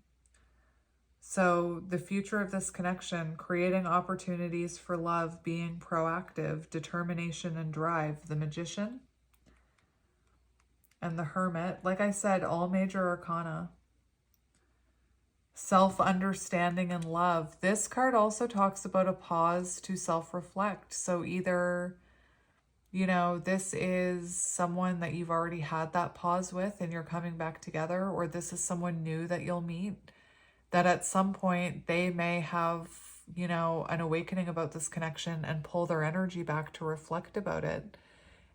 So the future of this connection, creating opportunities for love, being proactive, determination and drive, the Magician and the Hermit. Like I said, all major arcana. Self-understanding and love. This card also talks about a pause to self-reflect. So either, you know, this is someone that you've already had that pause with and you're coming back together, or this is someone new that you'll meet, that at some point they may have, you know, an awakening about this connection and pull their energy back to reflect about it.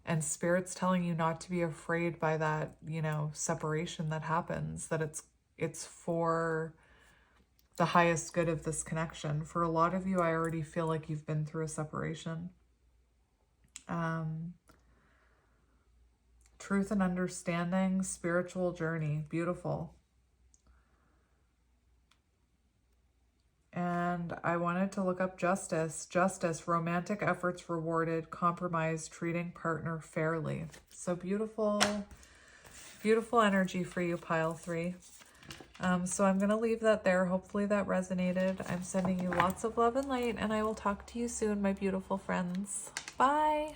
And Spirit's telling you not to be afraid by that, you know, separation that happens, that it's for the highest good of this connection. For a lot of you, I already feel like you've been through a separation. Truth and understanding, spiritual journey, beautiful. And I wanted to look up justice. Justice, romantic efforts rewarded, compromise, treating partner fairly. So beautiful, beautiful energy for you, pile 3. So I'm going to leave that there. Hopefully that resonated. I'm sending you lots of love and light, and I will talk to you soon, my beautiful friends. Bye.